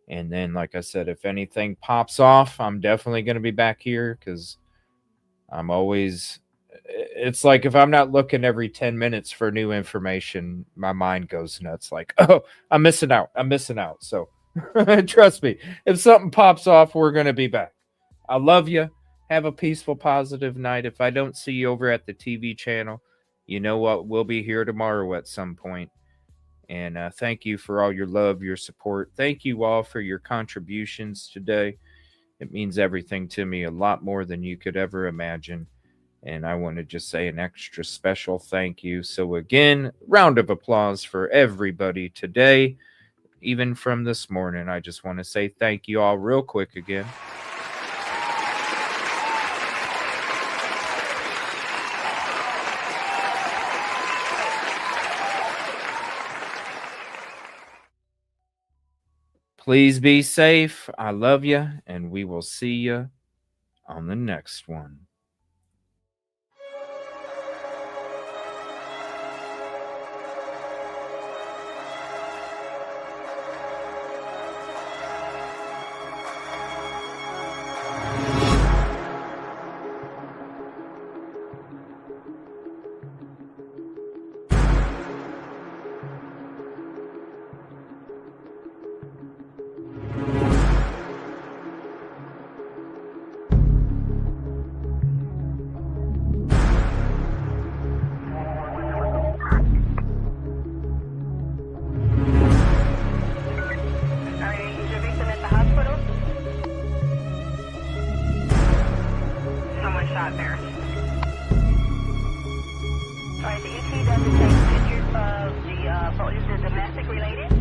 And then, like I said, if anything pops off, I'm definitely going to be back here because I'm always... It's like if I'm not looking every 10 minutes for new information, my mind goes nuts. Like, oh, I'm missing out. So trust me, if something pops off, we're going to be back. I love you. Have a peaceful, positive night. If I don't see you over at the TV channel, you know what? We'll be here tomorrow at some point. And thank you for all your love, your support. Thank you all for your contributions today. It means everything to me, a lot more than you could ever imagine. And I want to just say an extra special thank you. So again, round of applause for everybody today, even from this morning. I just want to say thank you all real quick again. Please be safe. I love you, and we will see you on the next one. right, the ET doesn't take pictures of the boat. Is it domestic related?